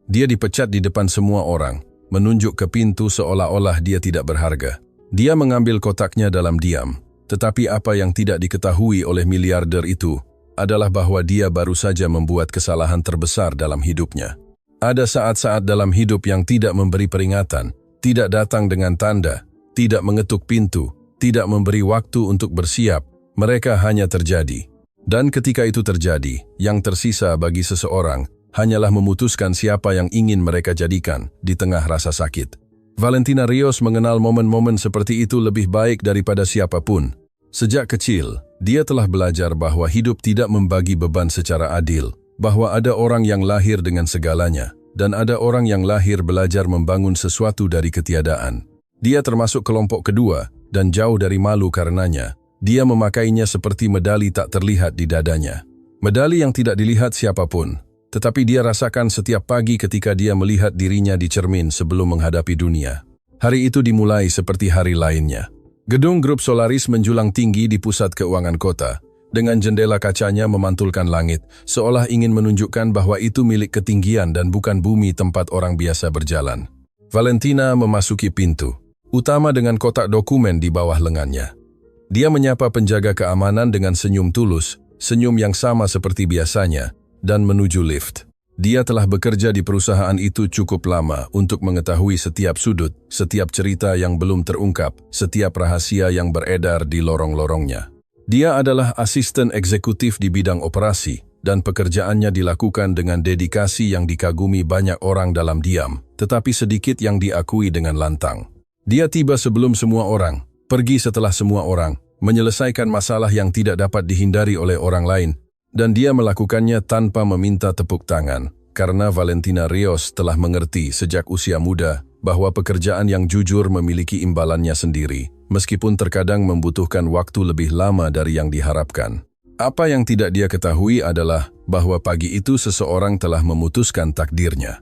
Dia dipecat di depan semua orang, menunjuk ke pintu seolah-olah dia tidak berharga. Dia mengambil kotaknya dalam diam, tetapi apa yang tidak diketahui oleh miliarder itu adalah bahwa dia baru saja membuat kesalahan terbesar dalam hidupnya. Ada saat-saat dalam hidup yang tidak memberi peringatan, tidak datang dengan tanda, tidak mengetuk pintu, tidak memberi waktu untuk bersiap, mereka hanya terjadi. Dan ketika itu terjadi, yang tersisa bagi seseorang hanyalah memutuskan siapa yang ingin mereka jadikan di tengah rasa sakit. Valentina Rios mengenal momen-momen seperti itu lebih baik daripada siapapun. Sejak kecil, dia telah belajar bahwa hidup tidak membagi beban secara adil, bahwa ada orang yang lahir dengan segalanya, dan ada orang yang lahir belajar membangun sesuatu dari ketiadaan. Dia termasuk kelompok kedua, dan jauh dari malu karenanya. Dia memakainya seperti medali tak terlihat di dadanya. Medali yang tidak dilihat siapapun, tetapi dia rasakan setiap pagi ketika dia melihat dirinya di cermin sebelum menghadapi dunia. Hari itu dimulai seperti hari lainnya. Gedung Grup Solaris menjulang tinggi di pusat keuangan kota, dengan jendela kacanya memantulkan langit, seolah ingin menunjukkan bahwa itu milik ketinggian dan bukan bumi tempat orang biasa berjalan. Valentina memasuki pintu utama dengan kotak dokumen di bawah lengannya. Dia menyapa penjaga keamanan dengan senyum tulus, senyum yang sama seperti biasanya, dan menuju lift. Dia telah bekerja di perusahaan itu cukup lama untuk mengetahui setiap sudut, setiap cerita yang belum terungkap, setiap rahasia yang beredar di lorong-lorongnya. Dia adalah asisten eksekutif di bidang operasi, dan pekerjaannya dilakukan dengan dedikasi yang dikagumi banyak orang dalam diam, tetapi sedikit yang diakui dengan lantang. Dia tiba sebelum semua orang, pergi setelah semua orang, menyelesaikan masalah yang tidak dapat dihindari oleh orang lain, dan dia melakukannya tanpa meminta tepuk tangan, karena Valentina Rios telah mengerti sejak usia muda bahwa pekerjaan yang jujur memiliki imbalannya sendiri, meskipun terkadang membutuhkan waktu lebih lama dari yang diharapkan. Apa yang tidak dia ketahui adalah bahwa pagi itu seseorang telah memutuskan takdirnya.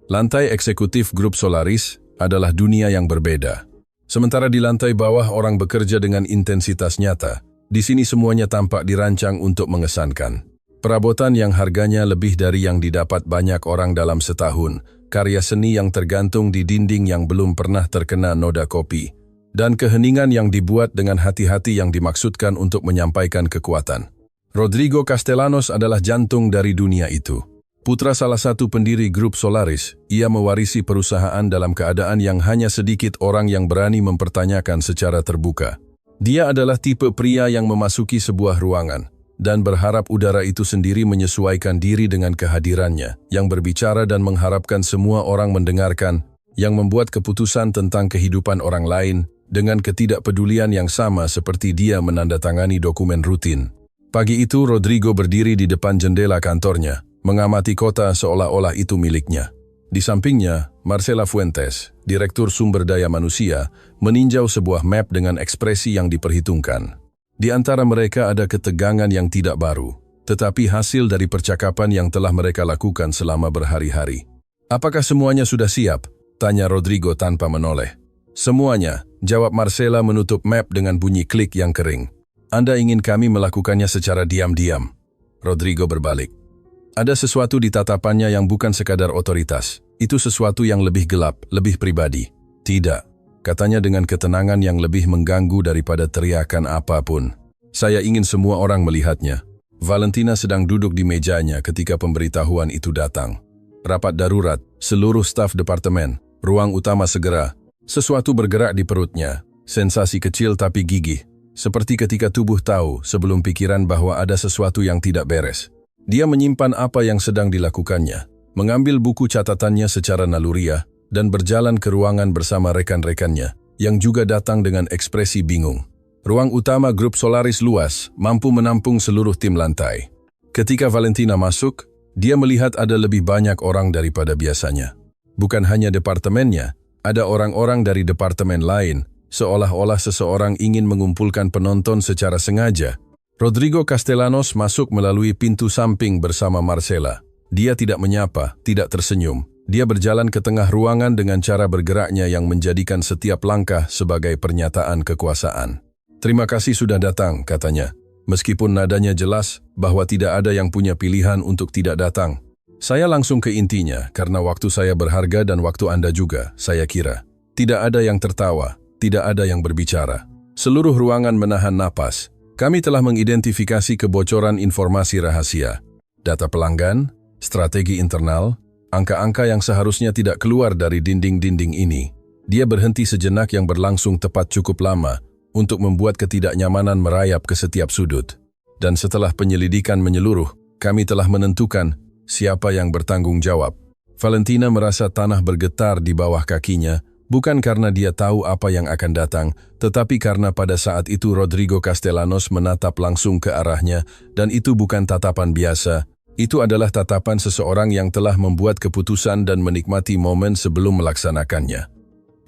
Lantai eksekutif Grup Solaris adalah dunia yang berbeda. Sementara di lantai bawah orang bekerja dengan intensitas nyata, di sini semuanya tampak dirancang untuk mengesankan. Perabotan yang harganya lebih dari yang didapat banyak orang dalam setahun, karya seni yang tergantung di dinding yang belum pernah terkena noda kopi, dan keheningan yang dibuat dengan hati-hati yang dimaksudkan untuk menyampaikan kekuatan. Rodrigo Castellanos adalah jantung dari dunia itu. Putra salah satu pendiri Grup Solaris, ia mewarisi perusahaan dalam keadaan yang hanya sedikit orang yang berani mempertanyakan secara terbuka. Dia adalah tipe pria yang memasuki sebuah ruangan dan berharap udara itu sendiri menyesuaikan diri dengan kehadirannya, yang berbicara dan mengharapkan semua orang mendengarkan, yang membuat keputusan tentang kehidupan orang lain dengan ketidakpedulian yang sama seperti dia menandatangani dokumen rutin. Pagi itu Rodrigo berdiri di depan jendela kantornya, mengamati kota seolah-olah itu miliknya. Di sampingnya, Marcela Fuentes, Direktur Sumber Daya Manusia, meninjau sebuah map dengan ekspresi yang diperhitungkan. Di antara mereka ada ketegangan yang tidak baru, tetapi hasil dari percakapan yang telah mereka lakukan selama berhari-hari. "Apakah semuanya sudah siap?" tanya Rodrigo tanpa menoleh. "Semuanya," jawab Marcela menutup map dengan bunyi klik yang kering. "Anda ingin kami melakukannya secara diam-diam?" Rodrigo berbalik. Ada sesuatu di tatapannya yang bukan sekadar otoritas. Itu sesuatu yang lebih gelap, lebih pribadi. "Tidak," katanya dengan ketenangan yang lebih mengganggu daripada teriakan apapun. "Saya ingin semua orang melihatnya." Valentina sedang duduk di mejanya ketika pemberitahuan itu datang. Rapat darurat, seluruh staf departemen, ruang utama segera. Sesuatu bergerak di perutnya, sensasi kecil tapi gigih. Seperti ketika tubuh tahu sebelum pikiran bahwa ada sesuatu yang tidak beres. Dia menyimpan apa yang sedang dilakukannya, mengambil buku catatannya secara naluriah, dan berjalan ke ruangan bersama rekan-rekannya, yang juga datang dengan ekspresi bingung. Ruang utama Grup Solaris luas, mampu menampung seluruh tim lantai. Ketika Valentina masuk, dia melihat ada lebih banyak orang daripada biasanya. Bukan hanya departemennya, ada orang-orang dari departemen lain, seolah-olah seseorang ingin mengumpulkan penonton secara sengaja. Rodrigo Castellanos masuk melalui pintu samping bersama Marcela. Dia tidak menyapa, tidak tersenyum. Dia berjalan ke tengah ruangan dengan cara bergeraknya yang menjadikan setiap langkah sebagai pernyataan kekuasaan. "Terima kasih sudah datang," katanya. Meskipun nadanya jelas bahwa tidak ada yang punya pilihan untuk tidak datang. Saya langsung ke intinya, karena waktu saya berharga dan waktu Anda juga, saya kira. Tidak ada yang tertawa, tidak ada yang berbicara. Seluruh ruangan menahan napas. Kami telah mengidentifikasi kebocoran informasi rahasia, data pelanggan, strategi internal, angka-angka yang seharusnya tidak keluar dari dinding-dinding ini. Dia berhenti sejenak yang berlangsung tepat cukup lama untuk membuat ketidaknyamanan merayap ke setiap sudut. Dan setelah penyelidikan menyeluruh, kami telah menentukan siapa yang bertanggung jawab. Valentina merasa tanah bergetar di bawah kakinya, bukan karena dia tahu apa yang akan datang, tetapi karena pada saat itu Rodrigo Castellanos menatap langsung ke arahnya, dan itu bukan tatapan biasa. Itu adalah tatapan seseorang yang telah membuat keputusan dan menikmati momen sebelum melaksanakannya.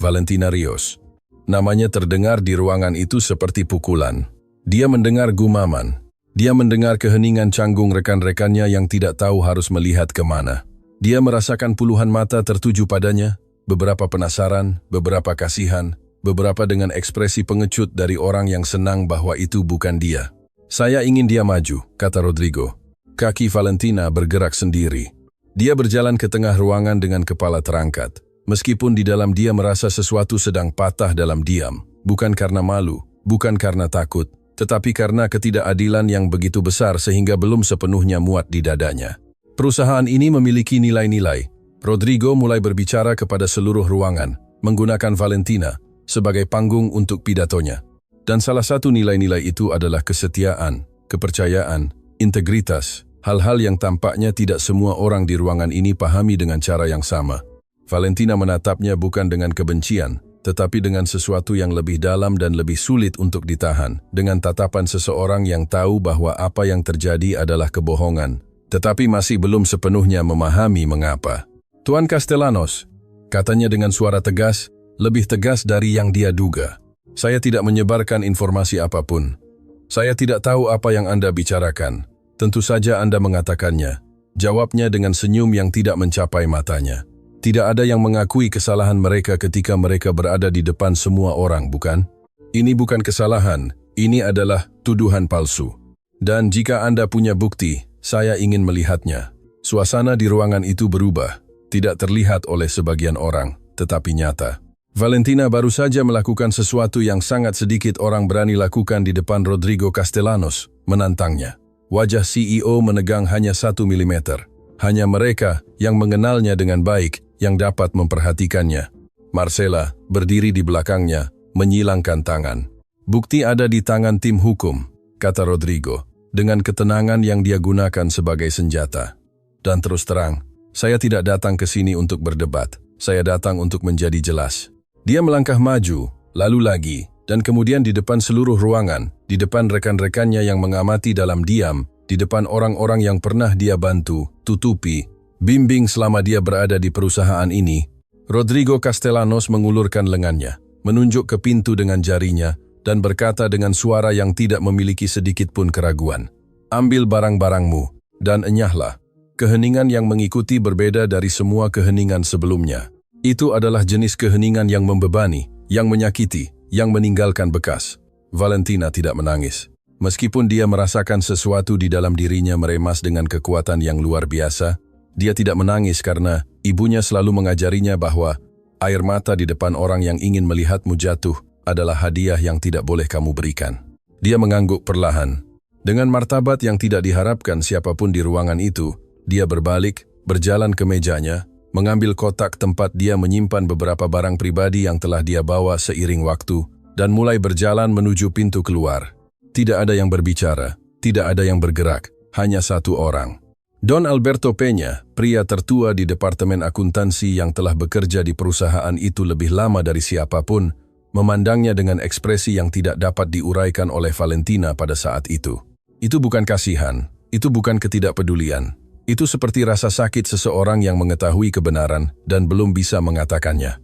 Valentina Rios. Namanya terdengar di ruangan itu seperti pukulan. Dia mendengar gumaman. Dia mendengar keheningan canggung rekan-rekannya yang tidak tahu harus melihat kemana. Dia merasakan puluhan mata tertuju padanya, beberapa penasaran, beberapa kasihan, beberapa dengan ekspresi pengecut dari orang yang senang bahwa itu bukan dia. Saya ingin dia maju, kata Rodrigo. Kaki Valentina bergerak sendiri. Dia berjalan ke tengah ruangan dengan kepala terangkat. Meskipun di dalam dia merasa sesuatu sedang patah dalam diam, bukan karena malu, bukan karena takut, tetapi karena ketidakadilan yang begitu besar sehingga belum sepenuhnya muat di dadanya. Perusahaan ini memiliki nilai-nilai. Rodrigo mulai berbicara kepada seluruh ruangan, menggunakan Valentina sebagai panggung untuk pidatonya. Dan salah satu nilai-nilai itu adalah kesetiaan, kepercayaan, integritas, hal-hal yang tampaknya tidak semua orang di ruangan ini pahami dengan cara yang sama. Valentina menatapnya bukan dengan kebencian, tetapi dengan sesuatu yang lebih dalam dan lebih sulit untuk ditahan, dengan tatapan seseorang yang tahu bahwa apa yang terjadi adalah kebohongan, tetapi masih belum sepenuhnya memahami mengapa. Tuan Castellanos, katanya dengan suara tegas, lebih tegas dari yang dia duga. Saya tidak menyebarkan informasi apapun. Saya tidak tahu apa yang Anda bicarakan. Tentu saja Anda mengatakannya. Jawabnya dengan senyum yang tidak mencapai matanya. Tidak ada yang mengakui kesalahan mereka ketika mereka berada di depan semua orang, bukan? Ini bukan kesalahan, ini adalah tuduhan palsu. Dan jika Anda punya bukti, saya ingin melihatnya. Suasana di ruangan itu berubah, tidak terlihat oleh sebagian orang, tetapi nyata. Valentina baru saja melakukan sesuatu yang sangat sedikit orang berani lakukan di depan Rodrigo Castellanos, menantangnya. Wajah CEO menegang hanya 1 milimeter. Hanya mereka yang mengenalnya dengan baik yang dapat memperhatikannya. Marcela berdiri di belakangnya, menyilangkan tangan. Bukti ada di tangan tim hukum, kata Rodrigo, dengan ketenangan yang dia gunakan sebagai senjata. Dan terus terang, saya tidak datang ke sini untuk berdebat. Saya datang untuk menjadi jelas. Dia melangkah maju, lalu lagi, dan kemudian di depan seluruh ruangan, di depan rekan-rekannya yang mengamati dalam diam, di depan orang-orang yang pernah dia bantu, tutupi, bimbing selama dia berada di perusahaan ini. Rodrigo Castellanos mengulurkan lengannya, menunjuk ke pintu dengan jarinya, dan berkata dengan suara yang tidak memiliki sedikit pun keraguan, "Ambil barang-barangmu, dan enyahlah." Keheningan yang mengikuti berbeda dari semua keheningan sebelumnya. Itu adalah jenis keheningan yang membebani, yang menyakiti, yang meninggalkan bekas. Valentina tidak menangis. Meskipun dia merasakan sesuatu di dalam dirinya meremas dengan kekuatan yang luar biasa, dia tidak menangis karena ibunya selalu mengajarinya bahwa air mata di depan orang yang ingin melihatmu jatuh adalah hadiah yang tidak boleh kamu berikan. Dia mengangguk perlahan. Dengan martabat yang tidak diharapkan siapapun di ruangan itu, dia berbalik, berjalan ke mejanya, mengambil kotak tempat dia menyimpan beberapa barang pribadi yang telah dia bawa seiring waktu, dan mulai berjalan menuju pintu keluar. Tidak ada yang berbicara, tidak ada yang bergerak, hanya satu orang. Don Alberto Peña, pria tertua di Departemen Akuntansi yang telah bekerja di perusahaan itu lebih lama dari siapapun, memandangnya dengan ekspresi yang tidak dapat diuraikan oleh Valentina pada saat itu. Itu bukan kasihan, itu bukan ketidakpedulian. Itu seperti rasa sakit seseorang yang mengetahui kebenaran dan belum bisa mengatakannya.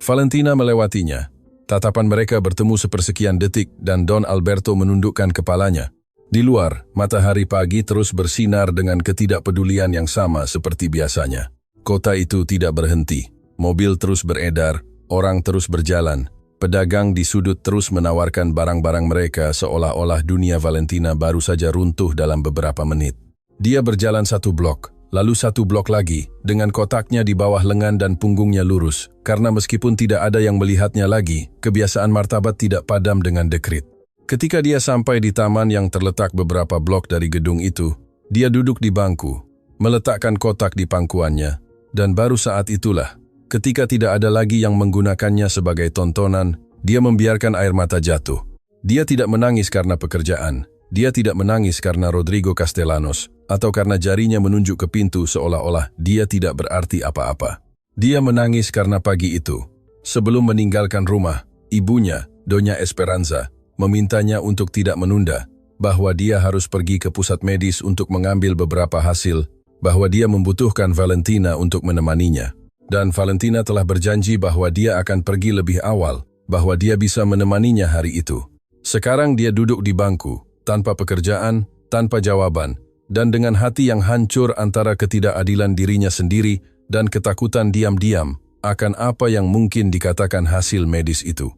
Valentina melewatinya. Tatapan mereka bertemu sepersekian detik dan Don Alberto menundukkan kepalanya. Di luar, matahari pagi terus bersinar dengan ketidakpedulian yang sama seperti biasanya. Kota itu tidak berhenti. Mobil terus beredar, orang terus berjalan. Pedagang di sudut terus menawarkan barang-barang mereka seolah-olah dunia Valentina baru saja runtuh dalam beberapa menit. Dia berjalan 1 blok, lalu 1 blok lagi, dengan kotaknya di bawah lengan dan punggungnya lurus, karena meskipun tidak ada yang melihatnya lagi, kebiasaan martabat tidak padam dengan dekrit. Ketika dia sampai di taman yang terletak beberapa blok dari gedung itu, dia duduk di bangku, meletakkan kotak di pangkuannya, dan baru saat itulah, ketika tidak ada lagi yang menggunakannya sebagai tontonan, dia membiarkan air mata jatuh. Dia tidak menangis karena pekerjaan, dia tidak menangis karena Rodrigo Castellanos, atau karena jarinya menunjuk ke pintu seolah-olah dia tidak berarti apa-apa. Dia menangis karena pagi itu, sebelum meninggalkan rumah, ibunya, Doña Esperanza, memintanya untuk tidak menunda, bahwa dia harus pergi ke pusat medis untuk mengambil beberapa hasil, bahwa dia membutuhkan Valentina untuk menemaninya. Dan Valentina telah berjanji bahwa dia akan pergi lebih awal, bahwa dia bisa menemaninya hari itu. Sekarang dia duduk di bangku, tanpa pekerjaan, tanpa jawaban, dan dengan hati yang hancur antara ketidakadilan dirinya sendiri dan ketakutan diam-diam akan apa yang mungkin dikatakan hasil medis itu.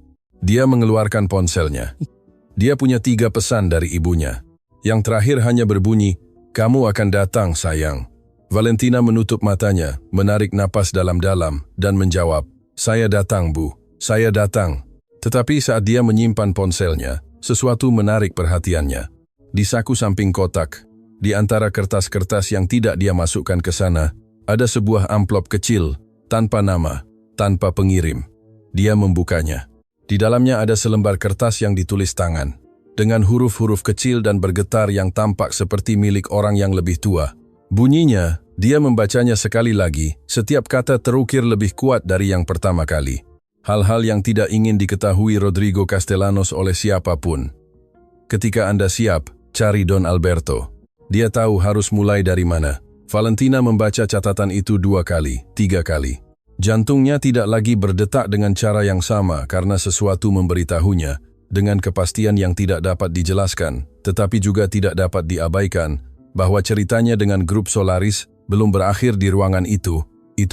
Dia mengeluarkan ponselnya. Dia punya 3 pesan dari ibunya. Yang terakhir hanya berbunyi, "Kamu akan datang, sayang." Valentina menutup matanya, menarik napas dalam-dalam, dan menjawab, "Saya datang, Bu. Saya datang." Tetapi saat dia menyimpan ponselnya, sesuatu menarik perhatiannya. Di saku samping kotak, di antara kertas-kertas yang tidak dia masukkan ke sana, ada sebuah amplop kecil, tanpa nama, tanpa pengirim. Dia membukanya. Di dalamnya ada selembar kertas yang ditulis tangan, dengan huruf-huruf kecil dan bergetar yang tampak seperti milik orang yang lebih tua. Bunyinya, dia membacanya sekali lagi, setiap kata terukir lebih kuat dari yang pertama kali. Hal-hal yang tidak ingin diketahui Rodrigo Castellanos oleh siapapun. Ketika Anda siap, cari Don Alberto. Dia tahu harus mulai dari mana. Valentina membaca catatan itu 2 kali, 3 kali. Jantungnya tidak lagi berdetak dengan cara yang sama karena sesuatu memberitahunya, dengan kepastian yang tidak dapat dijelaskan, tetapi juga tidak dapat diabaikan, bahwa ceritanya dengan grup Solaris belum berakhir di ruangan itu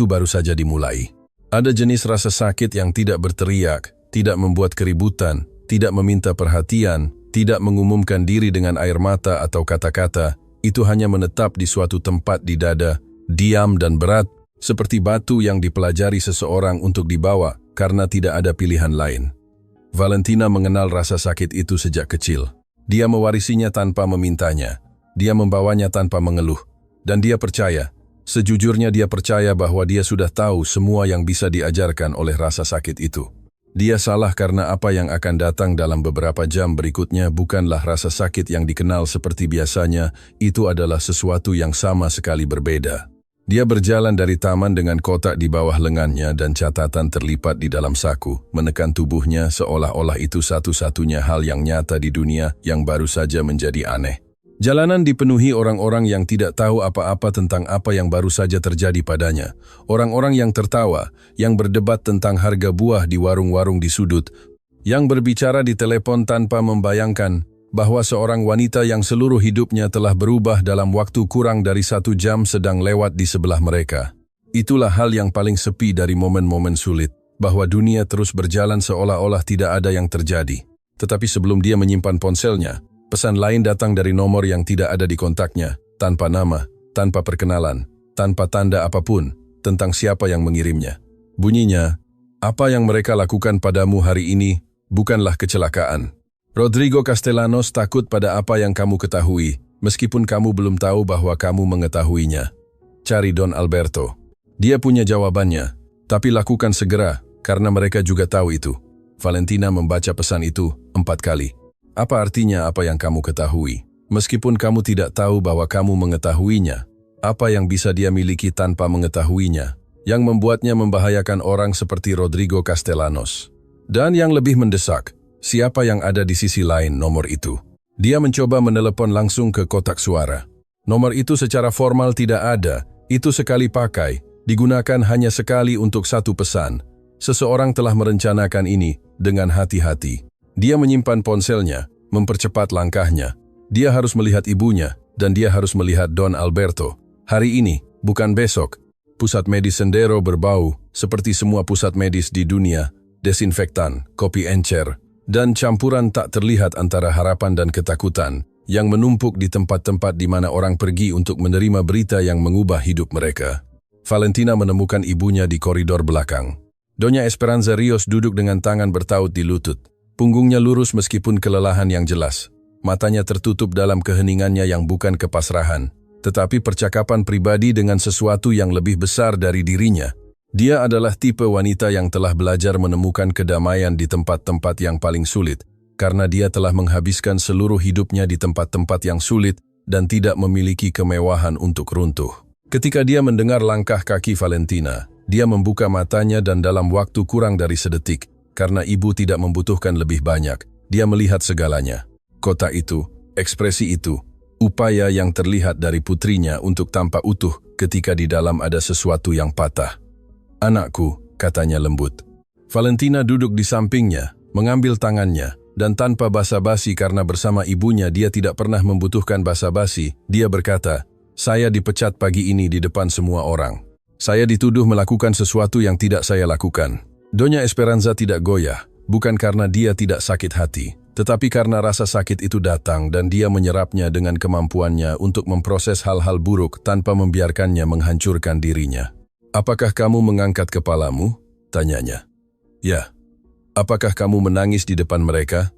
baru saja dimulai. Ada jenis rasa sakit yang tidak berteriak, tidak membuat keributan, tidak meminta perhatian, tidak mengumumkan diri dengan air mata atau kata-kata, itu hanya menetap di suatu tempat di dada, diam dan berat, seperti batu yang dipelajari seseorang untuk dibawa karena tidak ada pilihan lain. Valentina mengenal rasa sakit itu sejak kecil. Dia mewarisinya tanpa memintanya. Dia membawanya tanpa mengeluh. Dan dia percaya, sejujurnya dia percaya bahwa dia sudah tahu semua yang bisa diajarkan oleh rasa sakit itu. Dia salah karena apa yang akan datang dalam beberapa jam berikutnya bukanlah rasa sakit yang dikenal seperti biasanya, itu adalah sesuatu yang sama sekali berbeda. Dia berjalan dari taman dengan kotak di bawah lengannya dan catatan terlipat di dalam saku, menekan tubuhnya seolah-olah itu satu-satunya hal yang nyata di dunia yang baru saja menjadi aneh. Jalanan dipenuhi orang-orang yang tidak tahu apa-apa tentang apa yang baru saja terjadi padanya. Orang-orang yang tertawa, yang berdebat tentang harga buah di warung-warung di sudut, yang berbicara di telepon tanpa membayangkan bahwa seorang wanita yang seluruh hidupnya telah berubah dalam waktu kurang dari 1 jam sedang lewat di sebelah mereka. Itulah hal yang paling sepi dari momen-momen sulit, bahwa dunia terus berjalan seolah-olah tidak ada yang terjadi. Tetapi sebelum dia menyimpan ponselnya, pesan lain datang dari nomor yang tidak ada di kontaknya, tanpa nama, tanpa perkenalan, tanpa tanda apapun, tentang siapa yang mengirimnya. Bunyinya, "Apa yang mereka lakukan padamu hari ini bukanlah kecelakaan. Rodrigo Castellanos takut pada apa yang kamu ketahui, meskipun kamu belum tahu bahwa kamu mengetahuinya. Cari Don Alberto. Dia punya jawabannya, tapi lakukan segera, karena mereka juga tahu itu." Valentina membaca pesan itu 4 kali. Apa artinya apa yang kamu ketahui? Meskipun kamu tidak tahu bahwa kamu mengetahuinya, apa yang bisa dia miliki tanpa mengetahuinya, yang membuatnya membahayakan orang seperti Rodrigo Castellanos? Dan yang lebih mendesak, siapa yang ada di sisi lain nomor itu? Dia mencoba menelepon langsung ke kotak suara. Nomor itu secara formal tidak ada, itu sekali pakai, digunakan hanya sekali untuk 1 pesan. Seseorang telah merencanakan ini dengan hati-hati. Dia menyimpan ponselnya, mempercepat langkahnya. Dia harus melihat ibunya, dan dia harus melihat Don Alberto. Hari ini, bukan besok. Pusat medis Sendero berbau, seperti semua pusat medis di dunia, desinfektan, kopi encer, dan campuran tak terlihat antara harapan dan ketakutan, yang menumpuk di tempat-tempat di mana orang pergi untuk menerima berita yang mengubah hidup mereka. Valentina menemukan ibunya di koridor belakang. Doña Esperanza Rios duduk dengan tangan bertaut di lutut. Punggungnya lurus meskipun kelelahan yang jelas. Matanya tertutup dalam keheningannya yang bukan kepasrahan, tetapi percakapan pribadi dengan sesuatu yang lebih besar dari dirinya. Dia adalah tipe wanita yang telah belajar menemukan kedamaian di tempat-tempat yang paling sulit, karena dia telah menghabiskan seluruh hidupnya di tempat-tempat yang sulit dan tidak memiliki kemewahan untuk runtuh. Ketika dia mendengar langkah kaki Valentina, dia membuka matanya dan dalam waktu kurang dari sedetik, karena ibu tidak membutuhkan lebih banyak, dia melihat segalanya. Kota itu, ekspresi itu, upaya yang terlihat dari putrinya untuk tampak utuh ketika di dalam ada sesuatu yang patah. "Anakku," katanya lembut. Valentina duduk di sampingnya, mengambil tangannya, dan tanpa basa-basi karena bersama ibunya dia tidak pernah membutuhkan basa-basi, dia berkata, "Saya dipecat pagi ini di depan semua orang. Saya dituduh melakukan sesuatu yang tidak saya lakukan." Doña Esperanza tidak goyah, bukan karena dia tidak sakit hati, tetapi karena rasa sakit itu datang dan dia menyerapnya dengan kemampuannya untuk memproses hal-hal buruk tanpa membiarkannya menghancurkan dirinya. "Apakah kamu mengangkat kepalamu?" tanyanya. "Ya." "Apakah kamu menangis di depan mereka?"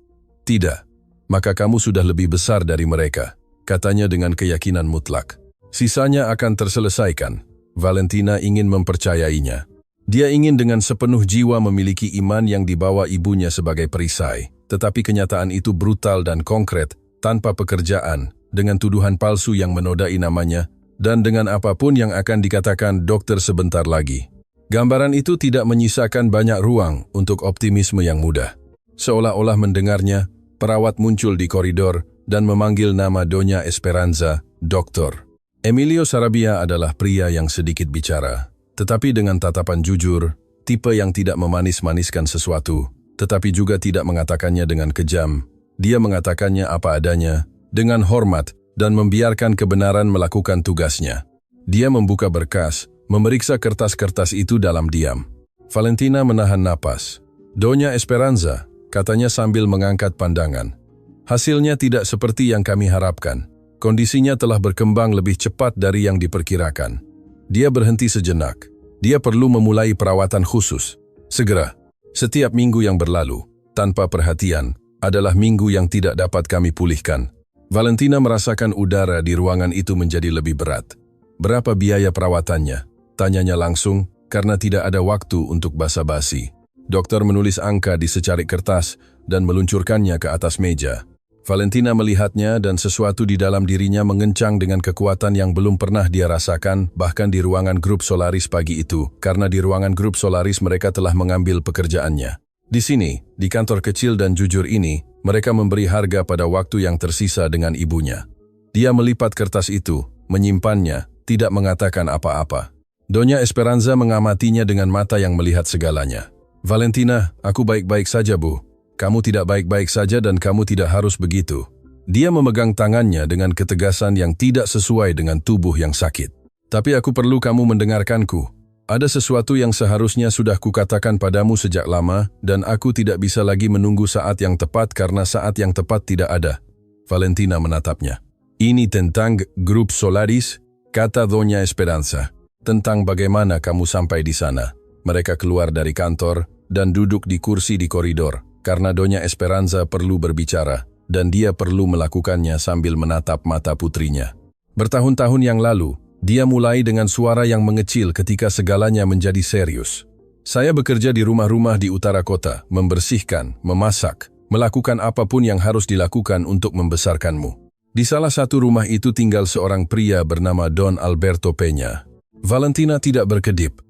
"Tidak." "Maka kamu sudah lebih besar dari mereka," katanya dengan keyakinan mutlak. "Sisanya akan terselesaikan." Valentina ingin mempercayainya. Dia ingin dengan sepenuh jiwa memiliki iman yang dibawa ibunya sebagai perisai, tetapi kenyataan itu brutal dan konkret, tanpa pekerjaan, dengan tuduhan palsu yang menodai namanya, dan dengan apapun yang akan dikatakan dokter sebentar lagi. Gambaran itu tidak menyisakan banyak ruang untuk optimisme yang mudah. Seolah-olah mendengarnya, perawat muncul di koridor dan memanggil nama Doña Esperanza, "Doktor." Emilio Sarabia adalah pria yang sedikit bicara, tetapi dengan tatapan jujur, tipe yang tidak memanis-maniskan sesuatu, tetapi juga tidak mengatakannya dengan kejam. Dia mengatakannya apa adanya, dengan hormat, dan membiarkan kebenaran melakukan tugasnya. Dia membuka berkas, memeriksa kertas-kertas itu dalam diam. Valentina menahan napas. "Doña Esperanza," katanya sambil mengangkat pandangan. "Hasilnya tidak seperti yang kami harapkan. Kondisinya telah berkembang lebih cepat dari yang diperkirakan." Dia berhenti sejenak. Dia perlu memulai perawatan khusus. Segera. Setiap minggu yang berlalu, tanpa perhatian, adalah minggu yang tidak dapat kami pulihkan. Valentina merasakan udara di ruangan itu menjadi lebih berat. "Berapa biaya perawatannya?" tanyanya langsung, karena tidak ada waktu untuk basa-basi. Dokter menulis angka di secarik kertas dan meluncurkannya ke atas meja. Valentina melihatnya dan sesuatu di dalam dirinya mengencang dengan kekuatan yang belum pernah dia rasakan, bahkan di ruangan grup Solaris pagi itu, karena di ruangan grup Solaris mereka telah mengambil pekerjaannya. Di sini, di kantor kecil dan jujur ini, mereka memberi harga pada waktu yang tersisa dengan ibunya. Dia melipat kertas itu, menyimpannya, tidak mengatakan apa-apa. Doña Esperanza mengamatinya dengan mata yang melihat segalanya. "Valentina, aku baik-baik saja, Bu. Kamu tidak baik-baik saja dan kamu tidak harus begitu." Dia memegang tangannya dengan ketegasan yang tidak sesuai dengan tubuh yang sakit. "Tapi aku perlu kamu mendengarkanku. Ada sesuatu yang seharusnya sudah kukatakan padamu sejak lama dan aku tidak bisa lagi menunggu saat yang tepat karena saat yang tepat tidak ada." Valentina menatapnya. "Ini tentang grup Solaris," kata Doña Esperanza. "Tentang bagaimana kamu sampai di sana." Mereka keluar dari kantor dan duduk di kursi di koridor, karena Doña Esperanza perlu berbicara, dan dia perlu melakukannya sambil menatap mata putrinya. Bertahun-tahun yang lalu, dia mulai dengan suara yang mengecil ketika segalanya menjadi serius. "Saya bekerja di rumah-rumah di utara kota, membersihkan, memasak, melakukan apapun yang harus dilakukan untuk membesarkanmu. Di salah satu rumah itu tinggal seorang pria bernama Don Alberto Peña." Valentina tidak berkedip.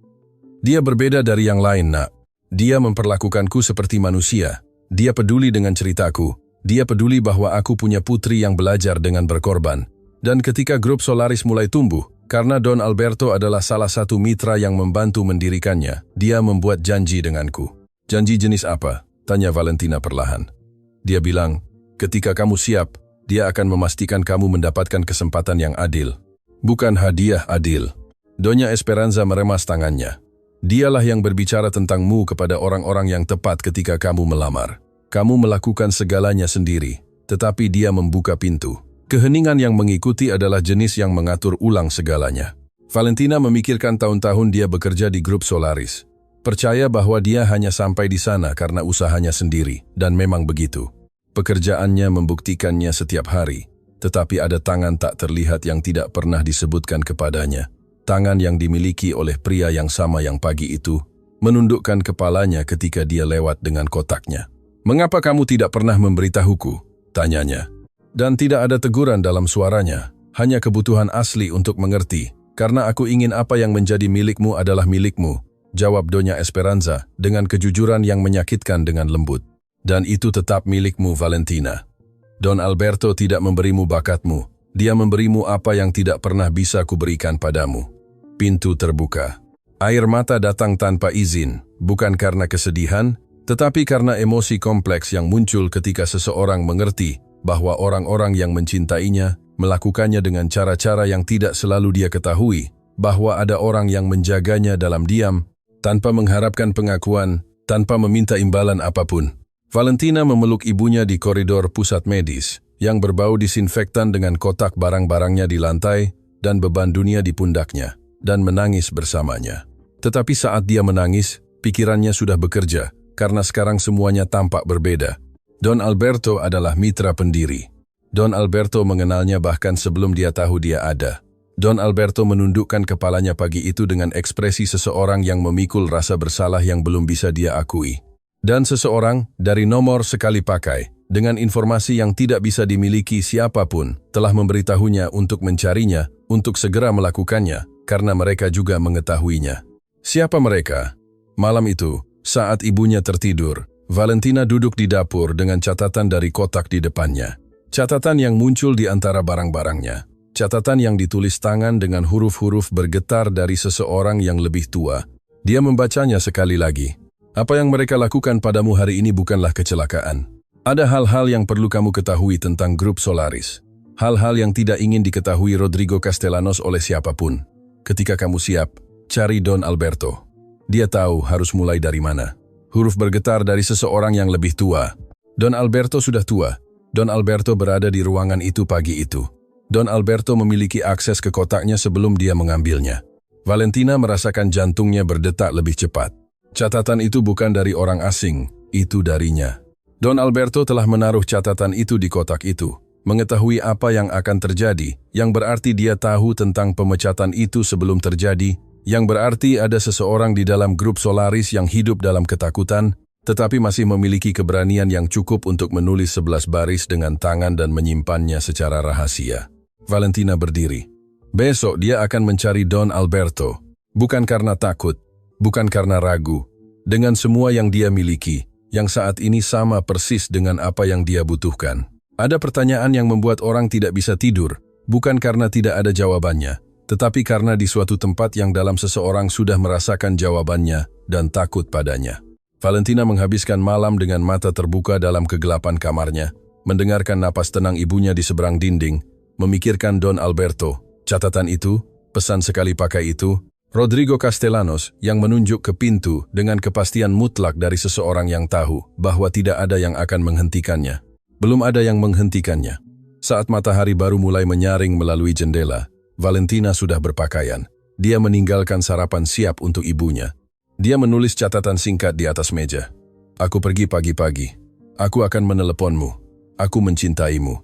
"Dia berbeda dari yang lain, Nak. Dia memperlakukanku seperti manusia. Dia peduli dengan ceritaku. Dia peduli bahwa aku punya putri yang belajar dengan berkorban. Dan ketika grup Solaris mulai tumbuh, karena Don Alberto adalah salah satu mitra yang membantu mendirikannya, dia membuat janji denganku." "Janji jenis apa?" tanya Valentina perlahan. Dia bilang, "Ketika kamu siap, dia akan memastikan kamu mendapatkan kesempatan yang adil. Bukan hadiah adil." Doña Esperanza meremas tangannya. "Dialah yang berbicara tentangmu kepada orang-orang yang tepat ketika kamu melamar. Kamu melakukan segalanya sendiri, tetapi dia membuka pintu. Keheningan yang mengikuti adalah jenis yang mengatur ulang segalanya. Valentina memikirkan tahun-tahun dia bekerja di grup Solaris. Percaya bahwa dia hanya sampai di sana karena usahanya sendiri, dan memang begitu. Pekerjaannya membuktikannya setiap hari, tetapi ada tangan tak terlihat yang tidak pernah disebutkan kepadanya. Tangan yang dimiliki oleh pria yang sama yang pagi itu, menundukkan kepalanya ketika dia lewat dengan kotaknya. "Mengapa kamu tidak pernah memberitahuku?" tanyanya. Dan tidak ada teguran dalam suaranya, hanya kebutuhan asli untuk mengerti. "Karena aku ingin apa yang menjadi milikmu adalah milikmu," jawab Donya Esperanza dengan kejujuran yang menyakitkan dengan lembut. "Dan itu tetap milikmu, Valentina. Don Alberto tidak memberimu bakatmu, dia memberimu apa yang tidak pernah bisa kuberikan padamu." Pintu terbuka. Air mata datang tanpa izin, bukan karena kesedihan, tetapi karena emosi kompleks yang muncul ketika seseorang mengerti bahwa orang-orang yang mencintainya melakukannya dengan cara-cara yang tidak selalu dia ketahui, bahwa ada orang yang menjaganya dalam diam, tanpa mengharapkan pengakuan, tanpa meminta imbalan apapun. Valentina memeluk ibunya di koridor pusat medis, yang berbau disinfektan dengan kotak barang-barangnya di lantai dan beban dunia di pundaknya, dan menangis bersamanya. Tetapi saat dia menangis, pikirannya sudah bekerja, karena sekarang semuanya tampak berbeda. Don Alberto adalah mitra pendiri. Don Alberto mengenalnya bahkan sebelum dia tahu dia ada. Don Alberto menundukkan kepalanya pagi itu dengan ekspresi seseorang yang memikul rasa bersalah yang belum bisa dia akui. Dan seseorang dari nomor sekali pakai, dengan informasi yang tidak bisa dimiliki siapapun, telah memberitahunya untuk mencarinya, untuk segera melakukannya, karena mereka juga mengetahuinya. Siapa mereka? Malam itu, saat ibunya tertidur, Valentina duduk di dapur dengan catatan dari kotak di depannya. Catatan yang muncul di antara barang-barangnya. Catatan yang ditulis tangan dengan huruf-huruf bergetar dari seseorang yang lebih tua. Dia membacanya sekali lagi. "Apa yang mereka lakukan padamu hari ini bukanlah kecelakaan. Ada hal-hal yang perlu kamu ketahui tentang grup Solaris. Hal-hal yang tidak ingin diketahui Rodrigo Castellanos oleh siapapun. Ketika kamu siap, cari Don Alberto. Dia tahu harus mulai dari mana." Huruf bergetar dari seseorang yang lebih tua. Don Alberto sudah tua. Don Alberto berada di ruangan itu pagi itu. Don Alberto memiliki akses ke kotaknya sebelum dia mengambilnya. Valentina merasakan jantungnya berdetak lebih cepat. Catatan itu bukan dari orang asing, itu darinya. Don Alberto telah menaruh catatan itu di kotak itu, mengetahui apa yang akan terjadi, yang berarti dia tahu tentang pemecatan itu sebelum terjadi, yang berarti ada seseorang di dalam grup Solaris yang hidup dalam ketakutan, tetapi masih memiliki keberanian yang cukup untuk menulis 11 baris dengan tangan dan menyimpannya secara rahasia. Valentina berdiri. Besok dia akan mencari Don Alberto, bukan karena takut, bukan karena ragu, dengan semua yang dia miliki, yang saat ini sama persis dengan apa yang dia butuhkan. Ada pertanyaan yang membuat orang tidak bisa tidur, bukan karena tidak ada jawabannya, tetapi karena di suatu tempat yang dalam seseorang sudah merasakan jawabannya dan takut padanya. Valentina menghabiskan malam dengan mata terbuka dalam kegelapan kamarnya, mendengarkan napas tenang ibunya di seberang dinding, memikirkan Don Alberto, catatan itu, pesan sekali pakai itu, Rodrigo Castellanos yang menunjuk ke pintu dengan kepastian mutlak dari seseorang yang tahu bahwa tidak ada yang akan menghentikannya. Belum ada yang menghentikannya. Saat matahari baru mulai menyaring melalui jendela, Valentina sudah berpakaian. Dia meninggalkan sarapan siap untuk ibunya. Dia menulis catatan singkat di atas meja. "Aku pergi pagi-pagi. Aku akan meneleponmu. Aku mencintaimu."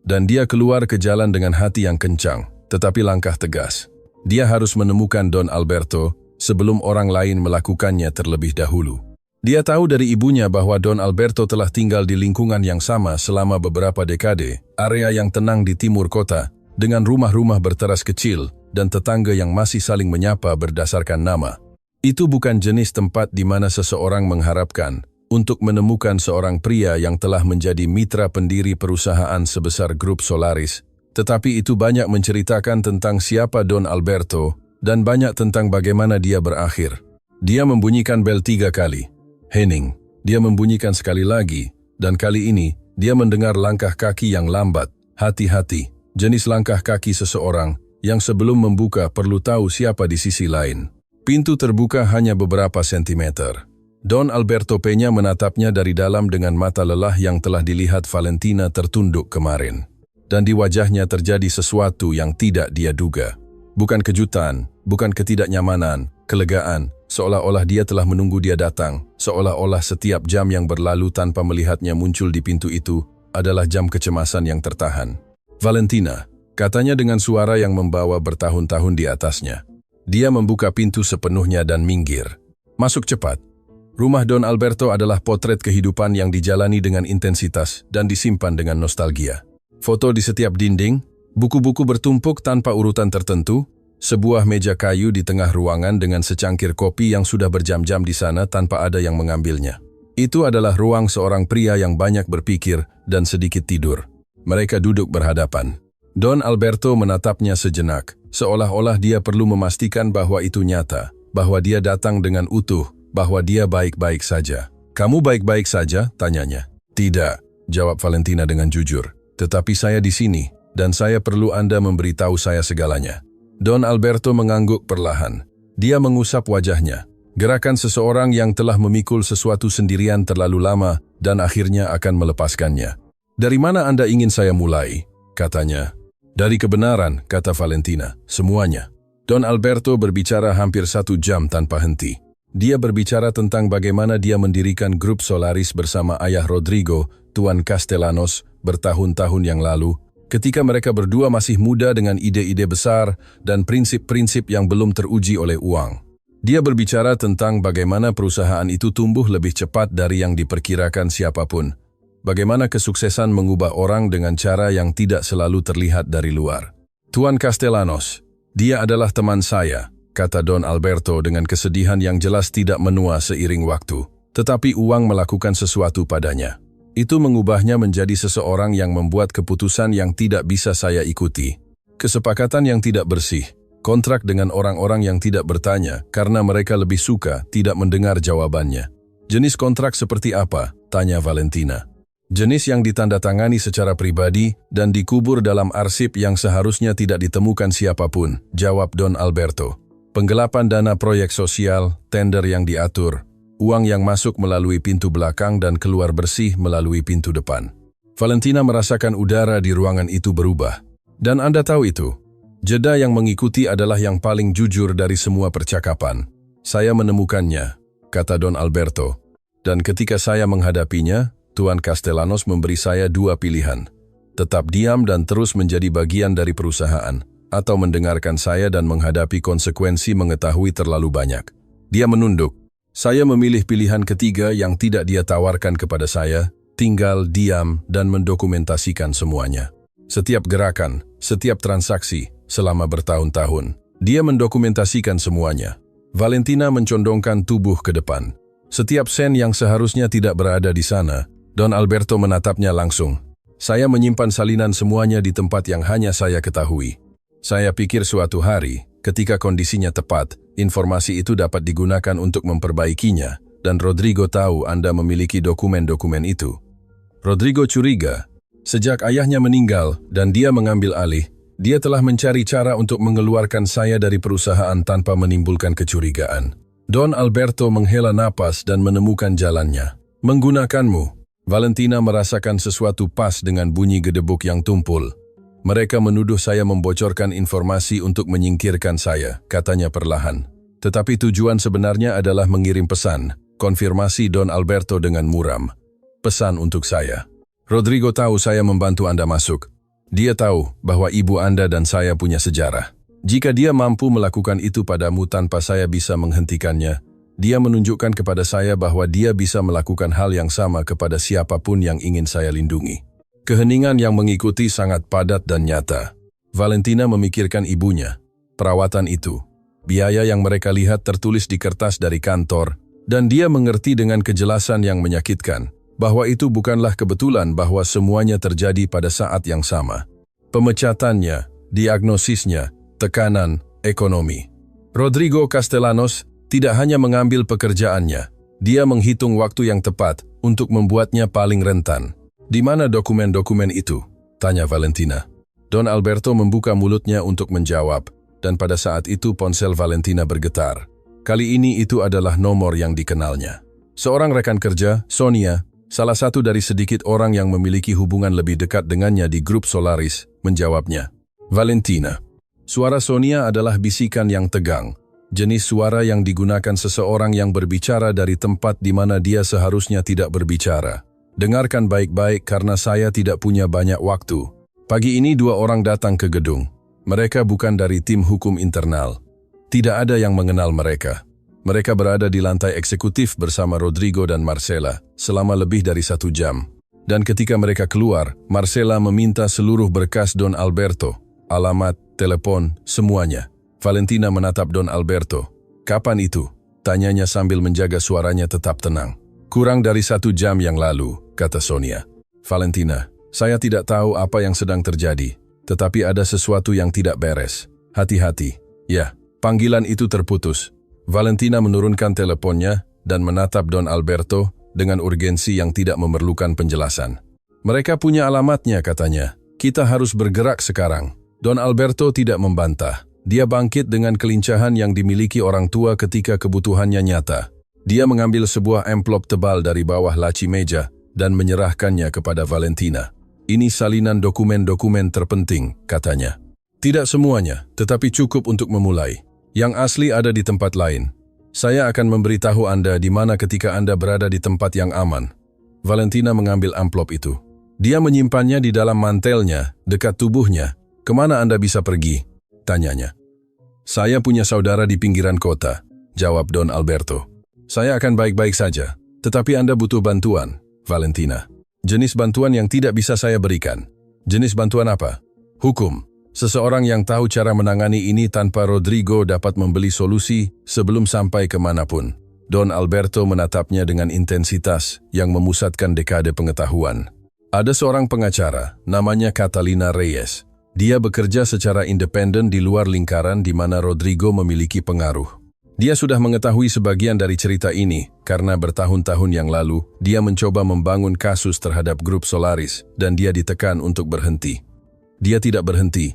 Dan dia keluar ke jalan dengan hati yang kencang, tetapi langkah tegas. Dia harus menemukan Don Alberto sebelum orang lain melakukannya terlebih dahulu. Dia tahu dari ibunya bahwa Don Alberto telah tinggal di lingkungan yang sama selama beberapa dekade, area yang tenang di timur kota, dengan rumah-rumah berteras kecil dan tetangga yang masih saling menyapa berdasarkan nama. Itu bukan jenis tempat di mana seseorang mengharapkan untuk menemukan seorang pria yang telah menjadi mitra pendiri perusahaan sebesar grup Solaris, tetapi itu banyak menceritakan tentang siapa Don Alberto dan banyak tentang bagaimana dia berakhir. Dia membunyikan bel 3 kali. Hening. Dia membunyikan sekali lagi, dan kali ini dia mendengar langkah kaki yang lambat. Hati-hati. Jenis langkah kaki seseorang yang sebelum membuka perlu tahu siapa di sisi lain. Pintu terbuka hanya beberapa sentimeter. Don Alberto Peña menatapnya dari dalam dengan mata lelah yang telah dilihat Valentina tertunduk kemarin. dan di wajahnya terjadi sesuatu yang tidak dia duga. Bukan kejutan, bukan ketidaknyamanan, kelegaan, seolah-olah dia telah menunggu dia datang, seolah-olah setiap jam yang berlalu tanpa melihatnya muncul di pintu itu adalah jam kecemasan yang tertahan. Valentina, katanya dengan suara yang membawa bertahun-tahun di atasnya. Dia membuka pintu sepenuhnya dan minggir. Masuk cepat. Rumah Don Alberto adalah potret kehidupan yang dijalani dengan intensitas dan disimpan dengan nostalgia. Foto di setiap dinding, buku-buku bertumpuk tanpa urutan tertentu, sebuah meja kayu di tengah ruangan dengan secangkir kopi yang sudah berjam-jam di sana tanpa ada yang mengambilnya. Itu adalah ruang seorang pria yang banyak berpikir dan sedikit tidur. Mereka duduk berhadapan. Don Alberto menatapnya sejenak, seolah-olah dia perlu memastikan bahwa itu nyata, bahwa dia datang dengan utuh, bahwa dia baik-baik saja. "Kamu baik-baik saja?" tanyanya. "Tidak," jawab Valentina dengan jujur. "Tetapi saya di sini, dan saya perlu Anda memberitahu saya segalanya." Don Alberto mengangguk perlahan. Dia mengusap wajahnya. Gerakan seseorang yang telah memikul sesuatu sendirian terlalu lama dan akhirnya akan melepaskannya. "Dari mana Anda ingin saya mulai?" katanya. "Dari kebenaran," kata Valentina, "semuanya." Don Alberto berbicara hampir 1 jam tanpa henti. Dia berbicara tentang bagaimana dia mendirikan grup Solaris bersama ayah Rodrigo, Tuan Castellanos, bertahun-tahun yang lalu, ketika mereka berdua masih muda dengan ide-ide besar dan prinsip-prinsip yang belum teruji oleh uang. Dia berbicara tentang bagaimana perusahaan itu tumbuh lebih cepat dari yang diperkirakan siapapun. Bagaimana kesuksesan mengubah orang dengan cara yang tidak selalu terlihat dari luar. "Tuan Castellanos, dia adalah teman saya," kata Don Alberto dengan kesedihan yang jelas tidak menua seiring waktu. "Tetapi uang melakukan sesuatu padanya. Itu mengubahnya menjadi seseorang yang membuat keputusan yang tidak bisa saya ikuti. Kesepakatan yang tidak bersih, kontrak dengan orang-orang yang tidak bertanya karena mereka lebih suka tidak mendengar jawabannya." "Jenis kontrak seperti apa?" tanya Valentina. "Jenis yang ditandatangani secara pribadi dan dikubur dalam arsip yang seharusnya tidak ditemukan siapapun," jawab Don Alberto. "Penggelapan dana proyek sosial, tender yang diatur, uang yang masuk melalui pintu belakang dan keluar bersih melalui pintu depan." Valentina merasakan udara di ruangan itu berubah. "Dan Anda tahu itu? Jeda yang mengikuti adalah yang paling jujur dari semua percakapan. Saya menemukannya," kata Don Alberto. "Dan ketika saya menghadapinya, Tuan Castellanos memberi saya 2 pilihan. Tetap diam dan terus menjadi bagian dari perusahaan, atau mendengarkan saya dan menghadapi konsekuensi mengetahui terlalu banyak. Dia menunduk. Saya memilih pilihan ketiga yang tidak dia tawarkan kepada saya, tinggal diam dan mendokumentasikan semuanya. Setiap gerakan, setiap transaksi, selama bertahun-tahun, dia mendokumentasikan semuanya." Valentina mencondongkan tubuh ke depan. Setiap sen yang seharusnya tidak berada di sana, Don Alberto menatapnya langsung. "Saya menyimpan salinan semuanya di tempat yang hanya saya ketahui. Saya pikir suatu hari, ketika kondisinya tepat, informasi itu dapat digunakan untuk memperbaikinya, dan Rodrigo tahu Anda memiliki dokumen-dokumen itu." Rodrigo curiga. Sejak ayahnya meninggal dan dia mengambil alih, dia telah mencari cara untuk mengeluarkan saya dari perusahaan tanpa menimbulkan kecurigaan. Don Alberto menghela napas dan menemukan jalannya. "Menggunakanmu." Valentina merasakan sesuatu pas dengan bunyi gedebuk yang tumpul. "Mereka menuduh saya membocorkan informasi untuk menyingkirkan saya," katanya perlahan. "Tetapi tujuan sebenarnya adalah mengirim pesan," konfirmasi Don Alberto dengan muram. "Pesan untuk saya. Rodrigo tahu saya membantu Anda masuk. Dia tahu bahwa ibu Anda dan saya punya sejarah. Jika dia mampu melakukan itu padamu tanpa saya bisa menghentikannya, dia menunjukkan kepada saya bahwa dia bisa melakukan hal yang sama kepada siapapun yang ingin saya lindungi." Keheningan yang mengikuti sangat padat dan nyata. Valentina memikirkan ibunya, perawatan itu, biaya yang mereka lihat tertulis di kertas dari kantor, dan dia mengerti dengan kejelasan yang menyakitkan bahwa itu bukanlah kebetulan bahwa semuanya terjadi pada saat yang sama. Pemecatannya, diagnosisnya, tekanan, ekonomi. Rodrigo Castellanos tidak hanya mengambil pekerjaannya, dia menghitung waktu yang tepat untuk membuatnya paling rentan. "Di mana dokumen-dokumen itu?" tanya Valentina. Don Alberto membuka mulutnya untuk menjawab, dan pada saat itu ponsel Valentina bergetar. Kali ini itu adalah nomor yang dikenalnya. Seorang rekan kerja, Sonia, Salah satu dari sedikit orang yang memiliki hubungan lebih dekat dengannya di grup Solaris, menjawabnya. Valentina. Suara Sonia adalah bisikan yang tegang, jenis suara yang digunakan seseorang yang berbicara dari tempat di mana dia seharusnya tidak berbicara. Dengarkan baik-baik karena saya tidak punya banyak waktu. Pagi ini 2 orang datang ke gedung. Mereka bukan dari tim hukum internal. Tidak ada yang mengenal mereka. Mereka berada di lantai eksekutif bersama Rodrigo dan Marcela selama lebih dari 1 jam. Dan ketika mereka keluar, Marcela meminta seluruh berkas Don Alberto, alamat, telepon, semuanya. Valentina menatap Don Alberto. Kapan itu? Tanyanya sambil menjaga suaranya tetap tenang. Kurang dari 1 jam yang lalu, kata Sonia. Valentina, saya tidak tahu apa yang sedang terjadi, tetapi ada sesuatu yang tidak beres. Hati-hati. Ya, panggilan itu terputus. Valentina menurunkan teleponnya dan menatap Don Alberto dengan urgensi yang tidak memerlukan penjelasan. Mereka punya alamatnya, katanya. Kita harus bergerak sekarang. Don Alberto tidak membantah. Dia bangkit dengan kelincahan yang dimiliki orang tua ketika kebutuhannya nyata. Dia mengambil sebuah amplop tebal dari bawah laci meja dan menyerahkannya kepada Valentina. Ini salinan dokumen-dokumen terpenting, katanya. Tidak semuanya, tetapi cukup untuk memulai. Yang asli ada di tempat lain. Saya akan memberitahu Anda di mana ketika Anda berada di tempat yang aman. Valentina mengambil amplop itu. Dia menyimpannya di dalam mantelnya, dekat tubuhnya. Kemana Anda bisa pergi? Tanyanya. Saya punya saudara di pinggiran kota, jawab Don Alberto. Saya akan baik-baik saja, tetapi Anda butuh bantuan, Valentina. Jenis bantuan yang tidak bisa saya berikan. Jenis bantuan apa? Hukum. Seseorang yang tahu cara menangani ini tanpa Rodrigo dapat membeli solusi sebelum sampai kemanapun. Don Alberto menatapnya dengan intensitas yang memusatkan dekade pengetahuan. Ada seorang pengacara, namanya Catalina Reyes. Dia bekerja secara independen di luar lingkaran di mana Rodrigo memiliki pengaruh. Dia sudah mengetahui sebagian dari cerita ini karena bertahun-tahun yang lalu dia mencoba membangun kasus terhadap grup Solaris dan dia ditekan untuk berhenti. Dia tidak berhenti.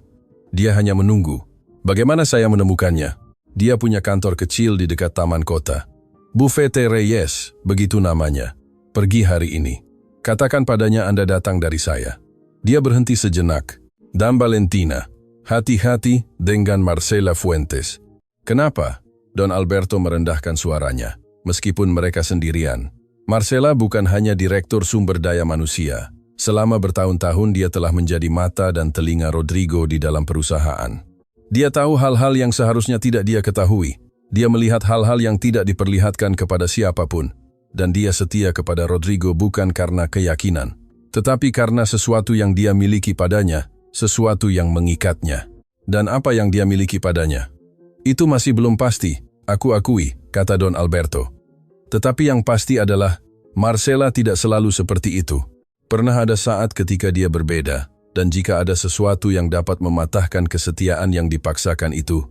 Dia hanya menunggu. Bagaimana saya menemukannya? Dia punya kantor kecil di dekat taman kota. Bufete Reyes, begitu namanya. Pergi hari ini. Katakan padanya Anda datang dari saya. Dia berhenti sejenak. Dan Valentina, hati-hati dengan Marcela Fuentes. Kenapa? Don Alberto merendahkan suaranya, meskipun mereka sendirian. Marcela bukan hanya direktur sumber daya manusia. Selama bertahun-tahun dia telah menjadi mata dan telinga Rodrigo di dalam perusahaan. Dia tahu hal-hal yang seharusnya tidak dia ketahui. Dia melihat hal-hal yang tidak diperlihatkan kepada siapapun. Dan dia setia kepada Rodrigo bukan karena keyakinan, tetapi karena sesuatu yang dia miliki padanya, sesuatu yang mengikatnya. Dan apa yang dia miliki padanya? Itu masih belum pasti, aku akui, kata Don Alberto. Tetapi yang pasti adalah, Marcela tidak selalu seperti itu. Pernah ada saat ketika dia berbeda, dan jika ada sesuatu yang dapat mematahkan kesetiaan yang dipaksakan itu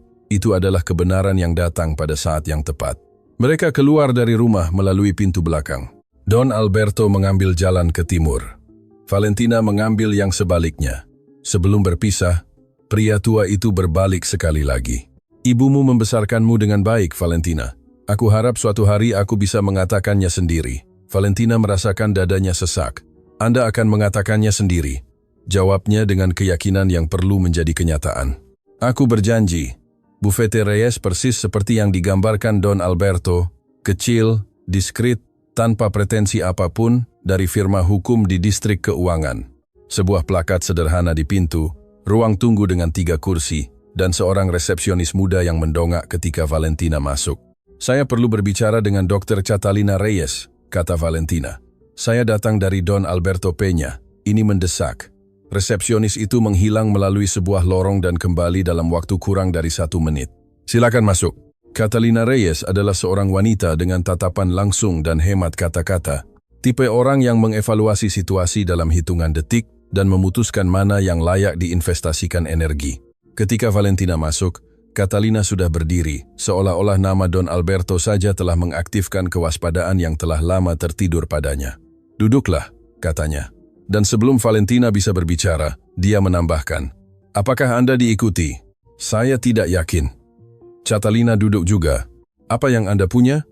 adalah kebenaran yang datang pada saat yang tepat. Mereka keluar dari rumah melalui pintu belakang. Don Alberto mengambil jalan ke timur. Valentina mengambil yang sebaliknya. Sebelum berpisah, pria tua itu berbalik sekali lagi. Ibumu membesarkanmu dengan baik, Valentina. Aku harap suatu hari aku bisa mengatakannya sendiri. Valentina merasakan dadanya sesak. Anda akan mengatakannya sendiri. Jawabnya dengan keyakinan yang perlu menjadi kenyataan. Aku berjanji. Bufete Reyes persis seperti yang digambarkan Don Alberto. Kecil, diskret, tanpa pretensi apapun dari firma hukum di distrik keuangan. Sebuah plakat sederhana di pintu, ruang tunggu dengan 3 kursi, dan seorang resepsionis muda yang mendongak ketika Valentina masuk. Saya perlu berbicara dengan Dr. Catalina Reyes, kata Valentina. Saya datang dari Don Alberto Peña. Ini mendesak. Resepsionis itu menghilang melalui sebuah lorong dan kembali dalam waktu kurang dari 1 menit. Silakan masuk. Catalina Reyes adalah seorang wanita dengan tatapan langsung dan hemat kata-kata. Tipe orang yang mengevaluasi situasi dalam hitungan detik dan memutuskan mana yang layak diinvestasikan energi. Ketika Valentina masuk, Catalina sudah berdiri, seolah-olah nama Don Alberto saja telah mengaktifkan kewaspadaan yang telah lama tertidur padanya. Duduklah, katanya. Dan sebelum Valentina bisa berbicara, dia menambahkan, apakah Anda diikuti? Saya tidak yakin. Catalina duduk juga. Apa yang Anda punya?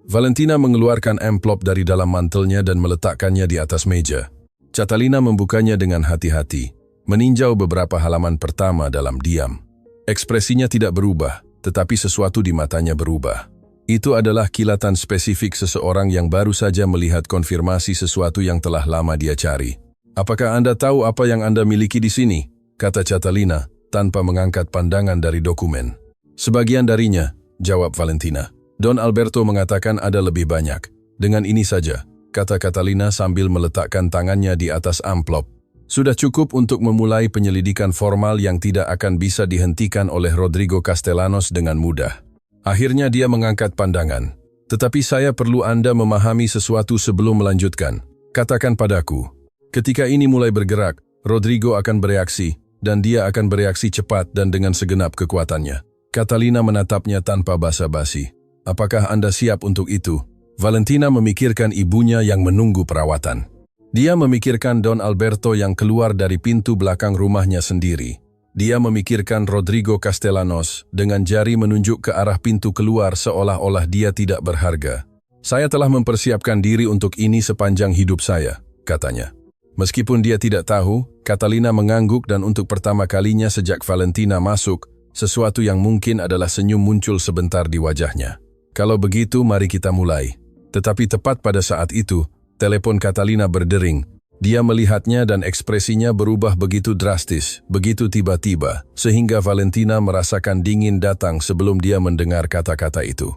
Valentina mengeluarkan amplop dari dalam mantelnya dan meletakkannya di atas meja. Catalina membukanya dengan hati-hati, meninjau beberapa halaman pertama dalam diam. Ekspresinya tidak berubah, tetapi sesuatu di matanya berubah. Itu adalah kilatan spesifik seseorang yang baru saja melihat konfirmasi sesuatu yang telah lama dia cari. "Apakah Anda tahu apa yang Anda miliki di sini?" kata Catalina, tanpa mengangkat pandangan dari dokumen. "Sebagian darinya," jawab Valentina. "Don Alberto mengatakan ada lebih banyak. Dengan ini saja," kata Catalina sambil meletakkan tangannya di atas amplop. "Sudah cukup untuk memulai penyelidikan formal yang tidak akan bisa dihentikan oleh Rodrigo Castellanos dengan mudah." Akhirnya dia mengangkat pandangan. "Tetapi saya perlu Anda memahami sesuatu sebelum melanjutkan. Katakan padaku, ketika ini mulai bergerak, Rodrigo akan bereaksi, dan dia akan bereaksi cepat dan dengan segenap kekuatannya." Catalina menatapnya tanpa basa-basi. "Apakah Anda siap untuk itu?" Valentina memikirkan ibunya yang menunggu perawatan. Dia memikirkan Don Alberto yang keluar dari pintu belakang rumahnya sendiri. Dia memikirkan Rodrigo Castellanos dengan jari menunjuk ke arah pintu keluar seolah-olah dia tidak berharga. "Saya telah mempersiapkan diri untuk ini sepanjang hidup saya," katanya. Meskipun dia tidak tahu, Catalina mengangguk dan untuk pertama kalinya sejak Valentina masuk, sesuatu yang mungkin adalah senyum muncul sebentar di wajahnya. "Kalau begitu, mari kita mulai." Tetapi tepat pada saat itu, telepon Catalina berdering. Dia melihatnya dan ekspresinya berubah begitu drastis, begitu tiba-tiba, sehingga Valentina merasakan dingin datang sebelum dia mendengar kata-kata itu.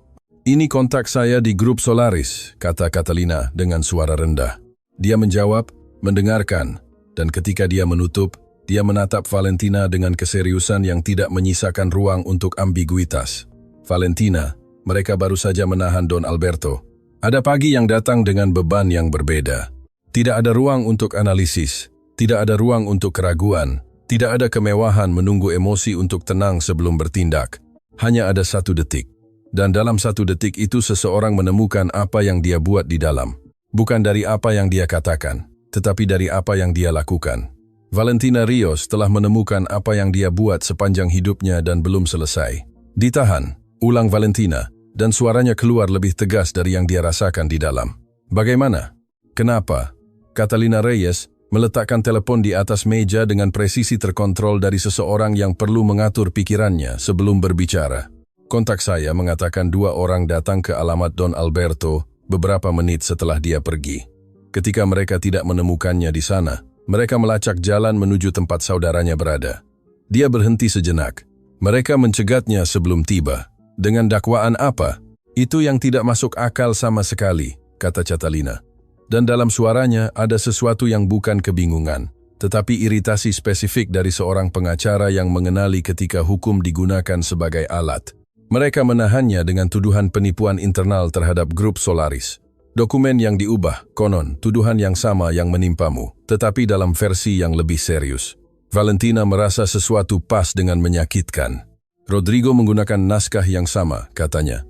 "Ini kontak saya di grup Solaris," kata Catalina dengan suara rendah. Dia menjawab, mendengarkan, dan ketika dia menutup, dia menatap Valentina dengan keseriusan yang tidak menyisakan ruang untuk ambiguitas. "Valentina, mereka baru saja menahan Don Alberto. Ada pagi yang datang dengan beban yang berbeda. Tidak ada ruang untuk analisis, tidak ada ruang untuk keraguan, tidak ada kemewahan menunggu emosi untuk tenang sebelum bertindak. Hanya ada 1 detik. Dan dalam 1 detik itu seseorang menemukan apa yang dia buat di dalam. Bukan dari apa yang dia katakan, tetapi dari apa yang dia lakukan." Valentina Rios telah menemukan apa yang dia buat sepanjang hidupnya dan belum selesai. "Ditahan," ulang Valentina, dan suaranya keluar lebih tegas dari yang dia rasakan di dalam. "Bagaimana? Kenapa?" Catalina Reyes meletakkan telepon di atas meja dengan presisi terkontrol dari seseorang yang perlu mengatur pikirannya sebelum berbicara. "Kontak saya mengatakan 2 orang datang ke alamat Don Alberto beberapa menit setelah dia pergi. Ketika mereka tidak menemukannya di sana, mereka melacak jalan menuju tempat saudaranya berada. Dia berhenti sejenak. Mereka mencegatnya sebelum tiba. Dengan dakwaan apa? Itu yang tidak masuk akal sama sekali," kata Catalina. Dan dalam suaranya ada sesuatu yang bukan kebingungan, tetapi iritasi spesifik dari seorang pengacara yang mengenali ketika hukum digunakan sebagai alat. "Mereka menahannya dengan tuduhan penipuan internal terhadap grup Solaris. Dokumen yang diubah, konon, tuduhan yang sama yang menimpamu, tetapi dalam versi yang lebih serius." Valentina merasa sesuatu pas dengan menyakitkan. "Rodrigo menggunakan naskah yang sama," katanya.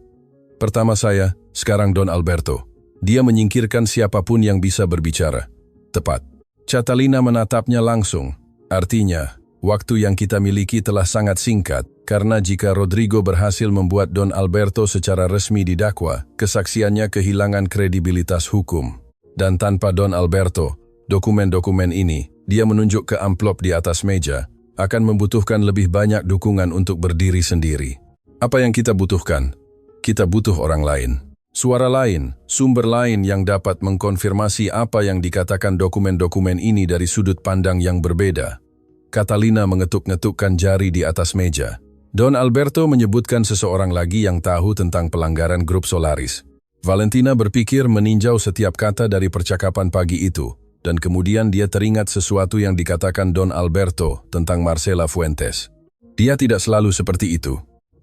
"Pertama saya, sekarang Don Alberto. Dia menyingkirkan siapapun yang bisa berbicara." "Tepat." Catalina menatapnya langsung. "Artinya, waktu yang kita miliki telah sangat singkat, karena jika Rodrigo berhasil membuat Don Alberto secara resmi didakwa, kesaksiannya kehilangan kredibilitas hukum. Dan tanpa Don Alberto, dokumen-dokumen ini," dia menunjuk ke amplop di atas meja, "akan membutuhkan lebih banyak dukungan untuk berdiri sendiri. Apa yang kita butuhkan? Kita butuh orang lain. Suara lain, sumber lain yang dapat mengkonfirmasi apa yang dikatakan dokumen-dokumen ini dari sudut pandang yang berbeda." Catalina mengetuk-ngetukkan jari di atas meja. Don Alberto menyebutkan seseorang lagi yang tahu tentang pelanggaran grup Solaris. Valentina berpikir meninjau setiap kata dari percakapan pagi itu, dan kemudian dia teringat sesuatu yang dikatakan Don Alberto tentang Marcela Fuentes. Dia tidak selalu seperti itu.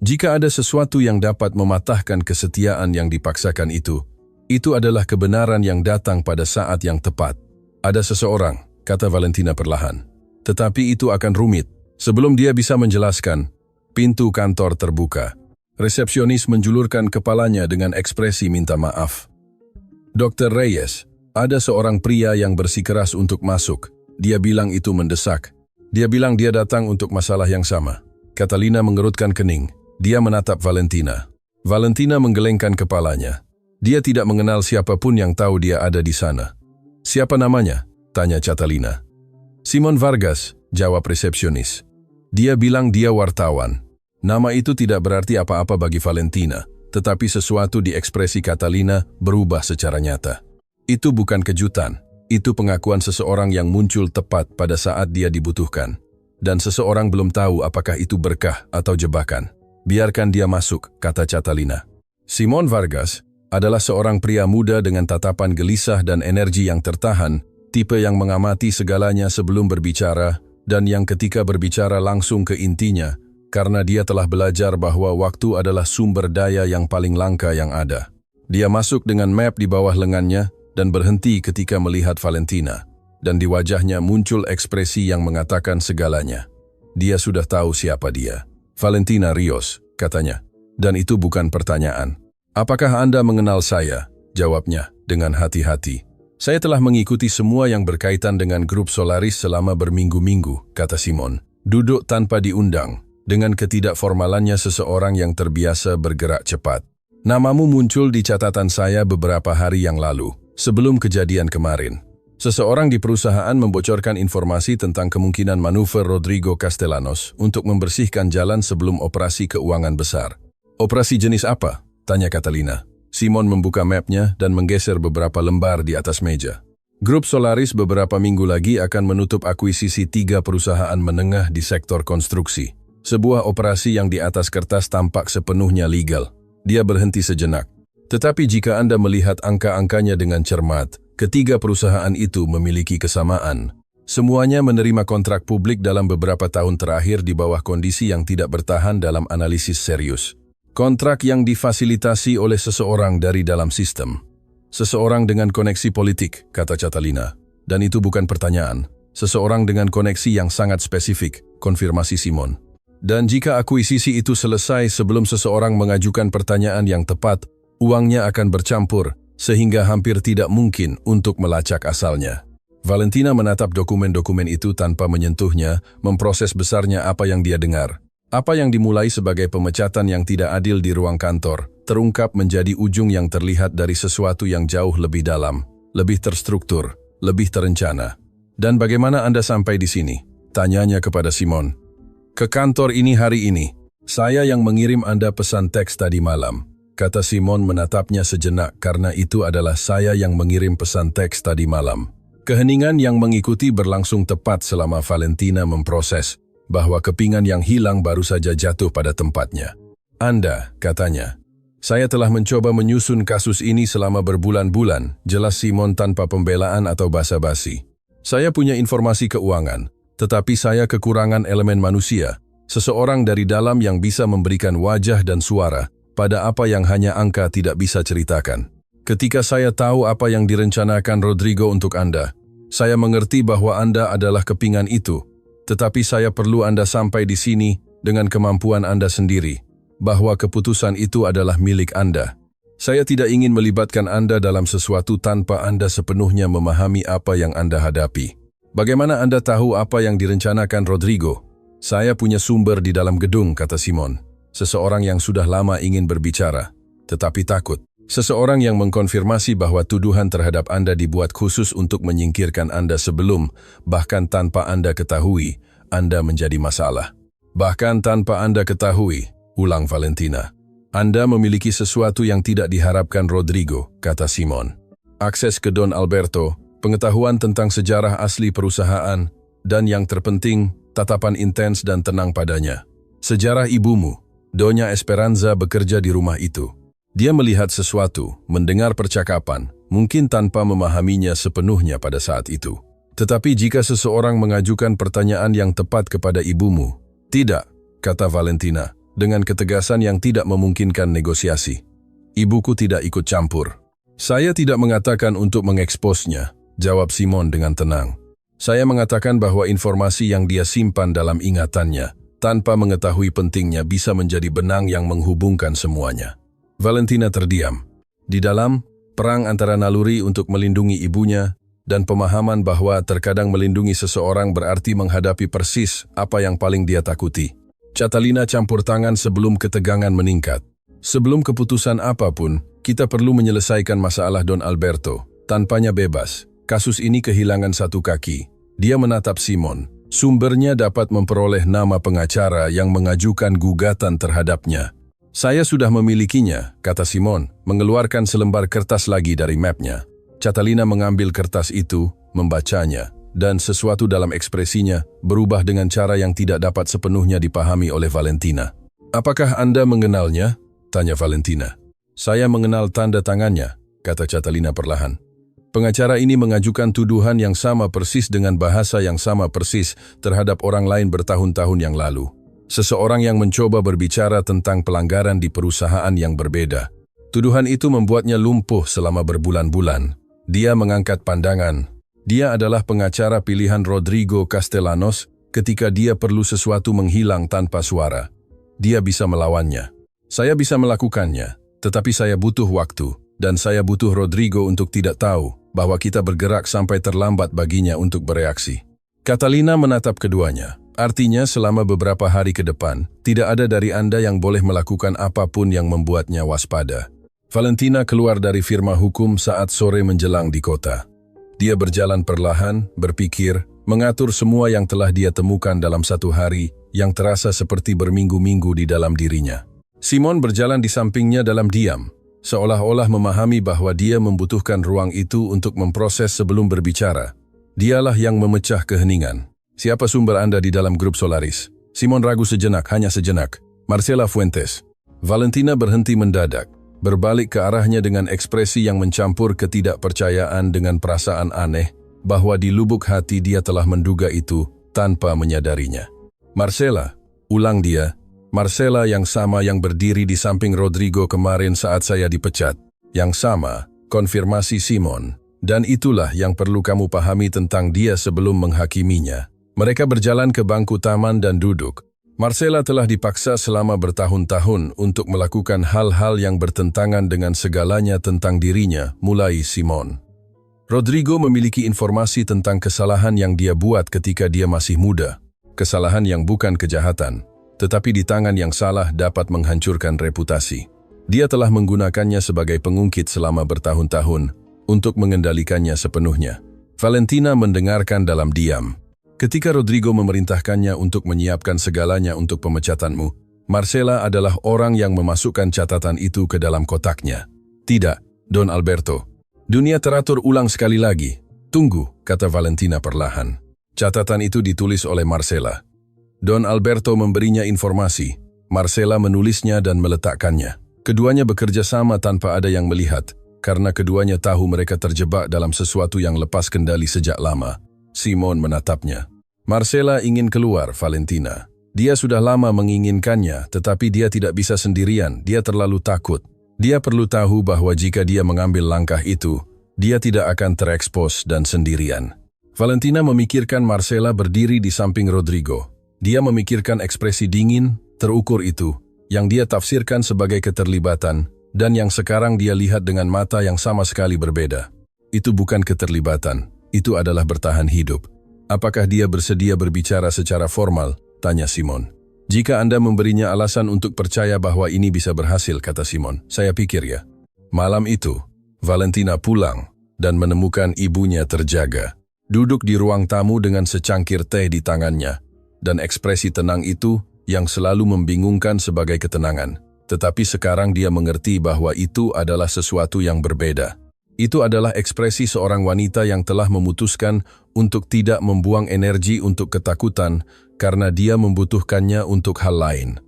Jika ada sesuatu yang dapat mematahkan kesetiaan yang dipaksakan itu adalah kebenaran yang datang pada saat yang tepat. "Ada seseorang," kata Valentina perlahan. "Tetapi itu akan rumit." Sebelum dia bisa menjelaskan, pintu kantor terbuka. Resepsionis menjulurkan kepalanya dengan ekspresi minta maaf. "Dr. Reyes, ada seorang pria yang bersikeras untuk masuk. Dia bilang itu mendesak. Dia bilang dia datang untuk masalah yang sama." Catalina mengerutkan kening. Dia menatap Valentina. Valentina menggelengkan kepalanya. Dia tidak mengenal siapapun yang tahu dia ada di sana. Siapa namanya? Tanya Catalina. Simon Vargas, jawab resepsionis. Dia bilang dia wartawan. Nama itu tidak berarti apa-apa bagi Valentina, tetapi sesuatu di ekspresi Catalina berubah secara nyata. Itu bukan kejutan, itu pengakuan seseorang yang muncul tepat pada saat dia dibutuhkan. Dan seseorang belum tahu apakah itu berkah atau jebakan. Biarkan dia masuk, kata Catalina. Simon Vargas adalah seorang pria muda dengan tatapan gelisah dan energi yang tertahan, tipe yang mengamati segalanya sebelum berbicara, dan yang ketika berbicara langsung ke intinya, karena dia telah belajar bahwa waktu adalah sumber daya yang paling langka yang ada. Dia masuk dengan map di bawah lengannya dan berhenti ketika melihat Valentina, dan di wajahnya muncul ekspresi yang mengatakan segalanya. Dia sudah tahu siapa dia. Valentina Rios, katanya. Dan itu bukan pertanyaan. Apakah Anda mengenal saya? Jawabnya dengan hati-hati. Saya telah mengikuti semua yang berkaitan dengan grup Solaris selama berminggu-minggu, kata Simon. Duduk tanpa diundang, dengan ketidakformalannya seseorang yang terbiasa bergerak cepat. Namamu muncul di catatan saya beberapa hari yang lalu, sebelum kejadian kemarin. Seseorang di perusahaan membocorkan informasi tentang kemungkinan manuver Rodrigo Castellanos untuk membersihkan jalan sebelum operasi keuangan besar. Operasi jenis apa? Tanya Catalina. Simon membuka mapnya dan menggeser beberapa lembar di atas meja. Grup Solaris beberapa minggu lagi akan menutup akuisisi 3 perusahaan menengah di sektor konstruksi. Sebuah operasi yang di atas kertas tampak sepenuhnya legal. Dia berhenti sejenak. Tetapi jika Anda melihat angka-angkanya dengan cermat, ketiga perusahaan itu memiliki kesamaan. Semuanya menerima kontrak publik dalam beberapa tahun terakhir di bawah kondisi yang tidak bertahan dalam analisis serius. Kontrak yang difasilitasi oleh seseorang dari dalam sistem. Seseorang dengan koneksi politik, kata Catalina. Dan itu bukan pertanyaan. Seseorang dengan koneksi yang sangat spesifik, konfirmasi Simon. Dan jika akuisisi itu selesai sebelum seseorang mengajukan pertanyaan yang tepat, uangnya akan bercampur, sehingga hampir tidak mungkin untuk melacak asalnya. Valentina menatap dokumen-dokumen itu tanpa menyentuhnya, memproses besarnya apa yang dia dengar. Apa yang dimulai sebagai pemecatan yang tidak adil di ruang kantor, terungkap menjadi ujung yang terlihat dari sesuatu yang jauh lebih dalam, lebih terstruktur, lebih terencana. Dan bagaimana Anda sampai di sini? Tanyanya kepada Simon. Ke kantor ini hari ini. Saya yang mengirim Anda pesan teks tadi malam. Kata Simon menatapnya sejenak karena itu adalah saya yang mengirim pesan teks tadi malam. Keheningan yang mengikuti berlangsung tepat selama Valentina memproses bahwa kepingan yang hilang baru saja jatuh pada tempatnya. Anda, katanya. Saya telah mencoba menyusun kasus ini selama berbulan-bulan, jelas Simon tanpa pembelaan atau basa-basi. Saya punya informasi keuangan, tetapi saya kekurangan elemen manusia, seseorang dari dalam yang bisa memberikan wajah dan suara pada apa yang hanya angka tidak bisa ceritakan. Ketika saya tahu apa yang direncanakan Rodrigo untuk Anda, saya mengerti bahwa Anda adalah kepingan itu, tetapi saya perlu Anda sampai di sini dengan kemampuan Anda sendiri, bahwa keputusan itu adalah milik Anda. Saya tidak ingin melibatkan Anda dalam sesuatu tanpa Anda sepenuhnya memahami apa yang Anda hadapi. Bagaimana Anda tahu apa yang direncanakan Rodrigo? Saya punya sumber di dalam gedung, kata Simon. Seseorang yang sudah lama ingin berbicara, tetapi takut. Seseorang yang mengkonfirmasi bahwa tuduhan terhadap Anda dibuat khusus untuk menyingkirkan Anda sebelum, bahkan tanpa Anda ketahui, Anda menjadi masalah. Bahkan tanpa Anda ketahui, ulang Valentina. Anda memiliki sesuatu yang tidak diharapkan Rodrigo, kata Simon. Akses ke Don Alberto, pengetahuan tentang sejarah asli perusahaan, dan yang terpenting, tatapan intens dan tenang padanya. Sejarah ibumu, Doña Esperanza bekerja di rumah itu. Dia melihat sesuatu, mendengar percakapan, mungkin tanpa memahaminya sepenuhnya pada saat itu. Tetapi jika seseorang mengajukan pertanyaan yang tepat kepada ibumu, tidak, kata Valentina, dengan ketegasan yang tidak memungkinkan negosiasi. Ibuku tidak ikut campur. Saya tidak mengatakan untuk mengeksposnya, jawab Simon dengan tenang. Saya mengatakan bahwa informasi yang dia simpan dalam ingatannya, tanpa mengetahui pentingnya bisa menjadi benang yang menghubungkan semuanya. Valentina terdiam. Di dalam, perang antara naluri untuk melindungi ibunya dan pemahaman bahwa terkadang melindungi seseorang berarti menghadapi persis apa yang paling dia takuti. Catalina campur tangan sebelum ketegangan meningkat. Sebelum keputusan apapun, kita perlu menyelesaikan masalah Don Alberto. Tanpanya bebas. Kasus ini kehilangan satu kaki. Dia menatap Simon. Sumbernya dapat memperoleh nama pengacara yang mengajukan gugatan terhadapnya. Saya sudah memilikinya, kata Simon, mengeluarkan selembar kertas lagi dari mapnya. Catalina mengambil kertas itu, membacanya, dan sesuatu dalam ekspresinya berubah dengan cara yang tidak dapat sepenuhnya dipahami oleh Valentina. Apakah Anda mengenalnya? Tanya Valentina. Saya mengenal tanda tangannya, kata Catalina perlahan. Pengacara ini mengajukan tuduhan yang sama persis dengan bahasa yang sama persis terhadap orang lain bertahun-tahun yang lalu. Seseorang yang mencoba berbicara tentang pelanggaran di perusahaan yang berbeda. Tuduhan itu membuatnya lumpuh selama berbulan-bulan. Dia mengangkat pandangan. Dia adalah pengacara pilihan Rodrigo Castellanos ketika dia perlu sesuatu menghilang tanpa suara. Dia bisa melawannya. Saya bisa melakukannya, tetapi saya butuh waktu, dan saya butuh Rodrigo untuk tidak tahu bahwa kita bergerak sampai terlambat baginya untuk bereaksi. Catalina menatap keduanya. Artinya selama beberapa hari ke depan, tidak ada dari Anda yang boleh melakukan apapun yang membuatnya waspada. Valentina keluar dari firma hukum saat sore menjelang di kota. Dia berjalan perlahan, berpikir, mengatur semua yang telah dia temukan dalam satu hari yang terasa seperti berminggu-minggu di dalam dirinya. Simon berjalan di sampingnya dalam diam, seolah-olah memahami bahwa dia membutuhkan ruang itu untuk memproses sebelum berbicara. Dialah yang memecah keheningan. Siapa sumber Anda di dalam grup Solaris? Simon ragu sejenak, hanya sejenak. Marcela Fuentes. Valentina berhenti mendadak, berbalik ke arahnya dengan ekspresi yang mencampur ketidakpercayaan dengan perasaan aneh bahwa di lubuk hati dia telah menduga itu tanpa menyadarinya. Marcela, ulang dia. Marcela yang sama yang berdiri di samping Rodrigo kemarin saat saya dipecat. Yang sama, konfirmasi Simon. Dan itulah yang perlu kamu pahami tentang dia sebelum menghakiminya. Mereka berjalan ke bangku taman dan duduk. Marcela telah dipaksa selama bertahun-tahun untuk melakukan hal-hal yang bertentangan dengan segalanya tentang dirinya, mulai Simon. Rodrigo memiliki informasi tentang kesalahan yang dia buat ketika dia masih muda. Kesalahan yang bukan kejahatan, tetapi di tangan yang salah dapat menghancurkan reputasi. Dia telah menggunakannya sebagai pengungkit selama bertahun-tahun untuk mengendalikannya sepenuhnya. Valentina mendengarkan dalam diam. Ketika Rodrigo memerintahkannya untuk menyiapkan segalanya untuk pemecatanmu, Marcela adalah orang yang memasukkan catatan itu ke dalam kotaknya. Tidak, Don Alberto. Dunia teratur ulang sekali lagi. Tunggu, kata Valentina perlahan. Catatan itu ditulis oleh Marcela. Don Alberto memberinya informasi. Marcela menulisnya dan meletakkannya. Keduanya bekerja sama tanpa ada yang melihat, karena keduanya tahu mereka terjebak dalam sesuatu yang lepas kendali sejak lama. Simon menatapnya. Marcela ingin keluar, Valentina. Dia sudah lama menginginkannya, tetapi dia tidak bisa sendirian. Dia terlalu takut. Dia perlu tahu bahwa jika dia mengambil langkah itu, dia tidak akan terekspos dan sendirian. Valentina memikirkan Marcela berdiri di samping Rodrigo. Dia memikirkan ekspresi dingin, terukur itu, yang dia tafsirkan sebagai keterlibatan, dan yang sekarang dia lihat dengan mata yang sama sekali berbeda. Itu bukan keterlibatan, itu adalah bertahan hidup. Apakah dia bersedia berbicara secara formal? Tanya Simon. Jika Anda memberinya alasan untuk percaya bahwa ini bisa berhasil, kata Simon. Saya pikir ya. Malam itu, Valentina pulang dan menemukan ibunya terjaga. Duduk di ruang tamu dengan secangkir teh di tangannya. Dan ekspresi tenang itu yang selalu membingungkan sebagai ketenangan. Tetapi sekarang dia mengerti bahwa itu adalah sesuatu yang berbeda. Itu adalah ekspresi seorang wanita yang telah memutuskan untuk tidak membuang energi untuk ketakutan karena dia membutuhkannya untuk hal lain.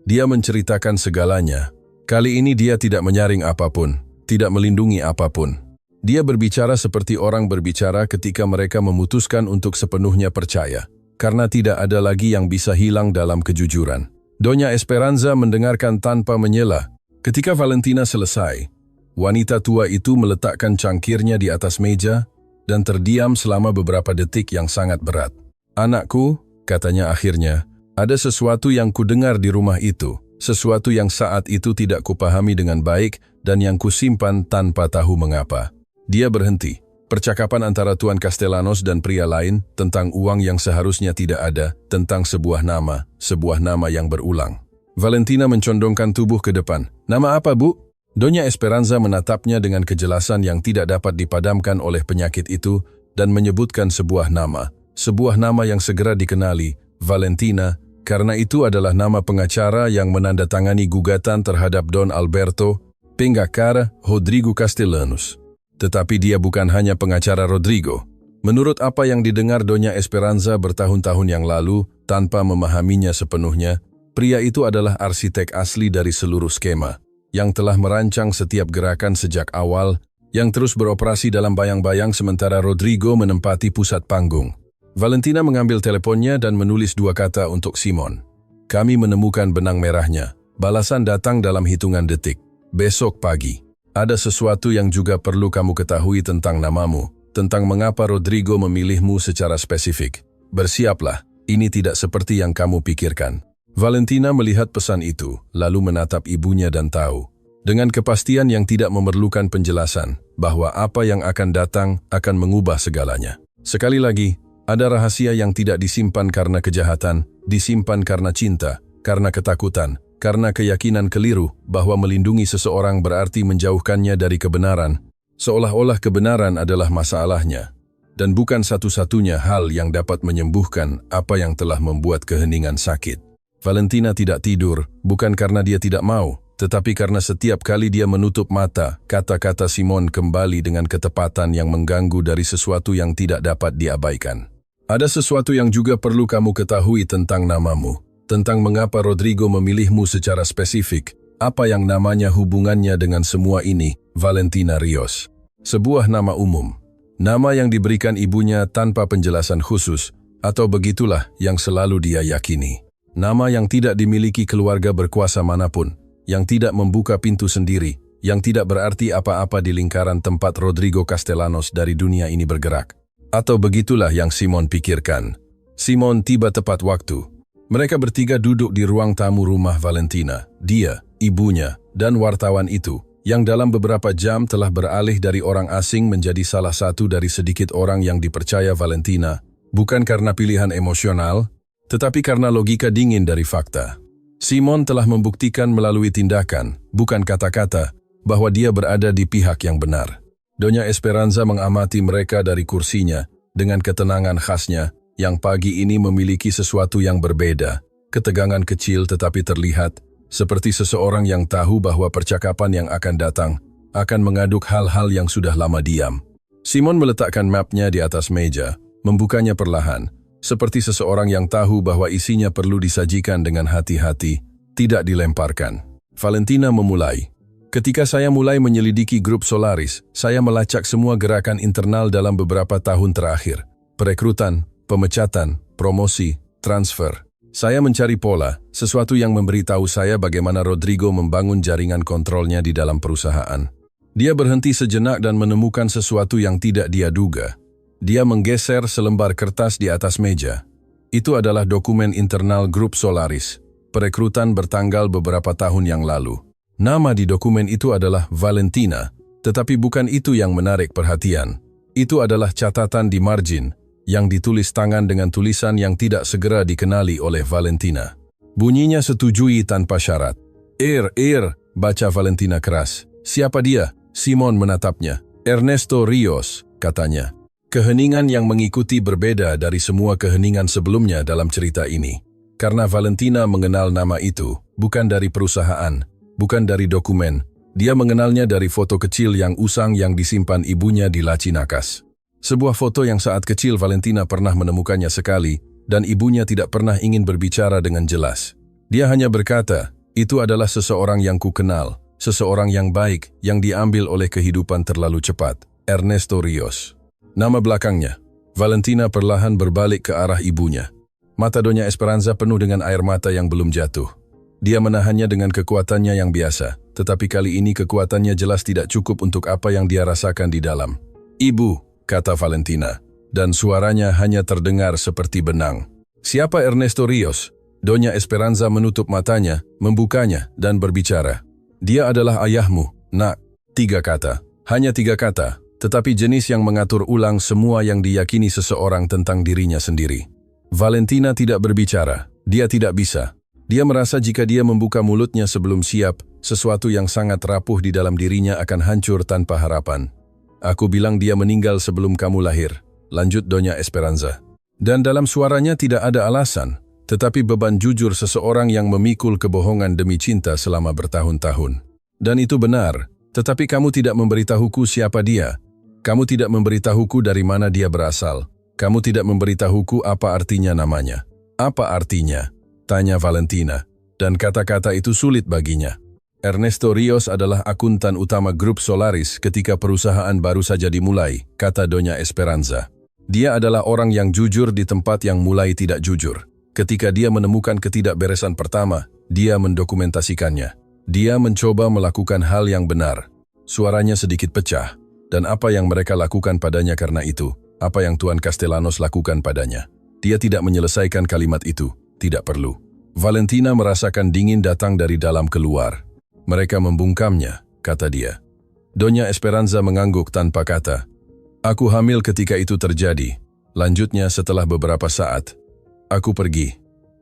Dia menceritakan segalanya. Kali ini dia tidak menyaring apapun, tidak melindungi apapun. Dia berbicara seperti orang berbicara ketika mereka memutuskan untuk sepenuhnya percaya. Karena tidak ada lagi yang bisa hilang dalam kejujuran. Doña Esperanza mendengarkan tanpa menyela. Ketika Valentina selesai, wanita tua itu meletakkan cangkirnya di atas meja dan terdiam selama beberapa detik yang sangat berat. Anakku, katanya akhirnya, ada sesuatu yang kudengar di rumah itu, sesuatu yang saat itu tidak kupahami dengan baik dan yang kusimpan tanpa tahu mengapa. Dia berhenti. Percakapan antara Tuan Castellanos dan pria lain tentang uang yang seharusnya tidak ada, tentang sebuah nama yang berulang. Valentina mencondongkan tubuh ke depan. Nama apa, Bu? Donya Esperanza menatapnya dengan kejelasan yang tidak dapat dipadamkan oleh penyakit itu dan menyebutkan sebuah nama. Sebuah nama yang segera dikenali, Valentina, karena itu adalah nama pengacara yang menandatangani gugatan terhadap Don Alberto Pengacara Rodrigo Castellanos. Tetapi dia bukan hanya pengacara Rodrigo. Menurut apa yang didengar Donya Esperanza bertahun-tahun yang lalu, tanpa memahaminya sepenuhnya, pria itu adalah arsitek asli dari seluruh skema, yang telah merancang setiap gerakan sejak awal, yang terus beroperasi dalam bayang-bayang sementara Rodrigo menempati pusat panggung. Valentina mengambil teleponnya dan menulis 2 kata untuk Simon. Kami menemukan benang merahnya. Balasan datang dalam hitungan detik. Besok pagi. Ada sesuatu yang juga perlu kamu ketahui tentang namamu, tentang mengapa Rodrigo memilihmu secara spesifik. Bersiaplah, ini tidak seperti yang kamu pikirkan. Valentina melihat pesan itu, lalu menatap ibunya dan tahu, dengan kepastian yang tidak memerlukan penjelasan, bahwa apa yang akan datang akan mengubah segalanya. Sekali lagi, ada rahasia yang tidak disimpan karena kejahatan, disimpan karena cinta, karena ketakutan, karena keyakinan keliru bahwa melindungi seseorang berarti menjauhkannya dari kebenaran, seolah-olah kebenaran adalah masalahnya, dan bukan satu-satunya hal yang dapat menyembuhkan apa yang telah membuat keheningan sakit. Valentina tidak tidur, bukan karena dia tidak mau, tetapi karena setiap kali dia menutup mata, kata-kata Simon kembali dengan ketepatan yang mengganggu dari sesuatu yang tidak dapat diabaikan. Ada sesuatu yang juga perlu kamu ketahui tentang namamu. Tentang mengapa Rodrigo memilihmu secara spesifik, apa yang namanya hubungannya dengan semua ini, Valentina Rios. Sebuah nama umum. Nama yang diberikan ibunya tanpa penjelasan khusus, atau begitulah yang selalu dia yakini. Nama yang tidak dimiliki keluarga berkuasa manapun, yang tidak membuka pintu sendiri, yang tidak berarti apa-apa di lingkaran tempat Rodrigo Castellanos dari dunia ini bergerak. Atau begitulah yang Simon pikirkan. Simon tiba tepat waktu. Mereka bertiga duduk di ruang tamu rumah Valentina, dia, ibunya, dan wartawan itu, yang dalam beberapa jam telah beralih dari orang asing menjadi salah satu dari sedikit orang yang dipercaya Valentina, bukan karena pilihan emosional, tetapi karena logika dingin dari fakta. Simon telah membuktikan melalui tindakan, bukan kata-kata, bahwa dia berada di pihak yang benar. Donya Esperanza mengamati mereka dari kursinya, dengan ketenangan khasnya, yang pagi ini memiliki sesuatu yang berbeda, ketegangan kecil tetapi terlihat, seperti seseorang yang tahu bahwa percakapan yang akan datang, akan mengaduk hal-hal yang sudah lama diam. Simon meletakkan mapnya di atas meja, membukanya perlahan, seperti seseorang yang tahu bahwa isinya perlu disajikan dengan hati-hati, tidak dilemparkan. Valentina memulai. Ketika saya mulai menyelidiki grup Solaris, saya melacak semua gerakan internal dalam beberapa tahun terakhir. Perekrutan, pemecatan, promosi, transfer. Saya mencari pola, sesuatu yang memberitahu saya bagaimana Rodrigo membangun jaringan kontrolnya di dalam perusahaan. Dia berhenti sejenak dan menemukan sesuatu yang tidak dia duga. Dia menggeser selembar kertas di atas meja. Itu adalah dokumen internal grup Solaris. Perekrutan bertanggal beberapa tahun yang lalu. Nama di dokumen itu adalah Valentina, tetapi bukan itu yang menarik perhatian. Itu adalah catatan di margin, yang ditulis tangan dengan tulisan yang tidak segera dikenali oleh Valentina. Bunyinya setujui tanpa syarat. Baca Valentina keras. Siapa dia? Simon menatapnya. Ernesto Rios, katanya. Keheningan yang mengikuti berbeda dari semua keheningan sebelumnya dalam cerita ini. Karena Valentina mengenal nama itu, bukan dari perusahaan, bukan dari dokumen. Dia mengenalnya dari foto kecil yang usang yang disimpan ibunya di laci nakas. Sebuah foto yang saat kecil Valentina pernah menemukannya sekali, dan ibunya tidak pernah ingin berbicara dengan jelas. Dia hanya berkata, itu adalah seseorang yang ku kenal, seseorang yang baik, yang diambil oleh kehidupan terlalu cepat, Ernesto Rios. Nama belakangnya. Valentina perlahan berbalik ke arah ibunya. Mata Donya Esperanza penuh dengan air mata yang belum jatuh. Dia menahannya dengan kekuatannya yang biasa, tetapi kali ini kekuatannya jelas tidak cukup untuk apa yang dia rasakan di dalam. Ibu, kata Valentina, dan suaranya hanya terdengar seperti benang. Siapa Ernesto Rios? Donya Esperanza menutup matanya, membukanya, dan berbicara. Dia adalah ayahmu, nak. 3 kata. Hanya 3 kata, tetapi jenis yang mengatur ulang semua yang diyakini seseorang tentang dirinya sendiri. Valentina tidak berbicara. Dia tidak bisa. Dia merasa jika dia membuka mulutnya sebelum siap, sesuatu yang sangat rapuh di dalam dirinya akan hancur tanpa harapan. Aku bilang dia meninggal sebelum kamu lahir, lanjut Donya Esperanza. Dan dalam suaranya tidak ada alasan, tetapi beban jujur seseorang yang memikul kebohongan demi cinta selama bertahun-tahun. Dan itu benar, tetapi kamu tidak memberitahuku siapa dia. Kamu tidak memberitahuku dari mana dia berasal. Kamu tidak memberitahuku apa artinya namanya. Apa artinya? Tanya Valentina, dan kata-kata itu sulit baginya. Ernesto Rios adalah akuntan utama grup Solaris ketika perusahaan baru saja dimulai, kata Donya Esperanza. Dia adalah orang yang jujur di tempat yang mulai tidak jujur. Ketika dia menemukan ketidakberesan pertama, dia mendokumentasikannya. Dia mencoba melakukan hal yang benar. Suaranya sedikit pecah, dan apa yang mereka lakukan padanya karena itu, apa yang Tuan Castellanos lakukan padanya. Dia tidak menyelesaikan kalimat itu. Tidak perlu. Valentina merasakan dingin datang dari dalam keluar. Mereka membungkamnya, kata dia. Donya Esperanza mengangguk tanpa kata. Aku hamil ketika itu terjadi. Lanjutnya setelah beberapa saat. Aku pergi.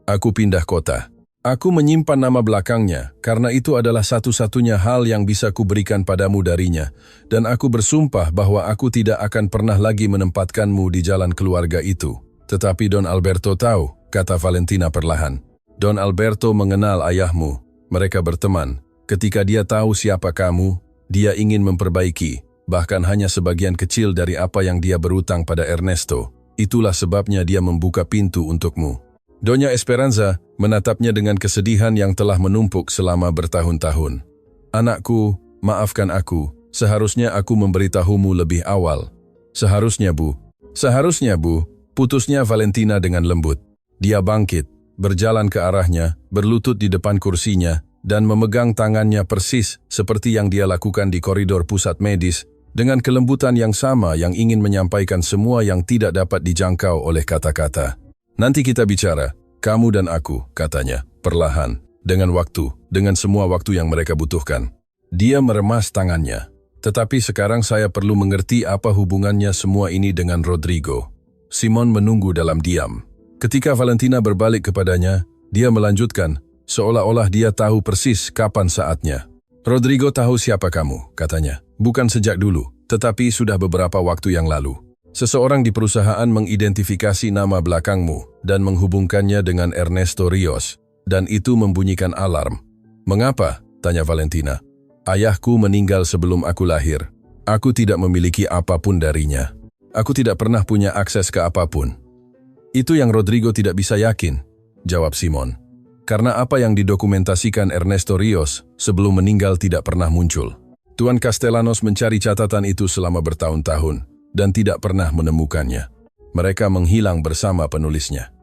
Aku pindah kota. Aku menyimpan nama belakangnya, karena itu adalah satu-satunya hal yang bisa kuberikan padamu darinya. Dan aku bersumpah bahwa aku tidak akan pernah lagi menempatkanmu di jalan keluarga itu. Tetapi Don Alberto tahu, kata Valentina perlahan. Don Alberto mengenal ayahmu. Mereka berteman. Ketika dia tahu siapa kamu, dia ingin memperbaiki, bahkan hanya sebagian kecil dari apa yang dia berutang pada Ernesto. Itulah sebabnya dia membuka pintu untukmu. Donya Esperanza menatapnya dengan kesedihan yang telah menumpuk selama bertahun-tahun. Anakku, maafkan aku. Seharusnya aku memberitahumu lebih awal. Seharusnya, Bu. Seharusnya, Bu. Putusnya Valentina dengan lembut. Dia bangkit, berjalan ke arahnya, berlutut di depan kursinya, dan memegang tangannya persis seperti yang dia lakukan di koridor pusat medis, dengan kelembutan yang sama yang ingin menyampaikan semua yang tidak dapat dijangkau oleh kata-kata. Nanti kita bicara, kamu dan aku, katanya, perlahan, dengan waktu, dengan semua waktu yang mereka butuhkan. Dia meremas tangannya. Tetapi sekarang saya perlu mengerti apa hubungannya semua ini dengan Rodrigo. Simon menunggu dalam diam. Ketika Valentina berbalik kepadanya, dia melanjutkan, seolah-olah dia tahu persis kapan saatnya. Rodrigo tahu siapa kamu, katanya. Bukan sejak dulu, tetapi sudah beberapa waktu yang lalu. Seseorang di perusahaan mengidentifikasi nama belakangmu dan menghubungkannya dengan Ernesto Rios, dan itu membunyikan alarm. Mengapa? Tanya Valentina. Ayahku meninggal sebelum aku lahir. Aku tidak memiliki apapun darinya. Aku tidak pernah punya akses ke apapun. Itu yang Rodrigo tidak bisa yakin, jawab Simon. Karena apa yang didokumentasikan Ernesto Rios sebelum meninggal tidak pernah muncul. Tuan Castellanos mencari catatan itu selama bertahun-tahun dan tidak pernah menemukannya. Mereka menghilang bersama penulisnya.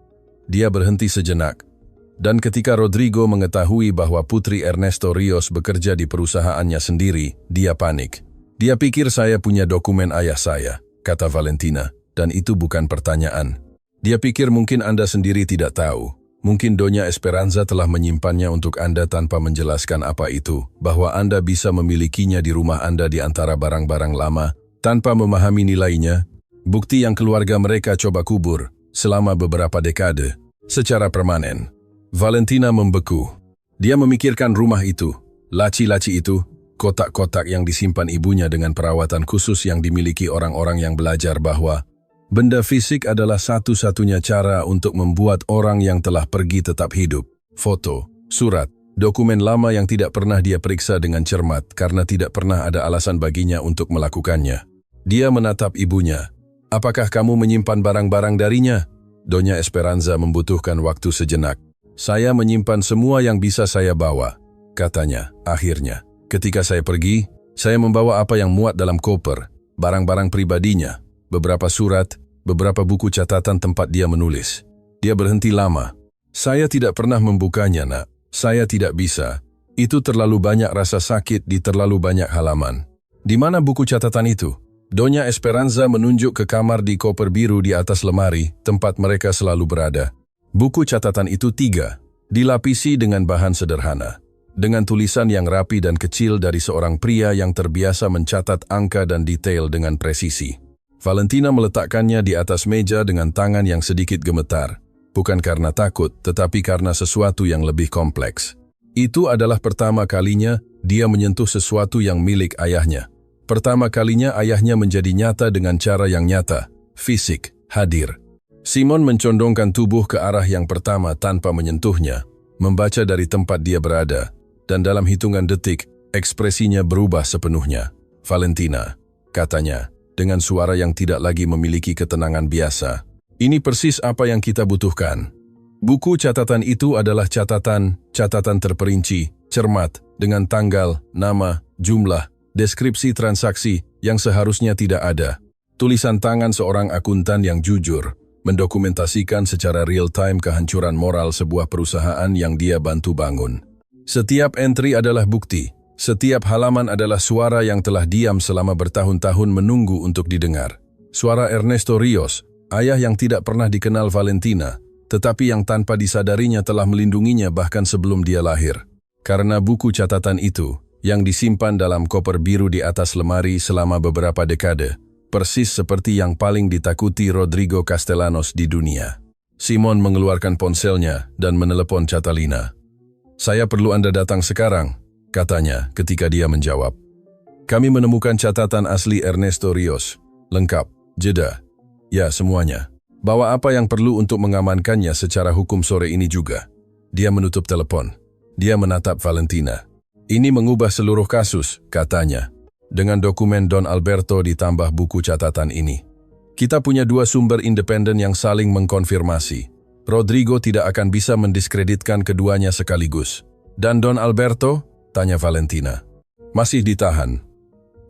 Dia berhenti sejenak. Dan ketika Rodrigo mengetahui bahwa putri Ernesto Rios bekerja di perusahaannya sendiri, dia panik. Dia pikir saya punya dokumen ayah saya, kata Valentina, dan itu bukan pertanyaan. Dia pikir mungkin Anda sendiri tidak tahu. Mungkin Donya Esperanza telah menyimpannya untuk Anda tanpa menjelaskan apa itu, bahwa Anda bisa memilikinya di rumah Anda di antara barang-barang lama, tanpa memahami nilainya, bukti yang keluarga mereka coba kubur selama beberapa dekade, secara permanen. Valentina membeku. Dia memikirkan rumah itu, laci-laci itu, kotak-kotak yang disimpan ibunya dengan perawatan khusus yang dimiliki orang-orang yang belajar bahwa benda fisik adalah satu-satunya cara untuk membuat orang yang telah pergi tetap hidup. Foto, surat, dokumen lama yang tidak pernah dia periksa dengan cermat karena tidak pernah ada alasan baginya untuk melakukannya. Dia menatap ibunya. Apakah kamu menyimpan barang-barang darinya? Donya Esperanza membutuhkan waktu sejenak. Saya menyimpan semua yang bisa saya bawa, katanya, akhirnya. Ketika saya pergi, saya membawa apa yang muat dalam koper, barang-barang pribadinya, beberapa surat, beberapa buku catatan tempat dia menulis. Dia berhenti lama. Saya tidak pernah membukanya, nak. Saya tidak bisa. Itu terlalu banyak rasa sakit di terlalu banyak halaman. Di mana buku catatan itu? Donya Esperanza menunjuk ke kamar di koper biru di atas lemari, tempat mereka selalu berada. Buku catatan itu 3, dilapisi dengan bahan sederhana. Dengan tulisan yang rapi dan kecil dari seorang pria yang terbiasa mencatat angka dan detail dengan presisi. Valentina meletakkannya di atas meja dengan tangan yang sedikit gemetar. bukan karena takut, tetapi karena sesuatu yang lebih kompleks. Itu adalah pertama kalinya dia menyentuh sesuatu yang milik ayahnya. Pertama kalinya ayahnya menjadi nyata dengan cara yang nyata, fisik, hadir. Simon mencondongkan tubuh ke arah yang pertama tanpa menyentuhnya, membaca dari tempat dia berada, dan dalam hitungan detik, ekspresinya berubah sepenuhnya. "Valentina," katanya, dengan suara yang tidak lagi memiliki ketenangan biasa. "Ini persis apa yang kita butuhkan." Buku catatan itu adalah catatan terperinci, cermat, dengan tanggal, nama, jumlah, deskripsi transaksi yang seharusnya tidak ada. Tulisan tangan seorang akuntan yang jujur, mendokumentasikan secara real-time kehancuran moral sebuah perusahaan yang dia bantu bangun. Setiap entry adalah bukti, setiap halaman adalah suara yang telah diam selama bertahun-tahun menunggu untuk didengar. Suara Ernesto Rios, ayah yang tidak pernah dikenal Valentina, tetapi yang tanpa disadarinya telah melindunginya bahkan sebelum dia lahir. Karena buku catatan itu, yang disimpan dalam koper biru di atas lemari selama beberapa dekade, persis seperti yang paling ditakuti Rodrigo Castellanos di dunia. Simon mengeluarkan ponselnya dan menelepon Catalina. "Saya perlu Anda datang sekarang," katanya ketika dia menjawab. "Kami menemukan catatan asli Ernesto Rios. Lengkap, jeda. Ya, semuanya. Bawa apa yang perlu untuk mengamankannya secara hukum sore ini juga." Dia menutup telepon. Dia menatap Valentina. "Ini mengubah seluruh kasus," katanya. "Dengan dokumen Don Alberto ditambah buku catatan ini. Kita punya dua sumber independen yang saling mengkonfirmasi. Rodrigo tidak akan bisa mendiskreditkan keduanya sekaligus." "Dan Don Alberto?" tanya Valentina. "Masih ditahan.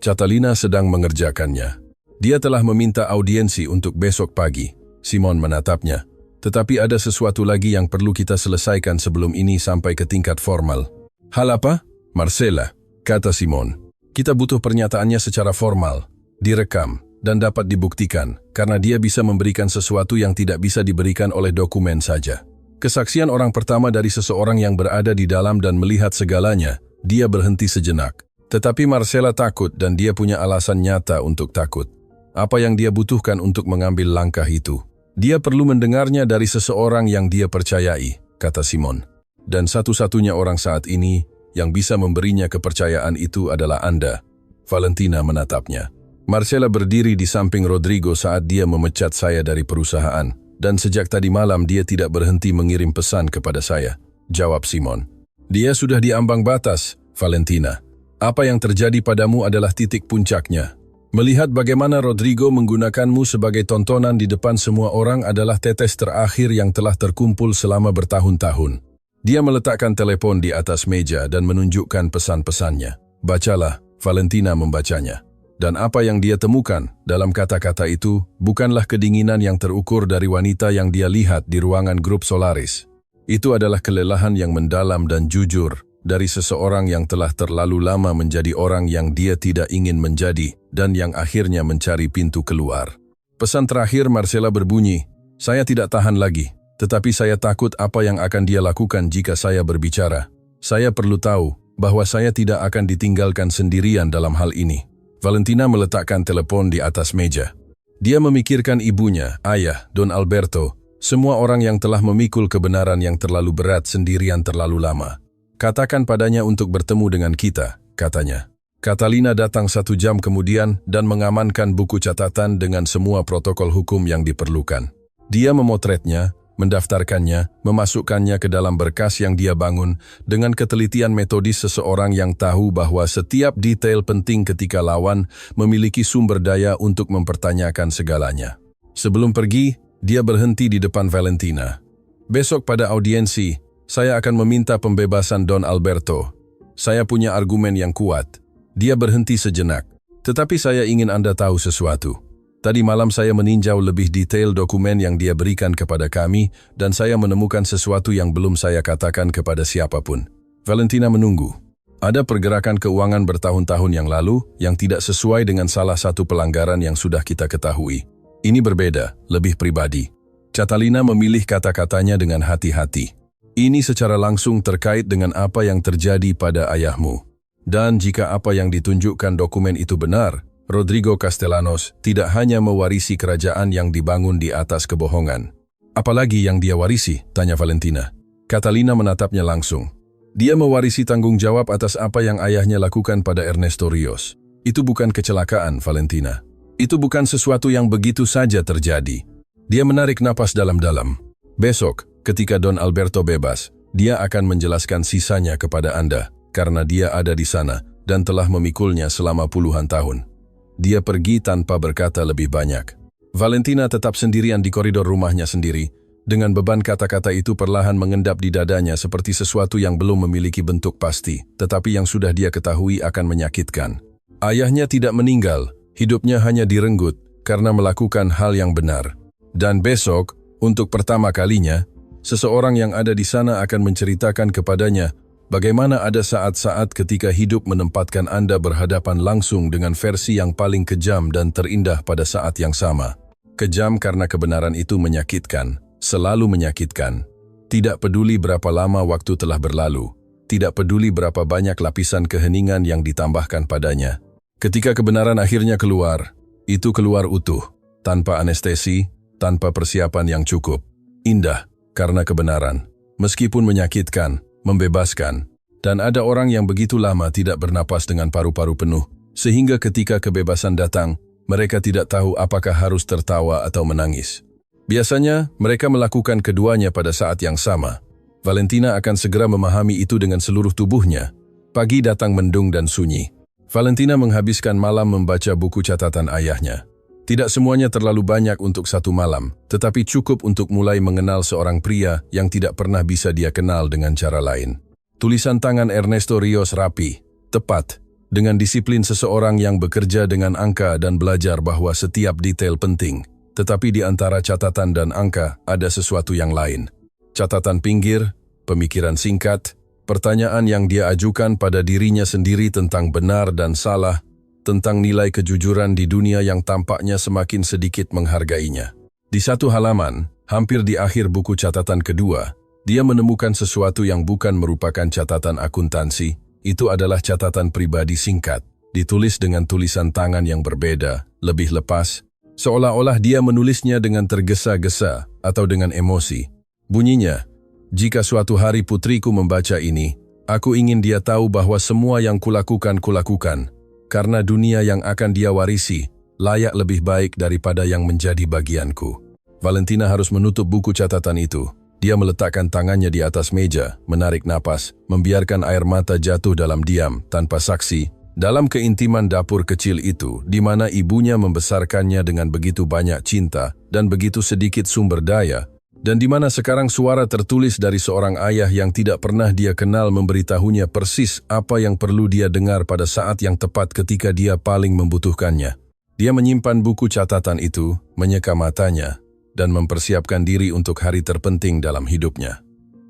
Catalina sedang mengerjakannya. Dia telah meminta audiensi untuk besok pagi." Simon menatapnya. "Tetapi ada sesuatu lagi yang perlu kita selesaikan sebelum ini sampai ke tingkat formal." "Hal apa?" "Marcela," kata Simon. "Kita butuh pernyataannya secara formal, direkam, dan dapat dibuktikan, karena dia bisa memberikan sesuatu yang tidak bisa diberikan oleh dokumen saja. Kesaksian orang pertama dari seseorang yang berada di dalam dan melihat segalanya." Dia berhenti sejenak. Tetapi Marcela takut dan dia punya alasan nyata untuk takut. Apa yang dia butuhkan untuk mengambil langkah itu? "Dia perlu mendengarnya dari seseorang yang dia percayai," kata Simon. "Dan satu-satunya orang saat ini yang bisa memberinya kepercayaan itu adalah Anda." Valentina menatapnya. "Marcela berdiri di samping Rodrigo saat dia memecat saya dari perusahaan, dan sejak tadi malam dia tidak berhenti mengirim pesan kepada saya," jawab Simon. "Dia sudah di ambang batas, Valentina. Apa yang terjadi padamu adalah titik puncaknya. Melihat bagaimana Rodrigo menggunakanmu sebagai tontonan di depan semua orang adalah tetes terakhir yang telah terkumpul selama bertahun-tahun." Dia meletakkan telepon di atas meja dan menunjukkan pesan-pesannya. "Bacalah." Valentina membacanya. Dan apa yang dia temukan dalam kata-kata itu bukanlah kedinginan yang terukur dari wanita yang dia lihat di ruangan grup Solaris. Itu adalah kelelahan yang mendalam dan jujur dari seseorang yang telah terlalu lama menjadi orang yang dia tidak ingin menjadi dan yang akhirnya mencari pintu keluar. Pesan terakhir Marcela berbunyi, "Saya tidak tahan lagi, tetapi saya takut apa yang akan dia lakukan jika saya berbicara. Saya perlu tahu bahwa saya tidak akan ditinggalkan sendirian dalam hal ini." Valentina meletakkan telepon di atas meja. Dia memikirkan ibunya, ayah, Don Alberto, semua orang yang telah memikul kebenaran yang terlalu berat sendirian terlalu lama. "Katakan padanya untuk bertemu dengan kita," katanya. Catalina datang 1 jam kemudian dan mengamankan buku catatan dengan semua protokol hukum yang diperlukan. Dia memotretnya, mendaftarkannya, memasukkannya ke dalam berkas yang dia bangun dengan ketelitian metodis seseorang yang tahu bahwa setiap detail penting ketika lawan memiliki sumber daya untuk mempertanyakan segalanya. Sebelum pergi, dia berhenti di depan Valentina. "Besok pada audiensi, saya akan meminta pembebasan Don Alberto. Saya punya argumen yang kuat." Dia berhenti sejenak. "Tetapi saya ingin Anda tahu sesuatu. Tadi malam saya meninjau lebih detail dokumen yang dia berikan kepada kami dan saya menemukan sesuatu yang belum saya katakan kepada siapapun." Valentina menunggu. "Ada pergerakan keuangan bertahun-tahun yang lalu yang tidak sesuai dengan salah satu pelanggaran yang sudah kita ketahui. Ini berbeda, lebih pribadi." Catalina memilih kata-katanya dengan hati-hati. "Ini secara langsung terkait dengan apa yang terjadi pada ayahmu. Dan jika apa yang ditunjukkan dokumen itu benar, Rodrigo Castellanos tidak hanya mewarisi kerajaan yang dibangun di atas kebohongan. Apalagi yang dia warisi? Tanya Valentina. Catalina menatapnya langsung. Dia mewarisi tanggung jawab atas apa yang ayahnya lakukan pada Ernesto Rios. Itu bukan kecelakaan, Valentina. Itu bukan sesuatu yang begitu saja terjadi. Dia menarik napas dalam-dalam. Besok, ketika Don Alberto bebas, dia akan menjelaskan sisanya kepada Anda, karena dia ada di sana dan telah memikulnya selama puluhan tahun. Dia pergi tanpa berkata lebih banyak. Valentina tetap sendirian di koridor rumahnya sendiri, dengan beban kata-kata itu perlahan mengendap di dadanya seperti sesuatu yang belum memiliki bentuk pasti, tetapi yang sudah dia ketahui akan menyakitkan. Ayahnya tidak meninggal, hidupnya hanya direnggut karena melakukan hal yang benar. Dan besok, untuk pertama kalinya, seseorang yang ada di sana akan menceritakan kepadanya bagaimana ada saat-saat ketika hidup menempatkan Anda berhadapan langsung dengan versi yang paling kejam dan terindah pada saat yang sama. Kejam karena kebenaran itu menyakitkan, selalu menyakitkan. Tidak peduli berapa lama waktu telah berlalu, tidak peduli berapa banyak lapisan keheningan yang ditambahkan padanya. Ketika kebenaran akhirnya keluar, itu keluar utuh, tanpa anestesi, tanpa persiapan yang cukup. Indah karena kebenaran, meskipun menyakitkan, membebaskan, dan ada orang yang begitu lama tidak bernapas dengan paru-paru penuh, sehingga ketika kebebasan datang, mereka tidak tahu apakah harus tertawa atau menangis. Biasanya, mereka melakukan keduanya pada saat yang sama. Valentina akan segera memahami itu dengan seluruh tubuhnya. Pagi datang mendung dan sunyi. Valentina menghabiskan malam membaca buku catatan ayahnya. Tidak semuanya terlalu banyak untuk satu malam, tetapi cukup untuk mulai mengenal seorang pria yang tidak pernah bisa dia kenal dengan cara lain. Tulisan tangan Ernesto Rios rapi, tepat, dengan disiplin seseorang yang bekerja dengan angka dan belajar bahwa setiap detail penting. Tetapi di antara catatan dan angka ada sesuatu yang lain. Catatan pinggir, pemikiran singkat, pertanyaan yang dia ajukan pada dirinya sendiri tentang benar dan salah, tentang nilai kejujuran di dunia yang tampaknya semakin sedikit menghargainya. Di satu halaman, hampir di akhir buku catatan kedua, dia menemukan sesuatu yang bukan merupakan catatan akuntansi. Itu adalah catatan pribadi singkat, ditulis dengan tulisan tangan yang berbeda, lebih lepas, seolah-olah dia menulisnya dengan tergesa-gesa atau dengan emosi. Bunyinya, "Jika suatu hari putriku membaca ini, aku ingin dia tahu bahwa semua yang kulakukan, karena dunia yang akan dia warisi layak lebih baik daripada yang menjadi bagianku." Valentina harus menutup buku catatan itu. Dia meletakkan tangannya di atas meja, menarik napas, membiarkan air mata jatuh dalam diam, tanpa saksi, dalam keintiman dapur kecil itu, di mana ibunya membesarkannya dengan begitu banyak cinta dan begitu sedikit sumber daya, dan di mana sekarang suara tertulis dari seorang ayah yang tidak pernah dia kenal memberitahunya persis apa yang perlu dia dengar pada saat yang tepat ketika dia paling membutuhkannya. Dia menyimpan buku catatan itu, menyeka matanya, dan mempersiapkan diri untuk hari terpenting dalam hidupnya.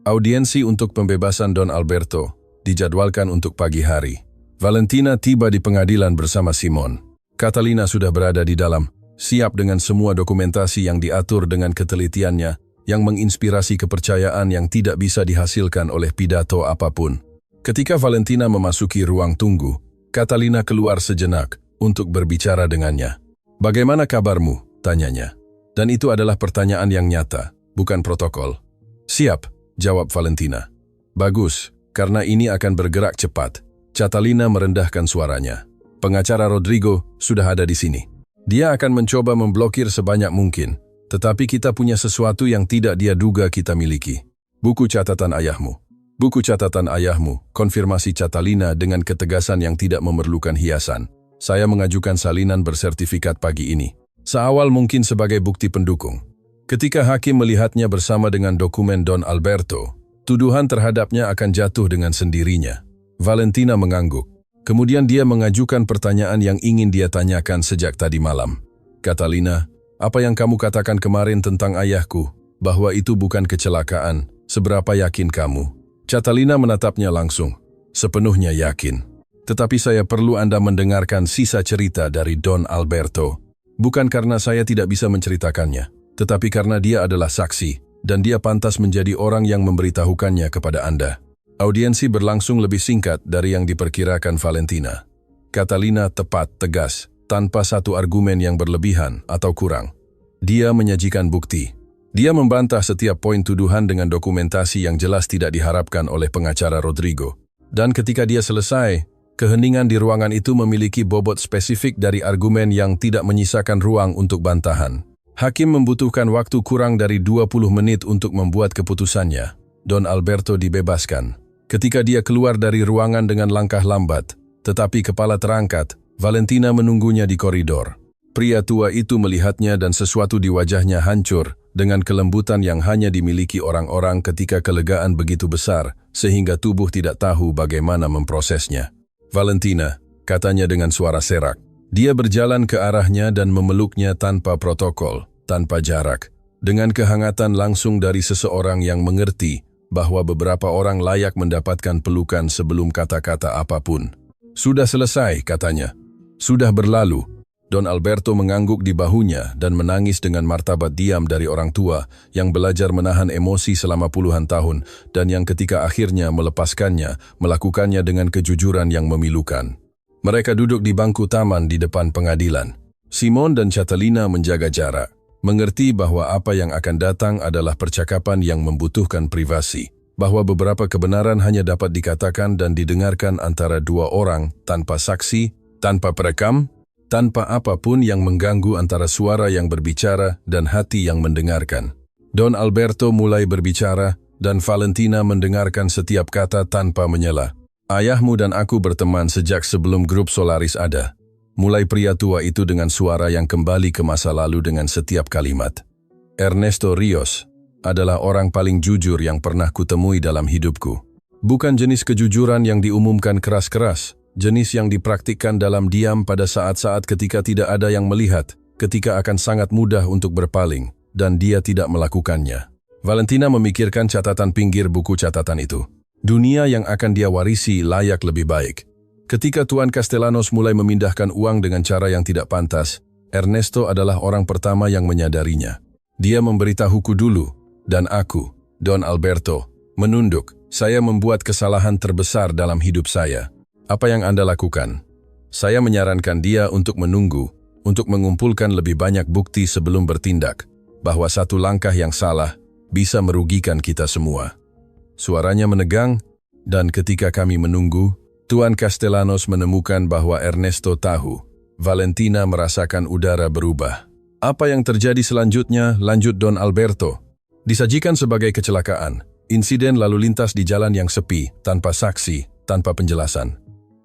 Audiensi untuk pembebasan Don Alberto dijadwalkan untuk pagi hari. Valentina tiba di pengadilan bersama Simon. Catalina sudah berada di dalam, siap dengan semua dokumentasi yang diatur dengan ketelitiannya, yang menginspirasi kepercayaan yang tidak bisa dihasilkan oleh pidato apapun. Ketika Valentina memasuki ruang tunggu, Catalina keluar sejenak untuk berbicara dengannya. "Bagaimana kabarmu?" tanyanya. Dan itu adalah pertanyaan yang nyata, bukan protokol. "Siap," jawab Valentina. "Bagus, karena ini akan bergerak cepat." Catalina merendahkan suaranya. "Pengacara Rodrigo sudah ada di sini. Dia akan mencoba memblokir sebanyak mungkin, tetapi kita punya sesuatu yang tidak dia duga kita miliki. Buku catatan ayahmu." "Buku catatan ayahmu," konfirmasi Catalina dengan ketegasan yang tidak memerlukan hiasan. "Saya mengajukan salinan bersertifikat pagi ini. Seawal mungkin sebagai bukti pendukung." Ketika hakim melihatnya bersama dengan dokumen Don Alberto, tuduhan terhadapnya akan jatuh dengan sendirinya. Valentina mengangguk. Kemudian dia mengajukan pertanyaan yang ingin dia tanyakan sejak tadi malam. "Catalina, apa yang kamu katakan kemarin tentang ayahku, bahwa itu bukan kecelakaan, seberapa yakin kamu?" Catalina menatapnya langsung. "Sepenuhnya yakin. Tetapi saya perlu Anda mendengarkan sisa cerita dari Don Alberto. Bukan karena saya tidak bisa menceritakannya, tetapi karena dia adalah saksi, dan dia pantas menjadi orang yang memberitahukannya kepada Anda." Audiensi berlangsung lebih singkat dari yang diperkirakan Valentina. Catalina tepat, tegas, tanpa satu argumen yang berlebihan atau kurang. Dia menyajikan bukti. Dia membantah setiap poin tuduhan dengan dokumentasi yang jelas tidak diharapkan oleh pengacara Rodrigo. Dan ketika dia selesai, keheningan di ruangan itu memiliki bobot spesifik dari argumen yang tidak menyisakan ruang untuk bantahan. Hakim membutuhkan waktu kurang dari 20 menit untuk membuat keputusannya. Don Alberto dibebaskan. Ketika dia keluar dari ruangan dengan langkah lambat, tetapi kepala terangkat, Valentina menunggunya di koridor. Pria tua itu melihatnya dan sesuatu di wajahnya hancur, dengan kelembutan yang hanya dimiliki orang-orang ketika kelegaan begitu besar, sehingga tubuh tidak tahu bagaimana memprosesnya. "Valentina," katanya dengan suara serak. Dia berjalan ke arahnya dan memeluknya tanpa protokol, tanpa jarak, dengan kehangatan langsung dari seseorang yang mengerti bahwa beberapa orang layak mendapatkan pelukan sebelum kata-kata apapun. "Sudah selesai," katanya. "Sudah berlalu." Don Alberto mengangguk di bahunya dan menangis dengan martabat diam dari orang tua yang belajar menahan emosi selama puluhan tahun dan yang ketika akhirnya melepaskannya, melakukannya dengan kejujuran yang memilukan. Mereka duduk di bangku taman di depan pengadilan. Simon dan Catalina menjaga jarak, mengerti bahwa apa yang akan datang adalah percakapan yang membutuhkan privasi, bahwa beberapa kebenaran hanya dapat dikatakan dan didengarkan antara dua orang tanpa saksi, tanpa perekam, tanpa apapun yang mengganggu antara suara yang berbicara dan hati yang mendengarkan. Don Alberto mulai berbicara dan Valentina mendengarkan setiap kata tanpa menyela. "Ayahmu dan aku berteman sejak sebelum grup Solaris ada." Mulai pria tua itu dengan suara yang kembali ke masa lalu dengan setiap kalimat. "Ernesto Rios adalah orang paling jujur yang pernah kutemui dalam hidupku. Bukan jenis kejujuran yang diumumkan keras-keras, jenis yang dipraktikkan dalam diam pada saat-saat ketika tidak ada yang melihat, ketika akan sangat mudah untuk berpaling, dan dia tidak melakukannya." Valentina memikirkan catatan pinggir buku catatan itu. Dunia yang akan dia warisi layak lebih baik. Ketika Tuan Castellanos mulai memindahkan uang dengan cara yang tidak pantas, Ernesto adalah orang pertama yang menyadarinya. Dia memberitahuku dulu, dan aku, Don Alberto, menunduk. "Saya membuat kesalahan terbesar dalam hidup saya. Apa yang Anda lakukan?" Saya menyarankan dia untuk menunggu, untuk mengumpulkan lebih banyak bukti sebelum bertindak, bahwa satu langkah yang salah bisa merugikan kita semua. Suaranya menegang, dan ketika kami menunggu, Tuan Castellanos menemukan bahwa Ernesto tahu. Valentina merasakan udara berubah. "Apa yang terjadi selanjutnya?" lanjut Don Alberto. "Disajikan sebagai kecelakaan, insiden lalu lintas di jalan yang sepi, tanpa saksi, tanpa penjelasan."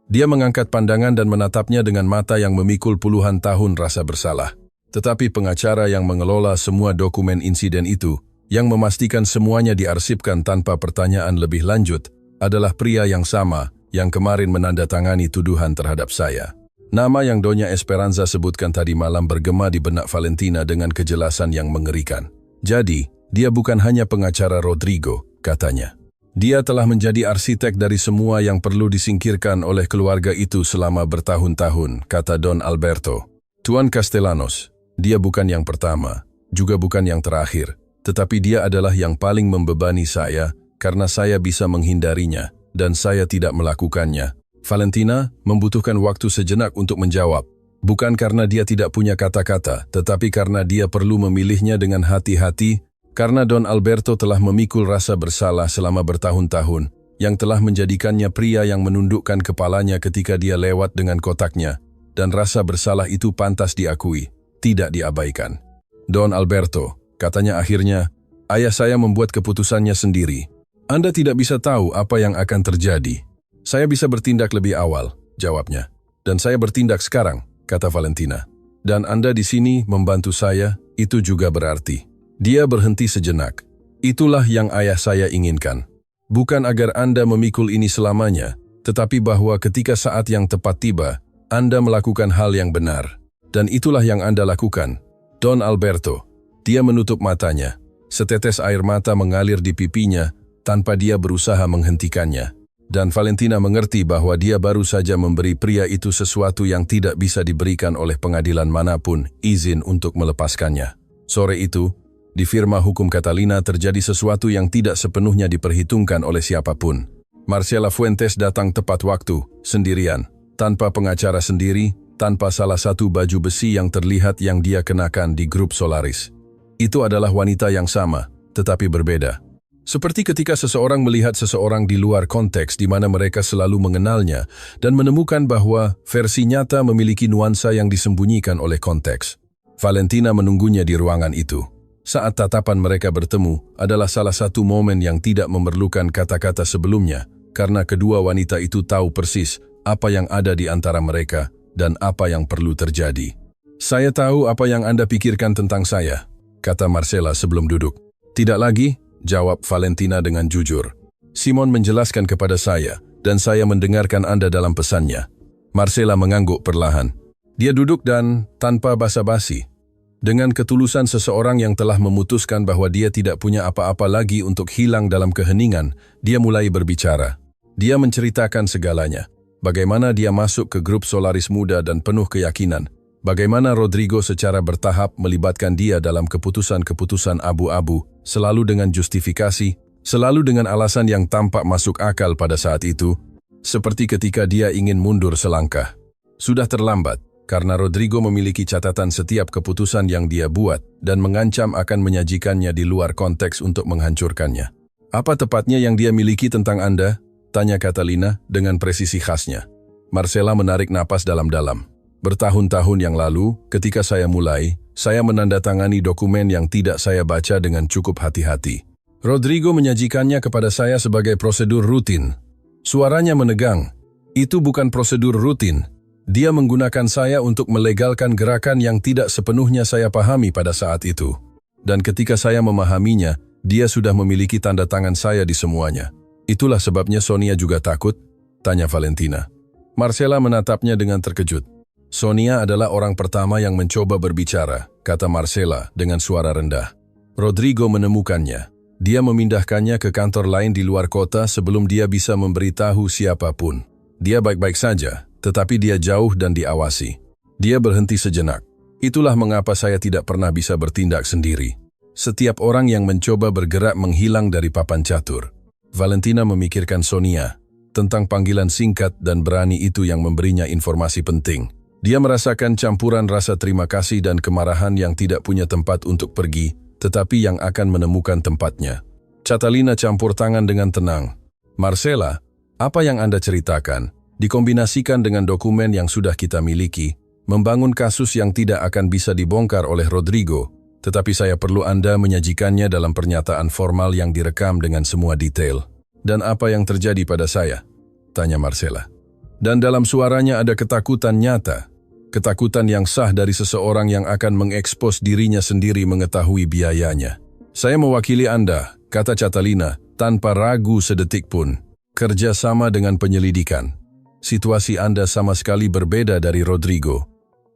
Dia mengangkat pandangan dan menatapnya dengan mata yang memikul puluhan tahun rasa bersalah. Tetapi pengacara yang mengelola semua dokumen insiden itu, yang memastikan semuanya diarsipkan tanpa pertanyaan lebih lanjut, adalah pria yang sama yang kemarin menandatangani tuduhan terhadap saya. Nama yang Donya Esperanza sebutkan tadi malam bergema di benak Valentina dengan kejelasan yang mengerikan. Jadi, dia bukan hanya pengacara Rodrigo, katanya. Dia telah menjadi arsitek dari semua yang perlu disingkirkan oleh keluarga itu selama bertahun-tahun, kata Don Alberto. Tuan Castellanos, dia bukan yang pertama, juga bukan yang terakhir. Tetapi dia adalah yang paling membebani saya, karena saya bisa menghindarinya, dan saya tidak melakukannya. Valentina membutuhkan waktu sejenak untuk menjawab. Bukan karena dia tidak punya kata-kata, tetapi karena dia perlu memilihnya dengan hati-hati, karena Don Alberto telah memikul rasa bersalah selama bertahun-tahun, yang telah menjadikannya pria yang menundukkan kepalanya ketika dia lewat dengan kotaknya, dan rasa bersalah itu pantas diakui, tidak diabaikan. Don Alberto, katanya akhirnya, ayah saya membuat keputusannya sendiri. Anda tidak bisa tahu apa yang akan terjadi. Saya bisa bertindak lebih awal, jawabnya. Dan saya bertindak sekarang, kata Valentina. Dan Anda di sini membantu saya, itu juga berarti. Dia berhenti sejenak. Itulah yang ayah saya inginkan. Bukan agar Anda memikul ini selamanya, tetapi bahwa ketika saat yang tepat tiba, Anda melakukan hal yang benar. Dan itulah yang Anda lakukan. Don Alberto. Dia menutup matanya. Setetes air mata mengalir di pipinya tanpa dia berusaha menghentikannya. Dan Valentina mengerti bahwa dia baru saja memberi pria itu sesuatu yang tidak bisa diberikan oleh pengadilan manapun, izin untuk melepaskannya. Sore itu, di firma hukum Catalina terjadi sesuatu yang tidak sepenuhnya diperhitungkan oleh siapapun. Marcela Fuentes datang tepat waktu, sendirian, tanpa pengacara sendiri, tanpa salah satu baju besi yang terlihat yang dia kenakan di grup Solaris. Itu adalah wanita yang sama, tetapi berbeda. Seperti ketika seseorang melihat seseorang di luar konteks di mana mereka selalu mengenalnya dan menemukan bahwa versi nyata memiliki nuansa yang disembunyikan oleh konteks. Valentina menunggunya di ruangan itu. Saat tatapan mereka bertemu adalah salah satu momen yang tidak memerlukan kata-kata sebelumnya, karena kedua wanita itu tahu persis apa yang ada di antara mereka dan apa yang perlu terjadi. "Saya tahu apa yang Anda pikirkan tentang saya," kata Marcella sebelum duduk. "Tidak lagi," jawab Valentina dengan jujur. "Simon menjelaskan kepada saya, dan saya mendengarkan Anda dalam pesannya." Marcella mengangguk perlahan. Dia duduk dan, tanpa basa-basi, dengan ketulusan seseorang yang telah memutuskan bahwa dia tidak punya apa-apa lagi untuk hilang dalam keheningan, dia mulai berbicara. Dia menceritakan segalanya. Bagaimana dia masuk ke grup Solaris Muda dan penuh keyakinan. Bagaimana Rodrigo secara bertahap melibatkan dia dalam keputusan-keputusan abu-abu, selalu dengan justifikasi, selalu dengan alasan yang tampak masuk akal pada saat itu, seperti ketika dia ingin mundur selangkah. Sudah terlambat, karena Rodrigo memiliki catatan setiap keputusan yang dia buat dan mengancam akan menyajikannya di luar konteks untuk menghancurkannya. "Apa tepatnya yang dia miliki tentang Anda?" tanya Catalina dengan presisi khasnya. Marcella menarik napas dalam-dalam. "Bertahun-tahun yang lalu, ketika saya mulai, saya menandatangani dokumen yang tidak saya baca dengan cukup hati-hati. Rodrigo menyajikannya kepada saya sebagai prosedur rutin." Suaranya menegang. "Itu bukan prosedur rutin. Dia menggunakan saya untuk melegalkan gerakan yang tidak sepenuhnya saya pahami pada saat itu. Dan ketika saya memahaminya, dia sudah memiliki tanda tangan saya di semuanya." "Itulah sebabnya Sonia juga takut?" tanya Valentina. Marcella menatapnya dengan terkejut. "Sonia adalah orang pertama yang mencoba berbicara," kata Marcella dengan suara rendah. "Rodrigo menemukannya. Dia memindahkannya ke kantor lain di luar kota sebelum dia bisa memberitahu siapapun. Dia baik-baik saja, tetapi dia jauh dan diawasi." Dia berhenti sejenak. "Itulah mengapa saya tidak pernah bisa bertindak sendiri. Setiap orang yang mencoba bergerak menghilang dari papan catur." Valentina memikirkan Sonia, tentang panggilan singkat dan berani itu yang memberinya informasi penting. Dia merasakan campuran rasa terima kasih dan kemarahan yang tidak punya tempat untuk pergi, tetapi yang akan menemukan tempatnya. Catalina campur tangan dengan tenang. "Marcella, apa yang Anda ceritakan, dikombinasikan dengan dokumen yang sudah kita miliki, membangun kasus yang tidak akan bisa dibongkar oleh Rodrigo, tetapi saya perlu Anda menyajikannya dalam pernyataan formal yang direkam dengan semua detail." "Dan apa yang terjadi pada saya?" tanya Marcella. Dan dalam suaranya ada ketakutan nyata, ketakutan yang sah dari seseorang yang akan mengekspos dirinya sendiri mengetahui biayanya. "Saya mewakili Anda," kata Catalina, tanpa ragu sedetik pun. "Kerja sama dengan penyelidikan. Situasi Anda sama sekali berbeda dari Rodrigo.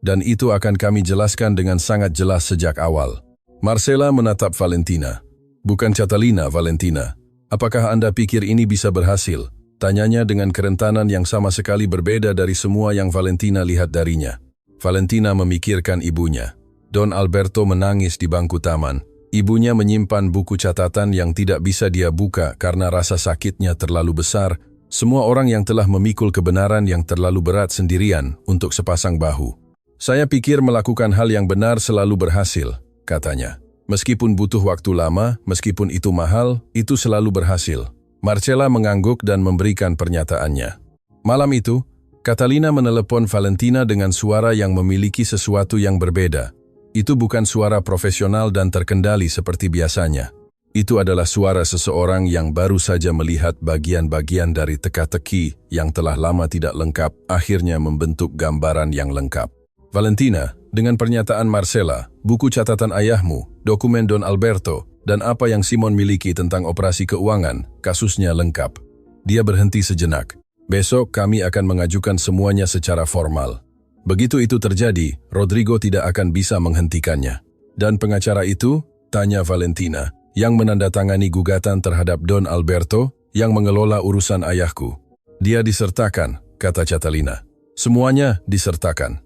Dan itu akan kami jelaskan dengan sangat jelas sejak awal." Marcella menatap Valentina. "Bukan Catalina, Valentina. Apakah Anda pikir ini bisa berhasil?" tanyanya dengan kerentanan yang sama sekali berbeda dari semua yang Valentina lihat darinya. Valentina memikirkan ibunya. Don Alberto menangis di bangku taman. Ibunya menyimpan buku catatan yang tidak bisa dia buka karena rasa sakitnya terlalu besar. Semua orang yang telah memikul kebenaran yang terlalu berat sendirian untuk sepasang bahu. "Saya pikir melakukan hal yang benar selalu berhasil," katanya. "Meskipun butuh waktu lama, meskipun itu mahal, itu selalu berhasil." Marcella mengangguk dan memberikan pernyataannya. Malam itu, Catalina menelepon Valentina dengan suara yang memiliki sesuatu yang berbeda. Itu bukan suara profesional dan terkendali seperti biasanya. Itu adalah suara seseorang yang baru saja melihat bagian-bagian dari teka-teki yang telah lama tidak lengkap, akhirnya membentuk gambaran yang lengkap. "Valentina, dengan pernyataan Marcella, buku catatan ayahmu, dokumen Don Alberto, dan apa yang Simon miliki tentang operasi keuangan, kasusnya lengkap." Dia berhenti sejenak. "Besok kami akan mengajukan semuanya secara formal. Begitu itu terjadi, Rodrigo tidak akan bisa menghentikannya." "Dan pengacara itu?" tanya Valentina, "yang menandatangani gugatan terhadap Don Alberto, yang mengelola urusan ayahku." "Dia disertakan," kata Catalina. "Semuanya disertakan."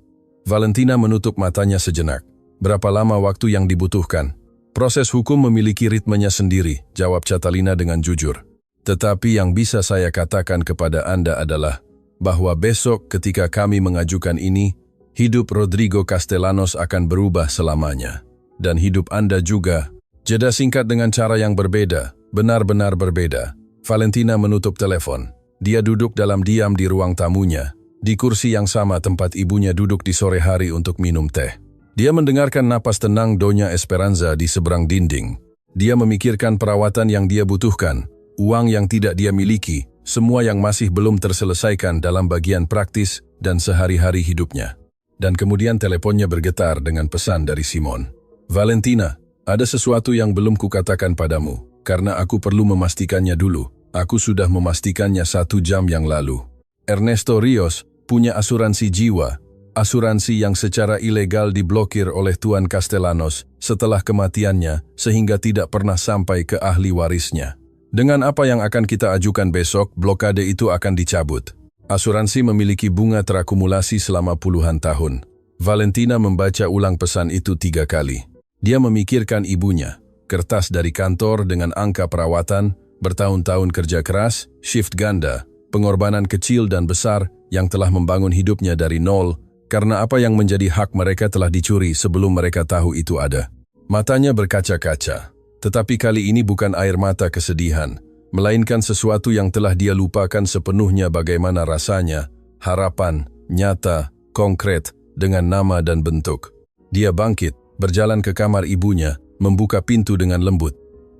Valentina menutup matanya sejenak. "Berapa lama waktu yang dibutuhkan?" "Proses hukum memiliki ritmenya sendiri," jawab Catalina dengan jujur. "Tetapi yang bisa saya katakan kepada Anda adalah bahwa besok ketika kami mengajukan ini, hidup Rodrigo Castellanos akan berubah selamanya." dan hidup Anda juga. Jeda singkat dengan cara yang berbeda, benar-benar berbeda. Valentina menutup telepon. Dia duduk dalam diam di ruang tamunya, di kursi yang sama tempat ibunya duduk di sore hari untuk minum teh. Dia mendengarkan napas tenang Doña Esperanza di seberang dinding. Dia memikirkan perawatan yang dia butuhkan, uang yang tidak dia miliki, semua yang masih belum terselesaikan dalam bagian praktis dan sehari-hari hidupnya. Dan kemudian teleponnya bergetar dengan pesan dari Simon. Valentina, ada sesuatu yang belum kukatakan padamu, karena aku perlu memastikannya dulu. Aku sudah memastikannya 1 jam yang lalu. Ernesto Rios punya asuransi jiwa, asuransi yang secara ilegal diblokir oleh Tuan Castellanos setelah kematiannya sehingga tidak pernah sampai ke ahli warisnya. Dengan apa yang akan kita ajukan besok, blokade itu akan dicabut. Asuransi memiliki bunga terakumulasi selama puluhan tahun. Valentina membaca ulang pesan itu 3 kali. Dia memikirkan ibunya, kertas dari kantor dengan angka perawatan, bertahun-tahun kerja keras, shift ganda, pengorbanan kecil dan besar yang telah membangun hidupnya dari nol, karena apa yang menjadi hak mereka telah dicuri sebelum mereka tahu itu ada. Matanya berkaca-kaca, tetapi kali ini bukan air mata kesedihan, melainkan sesuatu yang telah dia lupakan sepenuhnya bagaimana rasanya, harapan, nyata, konkret, dengan nama dan bentuk. Dia bangkit, berjalan ke kamar ibunya, membuka pintu dengan lembut.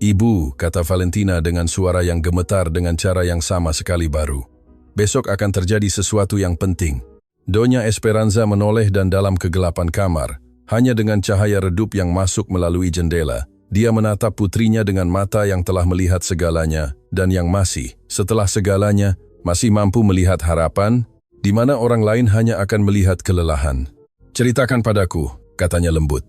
"Ibu," kata Valentina dengan suara yang gemetar dengan cara yang sama sekali baru. "Besok akan terjadi sesuatu yang penting." Doña Esperanza menoleh dan dalam kegelapan kamar, hanya dengan cahaya redup yang masuk melalui jendela, dia menatap putrinya dengan mata yang telah melihat segalanya dan yang masih, setelah segalanya, masih mampu melihat harapan, di mana orang lain hanya akan melihat kelelahan. "Ceritakan padaku," katanya lembut.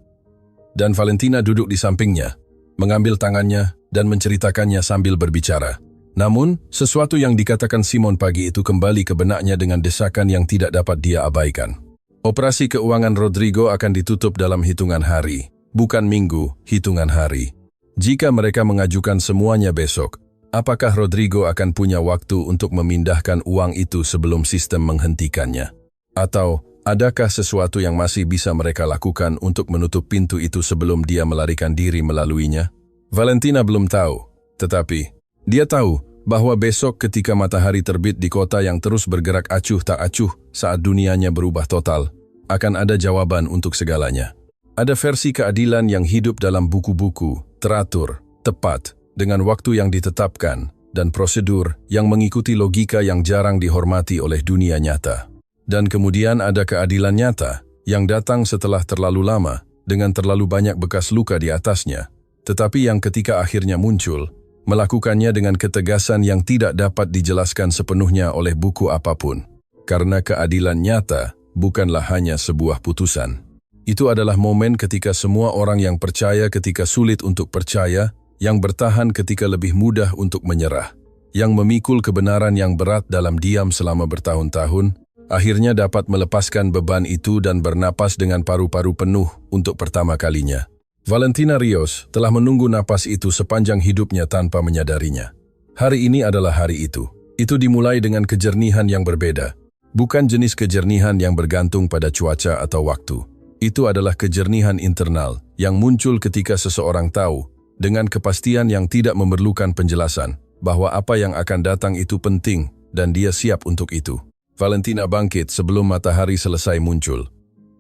Dan Valentina duduk di sampingnya, mengambil tangannya dan menceritakannya sambil berbicara. Namun, sesuatu yang dikatakan Simon pagi itu kembali ke benaknya dengan desakan yang tidak dapat dia abaikan. Operasi keuangan Rodrigo akan ditutup dalam hitungan hari, bukan minggu, hitungan hari. Jika mereka mengajukan semuanya besok, apakah Rodrigo akan punya waktu untuk memindahkan uang itu sebelum sistem menghentikannya? Atau, adakah sesuatu yang masih bisa mereka lakukan untuk menutup pintu itu sebelum dia melarikan diri melaluinya? Valentina belum tahu, tetapi dia tahu bahwa besok ketika matahari terbit di kota yang terus bergerak acuh tak acuh saat dunianya berubah total, akan ada jawaban untuk segalanya. Ada versi keadilan yang hidup dalam buku-buku, teratur, tepat, dengan waktu yang ditetapkan, dan prosedur yang mengikuti logika yang jarang dihormati oleh dunia nyata. Dan kemudian ada keadilan nyata yang datang setelah terlalu lama, dengan terlalu banyak bekas luka di atasnya, tetapi yang ketika akhirnya muncul, melakukannya dengan ketegasan yang tidak dapat dijelaskan sepenuhnya oleh buku apapun. Karena keadilan nyata bukanlah hanya sebuah putusan. Itu adalah momen ketika semua orang yang percaya ketika sulit untuk percaya, yang bertahan ketika lebih mudah untuk menyerah, yang memikul kebenaran yang berat dalam diam selama bertahun-tahun, akhirnya dapat melepaskan beban itu dan bernapas dengan paru-paru penuh untuk pertama kalinya. Valentina Rios telah menunggu napas itu sepanjang hidupnya tanpa menyadarinya. Hari ini adalah hari itu. Itu dimulai dengan kejernihan yang berbeda. Bukan jenis kejernihan yang bergantung pada cuaca atau waktu. Itu adalah kejernihan internal yang muncul ketika seseorang tahu, dengan kepastian yang tidak memerlukan penjelasan, bahwa apa yang akan datang itu penting dan dia siap untuk itu. Valentina bangkit sebelum matahari selesai muncul.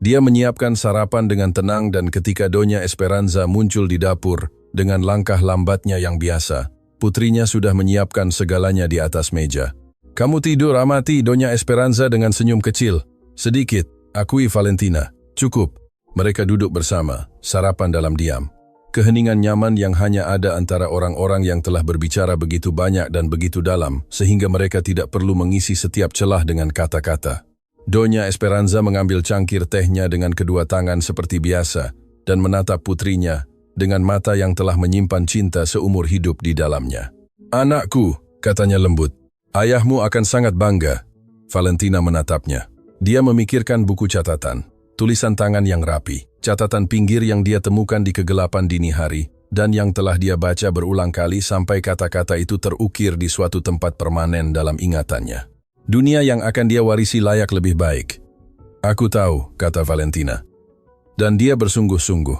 Dia menyiapkan sarapan dengan tenang dan ketika Doña Esperanza muncul di dapur dengan langkah lambatnya yang biasa, putrinya sudah menyiapkan segalanya di atas meja. "Kamu tidur amati," Doña Esperanza dengan senyum kecil. "Sedikit," akui Valentina. "Cukup." Mereka duduk bersama, sarapan dalam diam. Keheningan nyaman yang hanya ada antara orang-orang yang telah berbicara begitu banyak dan begitu dalam, sehingga mereka tidak perlu mengisi setiap celah dengan kata-kata. Doña Esperanza mengambil cangkir tehnya dengan kedua tangan seperti biasa dan menatap putrinya dengan mata yang telah menyimpan cinta seumur hidup di dalamnya. "Anakku," katanya lembut, "ayahmu akan sangat bangga." Valentina menatapnya. Dia memikirkan buku catatan, tulisan tangan yang rapi, catatan pinggir yang dia temukan di kegelapan dini hari, dan yang telah dia baca berulang kali sampai kata-kata itu terukir di suatu tempat permanen dalam ingatannya. Dunia yang akan dia warisi layak lebih baik. "Aku tahu," kata Valentina. Dan dia bersungguh-sungguh.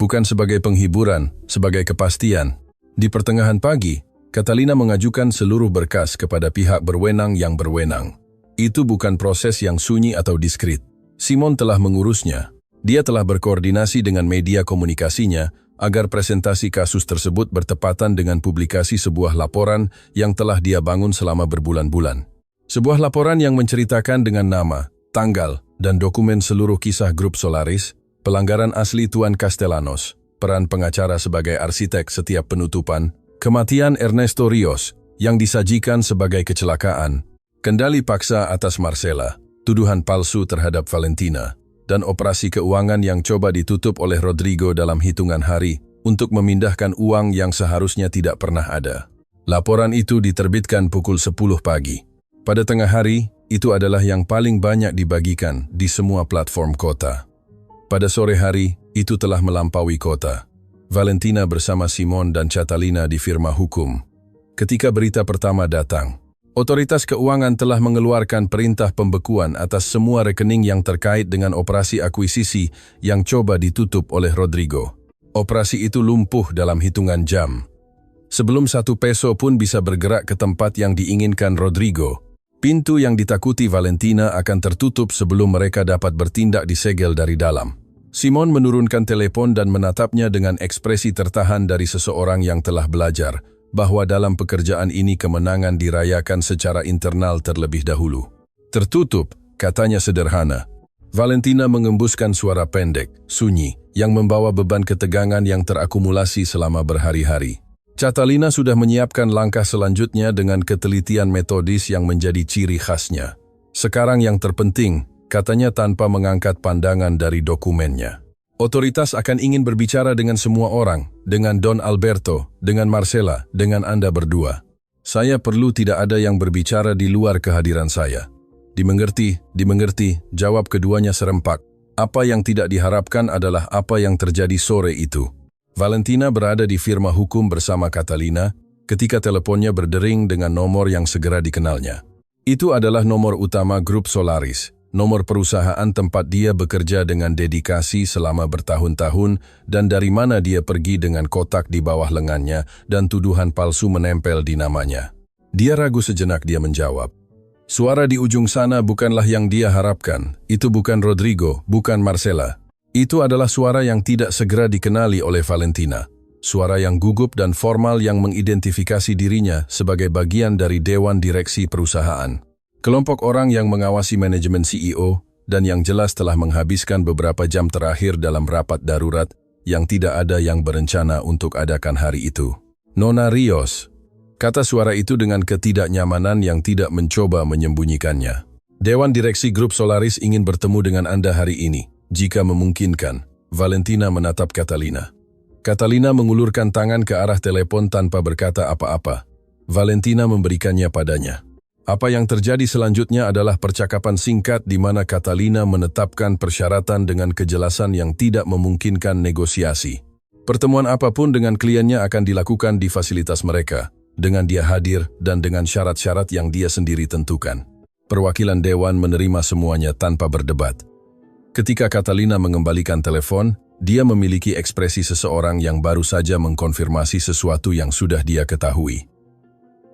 bukan sebagai penghiburan, sebagai kepastian. Di pertengahan pagi, Catalina mengajukan seluruh berkas kepada pihak berwenang yang berwenang. Itu bukan proses yang sunyi atau diskret. Simon telah mengurusnya. Dia telah berkoordinasi dengan media komunikasinya agar presentasi kasus tersebut bertepatan dengan publikasi sebuah laporan yang telah dia bangun selama berbulan-bulan. Sebuah laporan yang menceritakan dengan nama, tanggal, dan dokumen seluruh kisah grup Solaris, pelanggaran asli Tuan Castellanos, peran pengacara sebagai arsitek setiap penutupan, kematian Ernesto Rios yang disajikan sebagai kecelakaan, kendali paksa atas Marcela, tuduhan palsu terhadap Valentina, dan operasi keuangan yang coba ditutup oleh Rodrigo dalam hitungan hari untuk memindahkan uang yang seharusnya tidak pernah ada. Laporan itu diterbitkan pukul 10 pagi. Pada tengah hari, itu adalah yang paling banyak dibagikan di semua platform kota. Pada sore hari, itu telah melampaui kota. Valentina bersama Simon dan Catalina di firma hukum. Ketika berita pertama datang, otoritas keuangan telah mengeluarkan perintah pembekuan atas semua rekening yang terkait dengan operasi akuisisi yang coba ditutup oleh Rodrigo. Operasi itu lumpuh dalam hitungan jam. Sebelum 1 peso pun bisa bergerak ke tempat yang diinginkan Rodrigo, pintu yang ditakuti Valentina akan tertutup sebelum mereka dapat bertindak disegel dari dalam. Simon menurunkan telepon dan menatapnya dengan ekspresi tertahan dari seseorang yang telah belajar bahwa dalam pekerjaan ini kemenangan dirayakan secara internal terlebih dahulu. Tertutup, katanya sederhana. Valentina mengembuskan suara pendek, sunyi, yang membawa beban ketegangan yang terakumulasi selama berhari-hari. Catalina sudah menyiapkan langkah selanjutnya dengan ketelitian metodis yang menjadi ciri khasnya. Sekarang yang terpenting, katanya tanpa mengangkat pandangan dari dokumennya. Otoritas akan ingin berbicara dengan semua orang, dengan Don Alberto, dengan Marcela, dengan Anda berdua. Saya perlu tidak ada yang berbicara di luar kehadiran saya. Dimengerti, jawab keduanya serempak. Apa yang tidak diharapkan adalah apa yang terjadi sore itu. Valentina berada di firma hukum bersama Catalina ketika teleponnya berdering dengan nomor yang segera dikenalnya. Itu adalah nomor utama grup Solaris. Nomor perusahaan tempat dia bekerja dengan dedikasi selama bertahun-tahun dan dari mana dia pergi dengan kotak di bawah lengannya dan tuduhan palsu menempel di namanya. Dia ragu sejenak, dia menjawab. Suara di ujung sana bukanlah yang dia harapkan. Itu bukan Rodrigo, bukan Marcela. Itu adalah suara yang tidak segera dikenali oleh Valentina. Suara yang gugup dan formal yang mengidentifikasi dirinya sebagai bagian dari dewan direksi perusahaan. Kelompok orang yang mengawasi manajemen CEO dan yang jelas telah menghabiskan beberapa jam terakhir dalam rapat darurat yang tidak ada yang berencana untuk adakan hari itu. Nona Rios, kata suara itu dengan ketidaknyamanan yang tidak mencoba menyembunyikannya. Dewan Direksi Grup Solaris ingin bertemu dengan Anda hari ini, jika memungkinkan. Valentina menatap Catalina. Catalina mengulurkan tangan ke arah telepon tanpa berkata apa-apa. Valentina memberikannya padanya. Apa yang terjadi selanjutnya adalah percakapan singkat di mana Catalina menetapkan persyaratan dengan kejelasan yang tidak memungkinkan negosiasi. Pertemuan apapun dengan kliennya akan dilakukan di fasilitas mereka, dengan dia hadir dan dengan syarat-syarat yang dia sendiri tentukan. Perwakilan dewan menerima semuanya tanpa berdebat. Ketika Catalina mengembalikan telepon, dia memiliki ekspresi seseorang yang baru saja mengkonfirmasi sesuatu yang sudah dia ketahui.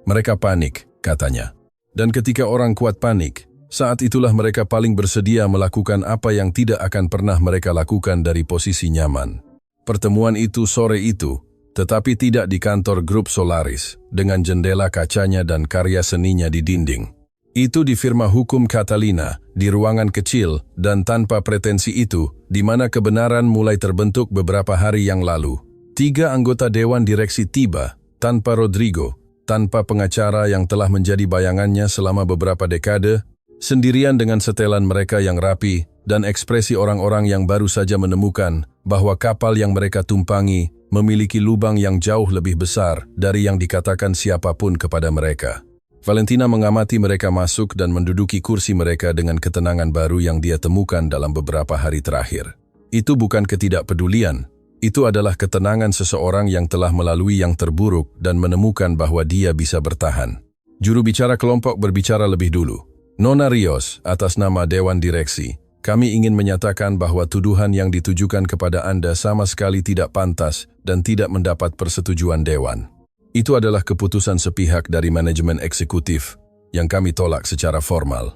Mereka panik, katanya. Dan ketika orang kuat panik, saat itulah mereka paling bersedia melakukan apa yang tidak akan pernah mereka lakukan dari posisi nyaman. Pertemuan itu sore itu, tetapi tidak di kantor grup Solaris, dengan jendela kacanya dan karya seninya di dinding. Itu di firma hukum Catalina, di ruangan kecil dan tanpa pretensi itu, di mana kebenaran mulai terbentuk beberapa hari yang lalu. 3 anggota dewan direksi tiba, tanpa Rodrigo, tanpa pengacara yang telah menjadi bayangannya selama beberapa dekade, sendirian dengan setelan mereka yang rapi dan ekspresi orang-orang yang baru saja menemukan bahwa kapal yang mereka tumpangi memiliki lubang yang jauh lebih besar dari yang dikatakan siapapun kepada mereka. Valentina mengamati mereka masuk dan menduduki kursi mereka dengan ketenangan baru yang dia temukan dalam beberapa hari terakhir. Itu bukan ketidakpedulian. Itu adalah ketenangan seseorang yang telah melalui yang terburuk dan menemukan bahwa dia bisa bertahan. Juru bicara kelompok berbicara lebih dulu. Nona Rios, atas nama Dewan Direksi, Kami ingin menyatakan bahwa tuduhan yang ditujukan kepada Anda sama sekali tidak pantas dan tidak mendapat persetujuan Dewan. Itu adalah keputusan sepihak dari manajemen eksekutif yang kami tolak secara formal.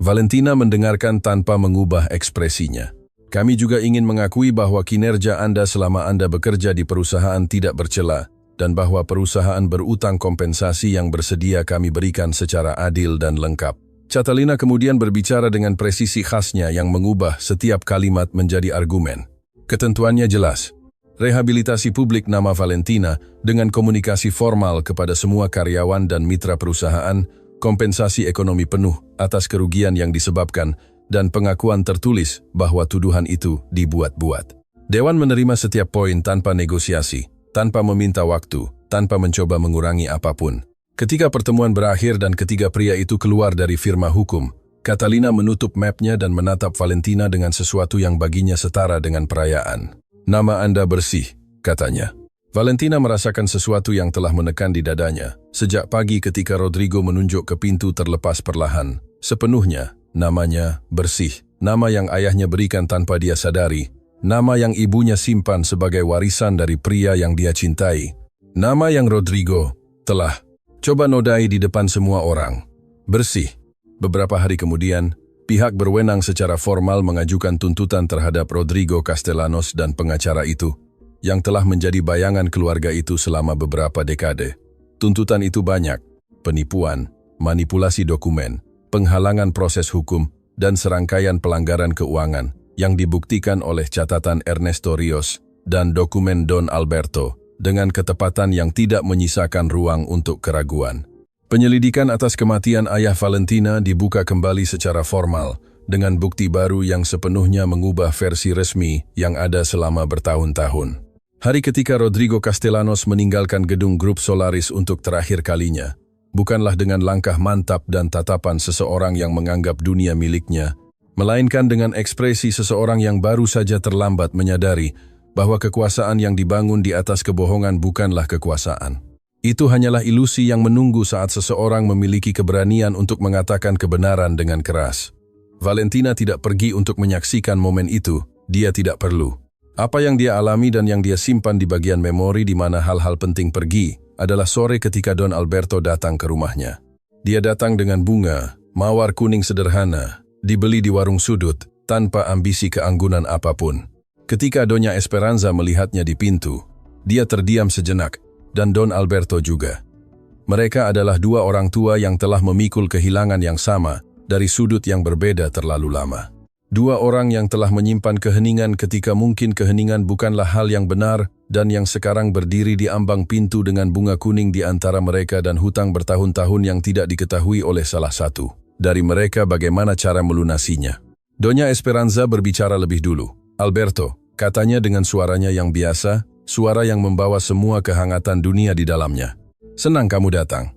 Valentina mendengarkan tanpa mengubah ekspresinya. Kami juga ingin mengakui bahwa kinerja Anda selama Anda bekerja di perusahaan tidak bercela dan bahwa perusahaan berutang kompensasi yang bersedia kami berikan secara adil dan lengkap. Catalina kemudian berbicara dengan presisi khasnya yang mengubah setiap kalimat menjadi argumen. Ketentuannya jelas. Rehabilitasi publik nama Valentina dengan komunikasi formal kepada semua karyawan dan mitra perusahaan, kompensasi ekonomi penuh atas kerugian yang disebabkan, dan pengakuan tertulis bahwa tuduhan itu dibuat-buat. Dewan menerima setiap poin tanpa negosiasi, tanpa meminta waktu, tanpa mencoba mengurangi apapun. Ketika pertemuan berakhir dan ketiga pria itu keluar dari firma hukum, Catalina menutup mapnya dan menatap Valentina dengan sesuatu yang baginya setara dengan perayaan. "Nama Anda bersih," katanya. Valentina merasakan sesuatu yang telah menekan di dadanya. Sejak pagi ketika Rodrigo menunjuk ke pintu terlepas perlahan, sepenuhnya namanya bersih. Nama yang ayahnya berikan tanpa dia sadari. Nama yang ibunya simpan sebagai warisan dari pria yang dia cintai. Nama yang Rodrigo telah coba nodai di depan semua orang. Bersih. Beberapa hari kemudian, pihak berwenang secara formal mengajukan tuntutan terhadap Rodrigo Castellanos dan pengacara itu, yang telah menjadi bayangan keluarga itu selama beberapa dekade. Tuntutan itu banyak: penipuan, manipulasi dokumen, penghalangan proses hukum, dan serangkaian pelanggaran keuangan yang dibuktikan oleh catatan Ernesto Rios dan dokumen Don Alberto, dengan ketepatan yang tidak menyisakan ruang untuk keraguan. Penyelidikan atas kematian ayah Valentina dibuka kembali secara formal, dengan bukti baru yang sepenuhnya mengubah versi resmi yang ada selama bertahun-tahun. Hari ketika Rodrigo Castellanos meninggalkan gedung grup Solaris untuk terakhir kalinya, bukanlah dengan langkah mantap dan tatapan seseorang yang menganggap dunia miliknya, melainkan dengan ekspresi seseorang yang baru saja terlambat menyadari bahwa kekuasaan yang dibangun di atas kebohongan bukanlah kekuasaan. Itu hanyalah ilusi yang menunggu saat seseorang memiliki keberanian untuk mengatakan kebenaran dengan keras. Valentina tidak pergi untuk menyaksikan momen itu, dia tidak perlu. Apa yang dia alami dan yang dia simpan di bagian memori di mana hal-hal penting pergi adalah sore ketika Don Alberto datang ke rumahnya. Dia datang dengan bunga, mawar kuning sederhana, dibeli di warung sudut, tanpa ambisi keanggunan apapun. Ketika Doña Esperanza melihatnya di pintu, dia terdiam sejenak, dan Don Alberto juga. Mereka adalah dua orang tua yang telah memikul kehilangan yang sama dari sudut yang berbeda terlalu lama. Dua orang yang telah menyimpan keheningan ketika mungkin keheningan bukanlah hal yang benar dan yang sekarang berdiri di ambang pintu dengan bunga kuning di antara mereka dan hutang bertahun-tahun yang tidak diketahui oleh salah satu dari mereka bagaimana cara melunasinya. Doña Esperanza berbicara lebih dulu. "Alberto," katanya dengan suaranya yang biasa, suara yang membawa semua kehangatan dunia di dalamnya. "Senang kamu datang."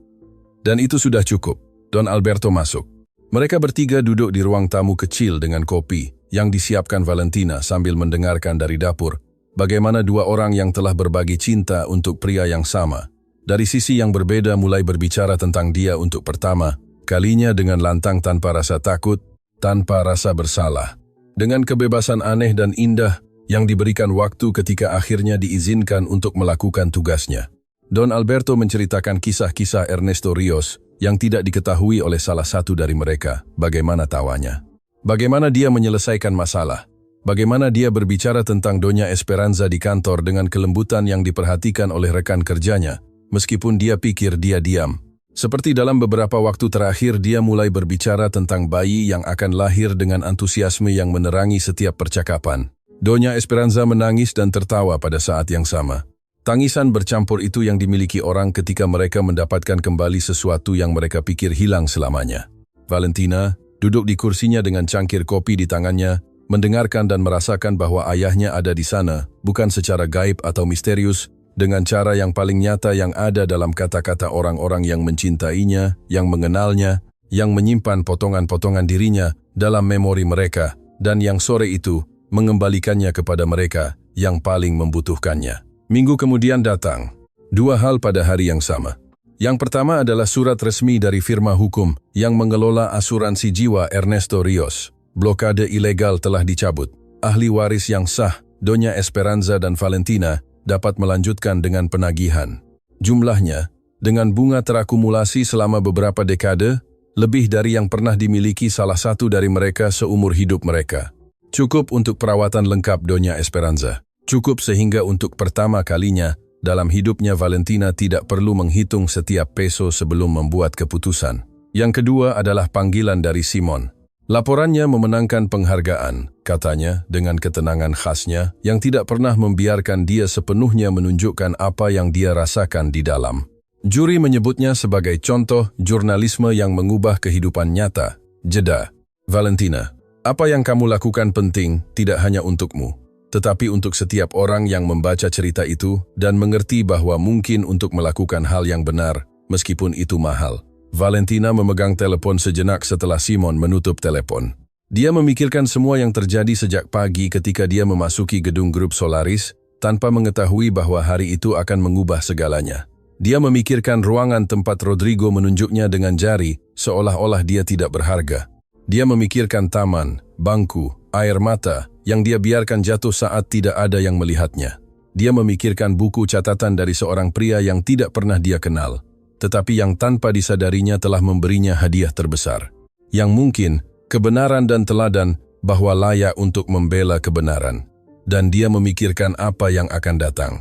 Dan itu sudah cukup. Don Alberto masuk. Mereka bertiga duduk di ruang tamu kecil dengan kopi yang disiapkan Valentina sambil mendengarkan dari dapur bagaimana dua orang yang telah berbagi cinta untuk pria yang sama, dari sisi yang berbeda mulai berbicara tentang dia untuk pertama kalinya dengan lantang tanpa rasa takut, tanpa rasa bersalah. Dengan kebebasan aneh dan indah yang diberikan waktu ketika akhirnya diizinkan untuk melakukan tugasnya. Don Alberto menceritakan kisah-kisah Ernesto Rios yang tidak diketahui oleh salah satu dari mereka, bagaimana tawanya. Bagaimana dia menyelesaikan masalah. Bagaimana dia berbicara tentang Doña Esperanza di kantor dengan kelembutan yang diperhatikan oleh rekan kerjanya, meskipun dia pikir dia diam. Seperti dalam beberapa waktu terakhir dia mulai berbicara tentang bayi yang akan lahir dengan antusiasme yang menerangi setiap percakapan. Doña Esperanza menangis dan tertawa pada saat yang sama. Tangisan bercampur itu yang dimiliki orang ketika mereka mendapatkan kembali sesuatu yang mereka pikir hilang selamanya. Valentina duduk di kursinya dengan cangkir kopi di tangannya, mendengarkan dan merasakan bahwa ayahnya ada di sana, bukan secara gaib atau misterius, dengan cara yang paling nyata yang ada dalam kata-kata orang-orang yang mencintainya, yang mengenalnya, yang menyimpan potongan-potongan dirinya dalam memori mereka, dan yang sore itu mengembalikannya kepada mereka yang paling membutuhkannya. Minggu kemudian datang. Dua hal pada hari yang sama. Yang pertama adalah surat resmi dari firma hukum yang mengelola asuransi jiwa Ernesto Rios, Blokade ilegal telah dicabut. Ahli waris yang sah, Doña Esperanza dan Valentina, dapat melanjutkan dengan penagihan. Jumlahnya, dengan bunga terakumulasi selama beberapa dekade, lebih dari yang pernah dimiliki salah satu dari mereka seumur hidup mereka. Cukup untuk perawatan lengkap Doña Esperanza. Cukup sehingga untuk pertama kalinya, dalam hidupnya Valentina tidak perlu menghitung setiap peso sebelum membuat keputusan. Yang kedua adalah panggilan dari Simon. Laporannya memenangkan penghargaan, katanya dengan ketenangan khasnya yang tidak pernah membiarkan dia sepenuhnya menunjukkan apa yang dia rasakan di dalam. Juri menyebutnya sebagai contoh jurnalisme yang mengubah kehidupan nyata. Jeda. Valentina, apa yang kamu lakukan penting tidak hanya untukmu, tetapi untuk setiap orang yang membaca cerita itu dan mengerti bahwa mungkin untuk melakukan hal yang benar, meskipun itu mahal. Valentina memegang telepon sejenak setelah Simon menutup telepon. Dia memikirkan semua yang terjadi sejak pagi ketika dia memasuki gedung grup Solaris, tanpa mengetahui bahwa hari itu akan mengubah segalanya. Dia memikirkan ruangan tempat Rodrigo menunjuknya dengan jari, seolah-olah dia tidak berharga. Dia memikirkan taman, bangku, air mata, yang dia biarkan jatuh saat tidak ada yang melihatnya. Dia memikirkan buku catatan dari seorang pria yang tidak pernah dia kenal, tetapi yang tanpa disadarinya telah memberinya hadiah terbesar. Yang mungkin, kebenaran dan teladan bahwa layak untuk membela kebenaran. Dan dia memikirkan apa yang akan datang.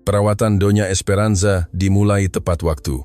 Perawatan Doña Esperanza dimulai tepat waktu.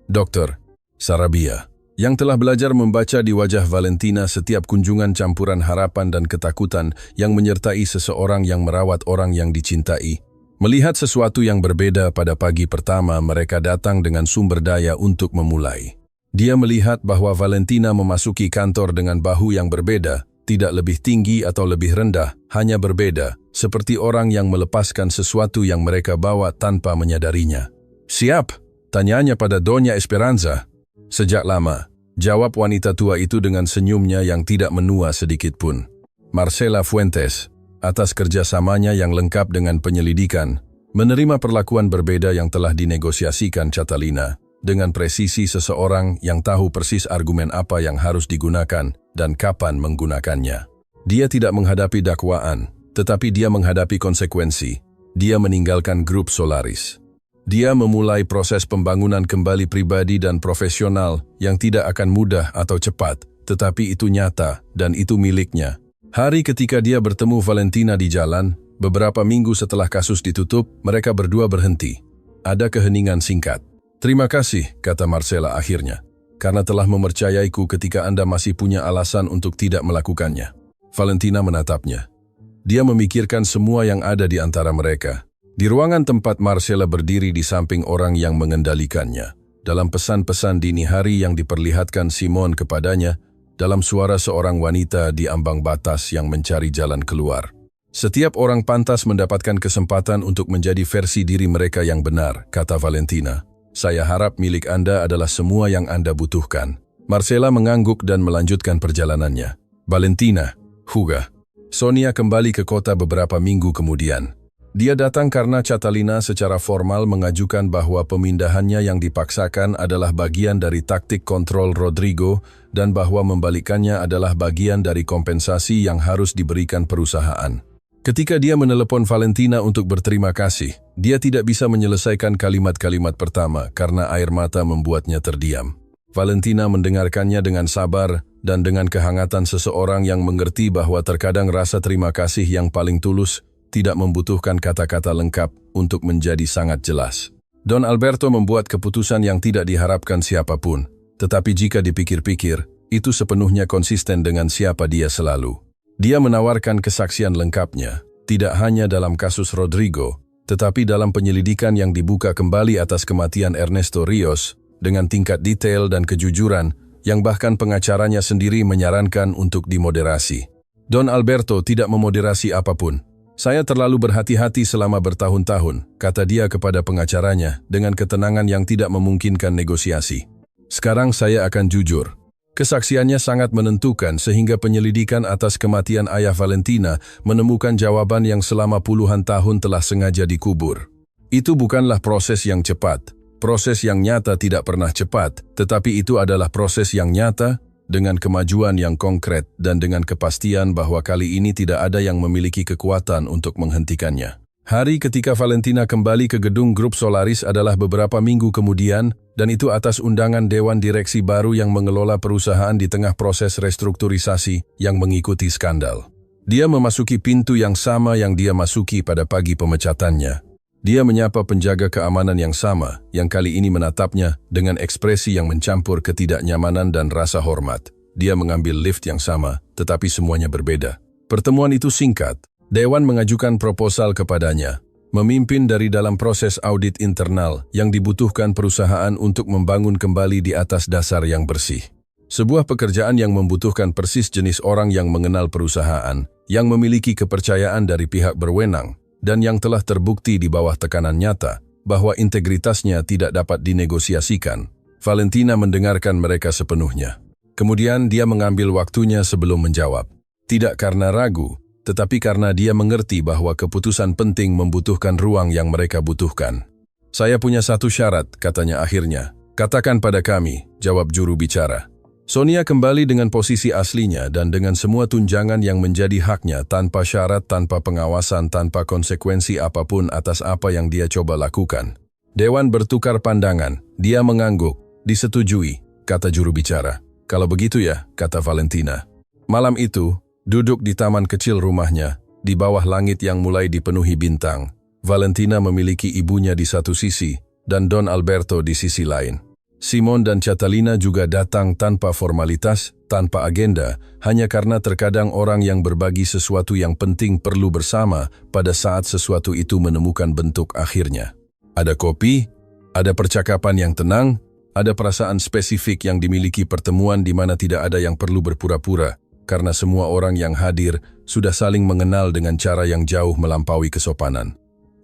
Dokter Sarabia, yang telah belajar membaca di wajah Valentina setiap kunjungan campuran harapan dan ketakutan yang menyertai seseorang yang merawat orang yang dicintai, melihat sesuatu yang berbeda pada pagi pertama mereka datang dengan sumber daya untuk memulai. Dia melihat bahwa Valentina memasuki kantor dengan bahu yang berbeda, tidak lebih tinggi atau lebih rendah, hanya berbeda, seperti orang yang melepaskan sesuatu yang mereka bawa tanpa menyadarinya. "Siap?" tanyanya pada Doña Esperanza. "Sejak lama," jawab wanita tua itu dengan senyumnya yang tidak menua sedikit pun. "Marcela Fuentes, atas kerjasamanya yang lengkap dengan penyelidikan, menerima perlakuan berbeda yang telah dinegosiasikan Catalina, dengan presisi seseorang yang tahu persis argumen apa yang harus digunakan dan kapan menggunakannya. Dia tidak menghadapi dakwaan, tetapi dia menghadapi konsekuensi. Dia meninggalkan grup Solaris. Dia memulai proses pembangunan kembali pribadi dan profesional yang tidak akan mudah atau cepat, tetapi itu nyata dan itu miliknya. Hari ketika dia bertemu Valentina di jalan, beberapa minggu setelah kasus ditutup, mereka berdua berhenti. Ada keheningan singkat. "Terima kasih," kata Marcela akhirnya, "karena telah mempercayaiku ketika Anda masih punya alasan untuk tidak melakukannya." Valentina menatapnya. Dia memikirkan semua yang ada di antara mereka. Di ruangan tempat Marcela berdiri di samping orang yang mengendalikannya. Dalam pesan-pesan dini hari yang diperlihatkan Simon kepadanya, dalam suara seorang wanita di ambang batas yang mencari jalan keluar. "Setiap orang pantas mendapatkan kesempatan untuk menjadi versi diri mereka yang benar," kata Valentina. "Saya harap milik Anda adalah semua yang Anda butuhkan." Marcela mengangguk dan melanjutkan perjalanannya. "Valentina, Huga." Sonia kembali ke kota beberapa minggu kemudian. Dia datang karena Catalina secara formal mengajukan bahwa pemindahannya yang dipaksakan adalah bagian dari taktik kontrol Rodrigo dan bahwa membalikannya adalah bagian dari kompensasi yang harus diberikan perusahaan. Ketika dia menelepon Valentina untuk berterima kasih, dia tidak bisa menyelesaikan kalimat-kalimat pertama karena air mata membuatnya terdiam. Valentina mendengarkannya dengan sabar dan dengan kehangatan seseorang yang mengerti bahwa terkadang rasa terima kasih yang paling tulus tidak membutuhkan kata-kata lengkap untuk menjadi sangat jelas. Don Alberto membuat keputusan yang tidak diharapkan siapapun, tetapi jika dipikir-pikir, itu sepenuhnya konsisten dengan siapa dia selalu. Dia menawarkan kesaksian lengkapnya, tidak hanya dalam kasus Rodrigo, tetapi dalam penyelidikan yang dibuka kembali atas kematian Ernesto Rios, dengan tingkat detail dan kejujuran yang bahkan pengacaranya sendiri menyarankan untuk dimoderasi. Don Alberto tidak memoderasi apapun. "Saya terlalu berhati-hati selama bertahun-tahun," kata dia kepada pengacaranya dengan ketenangan yang tidak memungkinkan negosiasi. "Sekarang saya akan jujur." Kesaksiannya sangat menentukan sehingga penyelidikan atas kematian ayah Valentina menemukan jawaban yang selama puluhan tahun telah sengaja dikubur. Itu bukanlah proses yang cepat. Proses yang nyata tidak pernah cepat, tetapi itu adalah proses yang nyata dengan kemajuan yang konkret dan dengan kepastian bahwa kali ini tidak ada yang memiliki kekuatan untuk menghentikannya. Hari ketika Valentina kembali ke gedung grup Solaris adalah beberapa minggu kemudian, dan itu atas undangan Dewan Direksi baru yang mengelola perusahaan di tengah proses restrukturisasi yang mengikuti skandal. Dia memasuki pintu yang sama yang dia masuki pada pagi pemecatannya. Dia menyapa penjaga keamanan yang sama, yang kali ini menatapnya dengan ekspresi yang mencampur ketidaknyamanan dan rasa hormat. Dia mengambil lift yang sama, tetapi semuanya berbeda. Pertemuan itu singkat. Dewan mengajukan proposal kepadanya, memimpin dari dalam proses audit internal yang dibutuhkan perusahaan untuk membangun kembali di atas dasar yang bersih. Sebuah pekerjaan yang membutuhkan persis jenis orang yang mengenal perusahaan, yang memiliki kepercayaan dari pihak berwenang, dan yang telah terbukti di bawah tekanan nyata bahwa integritasnya tidak dapat dinegosiasikan. Valentina mendengarkan mereka sepenuhnya. Kemudian dia mengambil waktunya sebelum menjawab. Tidak karena ragu, tetapi karena dia mengerti bahwa keputusan penting membutuhkan ruang yang mereka butuhkan. Saya punya satu syarat, katanya akhirnya. Katakan pada kami, jawab juru bicara. Sonia kembali dengan posisi aslinya dan dengan semua tunjangan yang menjadi haknya tanpa syarat, tanpa pengawasan, tanpa konsekuensi apapun atas apa yang dia coba lakukan. Dewan bertukar pandangan, dia mengangguk. Disetujui, kata juru bicara. Kalau begitu ya, kata Valentina. Malam itu, duduk di taman kecil rumahnya, di bawah langit yang mulai dipenuhi bintang, Valentina memiliki ibunya di satu sisi dan Don Alberto di sisi lain. Simon dan Catalina juga datang tanpa formalitas, tanpa agenda, hanya karena terkadang orang yang berbagi sesuatu yang penting perlu bersama pada saat sesuatu itu menemukan bentuk akhirnya. Ada kopi, ada percakapan yang tenang, ada perasaan spesifik yang dimiliki pertemuan di mana tidak ada yang perlu berpura-pura, karena semua orang yang hadir sudah saling mengenal dengan cara yang jauh melampaui kesopanan.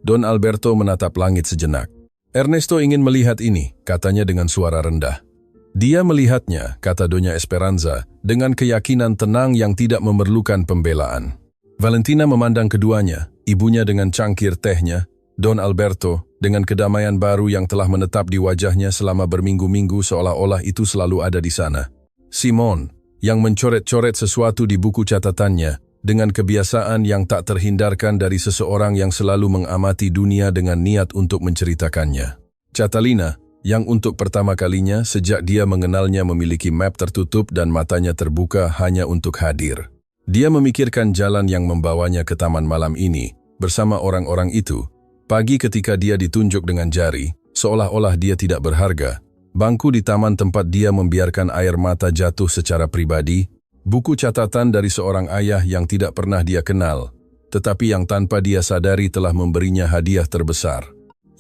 Don Alberto menatap langit sejenak. Ernesto ingin melihat ini, katanya dengan suara rendah. Dia melihatnya, kata Doña Esperanza, dengan keyakinan tenang yang tidak memerlukan pembelaan. Valentina memandang keduanya, ibunya dengan cangkir tehnya, Don Alberto dengan kedamaian baru yang telah menetap di wajahnya selama berminggu-minggu seolah-olah itu selalu ada di sana. Simon, yang mencoret-coret sesuatu di buku catatannya, dengan kebiasaan yang tak terhindarkan dari seseorang yang selalu mengamati dunia dengan niat untuk menceritakannya. Catalina, yang untuk pertama kalinya sejak dia mengenalnya memiliki map tertutup dan matanya terbuka hanya untuk hadir. Dia memikirkan jalan yang membawanya ke taman malam ini, bersama orang-orang itu. Pagi ketika dia ditunjuk dengan jari, seolah-olah dia tidak berharga. Bangku di taman tempat dia membiarkan air mata jatuh secara pribadi, buku catatan dari seorang ayah yang tidak pernah dia kenal, tetapi yang tanpa dia sadari telah memberinya hadiah terbesar.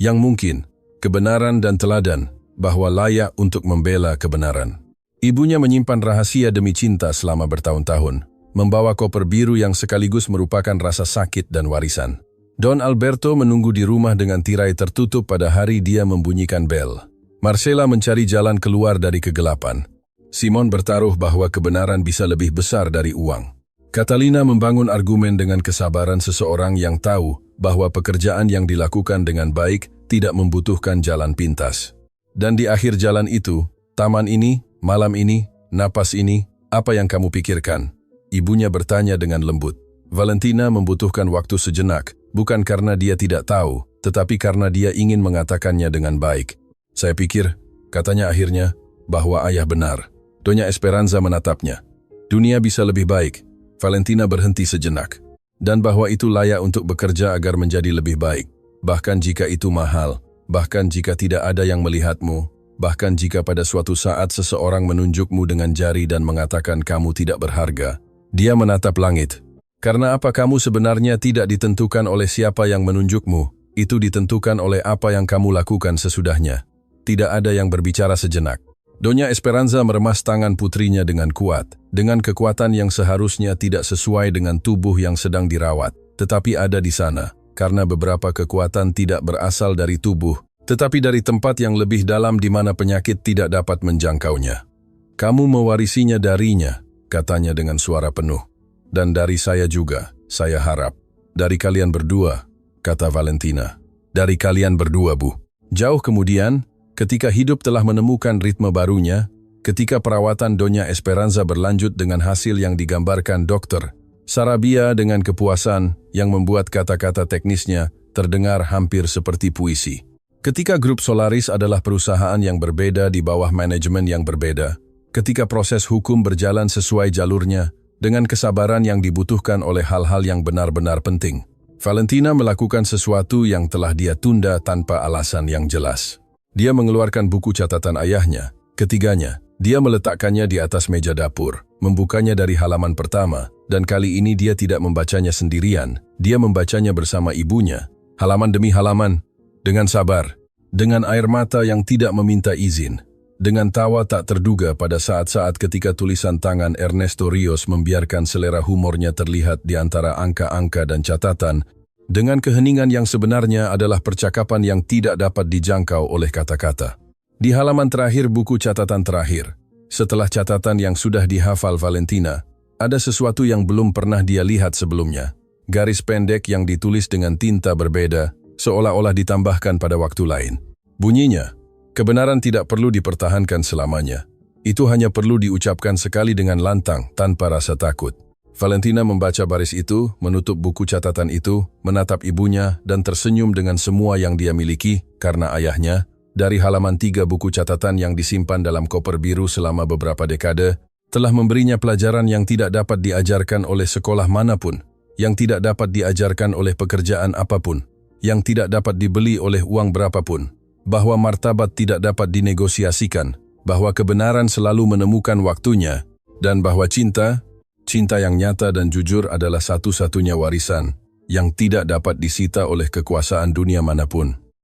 Yang mungkin, kebenaran dan teladan, bahwa layak untuk membela kebenaran. Ibunya menyimpan rahasia demi cinta selama bertahun-tahun, membawa koper biru yang sekaligus merupakan rasa sakit dan warisan. Don Alberto menunggu di rumah dengan tirai tertutup pada hari dia membunyikan bel. Marcela mencari jalan keluar dari kegelapan. Simon bertaruh bahwa kebenaran bisa lebih besar dari uang. Catalina membangun argumen dengan kesabaran seseorang yang tahu bahwa pekerjaan yang dilakukan dengan baik tidak membutuhkan jalan pintas. Dan di akhir jalan itu, taman ini, malam ini, napas ini, apa yang kamu pikirkan? Ibunya bertanya dengan lembut. Valentina membutuhkan waktu sejenak, bukan karena dia tidak tahu, tetapi karena dia ingin mengatakannya dengan baik. Saya pikir, katanya akhirnya, bahwa ayah benar. Doña Esperanza menatapnya. Dunia bisa lebih baik. Valentina berhenti sejenak. Dan bahwa itu layak untuk bekerja agar menjadi lebih baik. Bahkan jika itu mahal. Bahkan jika tidak ada yang melihatmu. Bahkan jika pada suatu saat seseorang menunjukmu dengan jari dan mengatakan kamu tidak berharga. Dia menatap langit. Karena apa kamu sebenarnya tidak ditentukan oleh siapa yang menunjukmu. Itu ditentukan oleh apa yang kamu lakukan sesudahnya. Tidak ada yang berbicara sejenak. Doña Esperanza meremas tangan putrinya dengan kuat, dengan kekuatan yang seharusnya tidak sesuai dengan tubuh yang sedang dirawat, tetapi ada di sana, karena beberapa kekuatan tidak berasal dari tubuh, tetapi dari tempat yang lebih dalam di mana penyakit tidak dapat menjangkaunya. Kamu mewarisinya darinya, katanya dengan suara penuh. Dan dari saya juga, saya harap. Dari kalian berdua, kata Valentina. Dari kalian berdua, Bu. Jauh kemudian, ketika hidup telah menemukan ritme barunya, ketika perawatan Doña Esperanza berlanjut dengan hasil yang digambarkan dokter Sarabia dengan kepuasan yang membuat kata-kata teknisnya terdengar hampir seperti puisi. Ketika grup Solaris adalah perusahaan yang berbeda di bawah manajemen yang berbeda, ketika proses hukum berjalan sesuai jalurnya dengan kesabaran yang dibutuhkan oleh hal-hal yang benar-benar penting, Valentina melakukan sesuatu yang telah dia tunda tanpa alasan yang jelas. Dia mengeluarkan buku catatan ayahnya, ketiganya. Dia meletakkannya di atas meja dapur, membukanya dari halaman pertama, dan kali ini dia tidak membacanya sendirian. Dia membacanya bersama ibunya, halaman demi halaman, dengan sabar, dengan air mata yang tidak meminta izin, dengan tawa tak terduga pada saat-saat ketika tulisan tangan Ernesto Rios membiarkan selera humornya terlihat di antara angka-angka dan catatan, dengan keheningan yang sebenarnya adalah percakapan yang tidak dapat dijangkau oleh kata-kata. Di halaman terakhir buku catatan terakhir, setelah catatan yang sudah dihafal Valentina, ada sesuatu yang belum pernah dia lihat sebelumnya. Garis pendek yang ditulis dengan tinta berbeda, seolah-olah ditambahkan pada waktu lain. Bunyinya, kebenaran tidak perlu dipertahankan selamanya. Itu hanya perlu diucapkan sekali dengan lantang, tanpa rasa takut. Valentina membaca baris itu, menutup buku catatan itu, menatap ibunya, dan tersenyum dengan semua yang dia miliki, karena ayahnya, dari halaman 3 buku catatan yang disimpan dalam koper biru selama beberapa dekade, telah memberinya pelajaran yang tidak dapat diajarkan oleh sekolah manapun, yang tidak dapat diajarkan oleh pekerjaan apapun, yang tidak dapat dibeli oleh uang berapapun, bahwa martabat tidak dapat dinegosiasikan, bahwa kebenaran selalu menemukan waktunya, dan bahwa cinta yang nyata dan jujur adalah satu-satunya warisan yang tidak dapat disita oleh kekuasaan dunia manapun.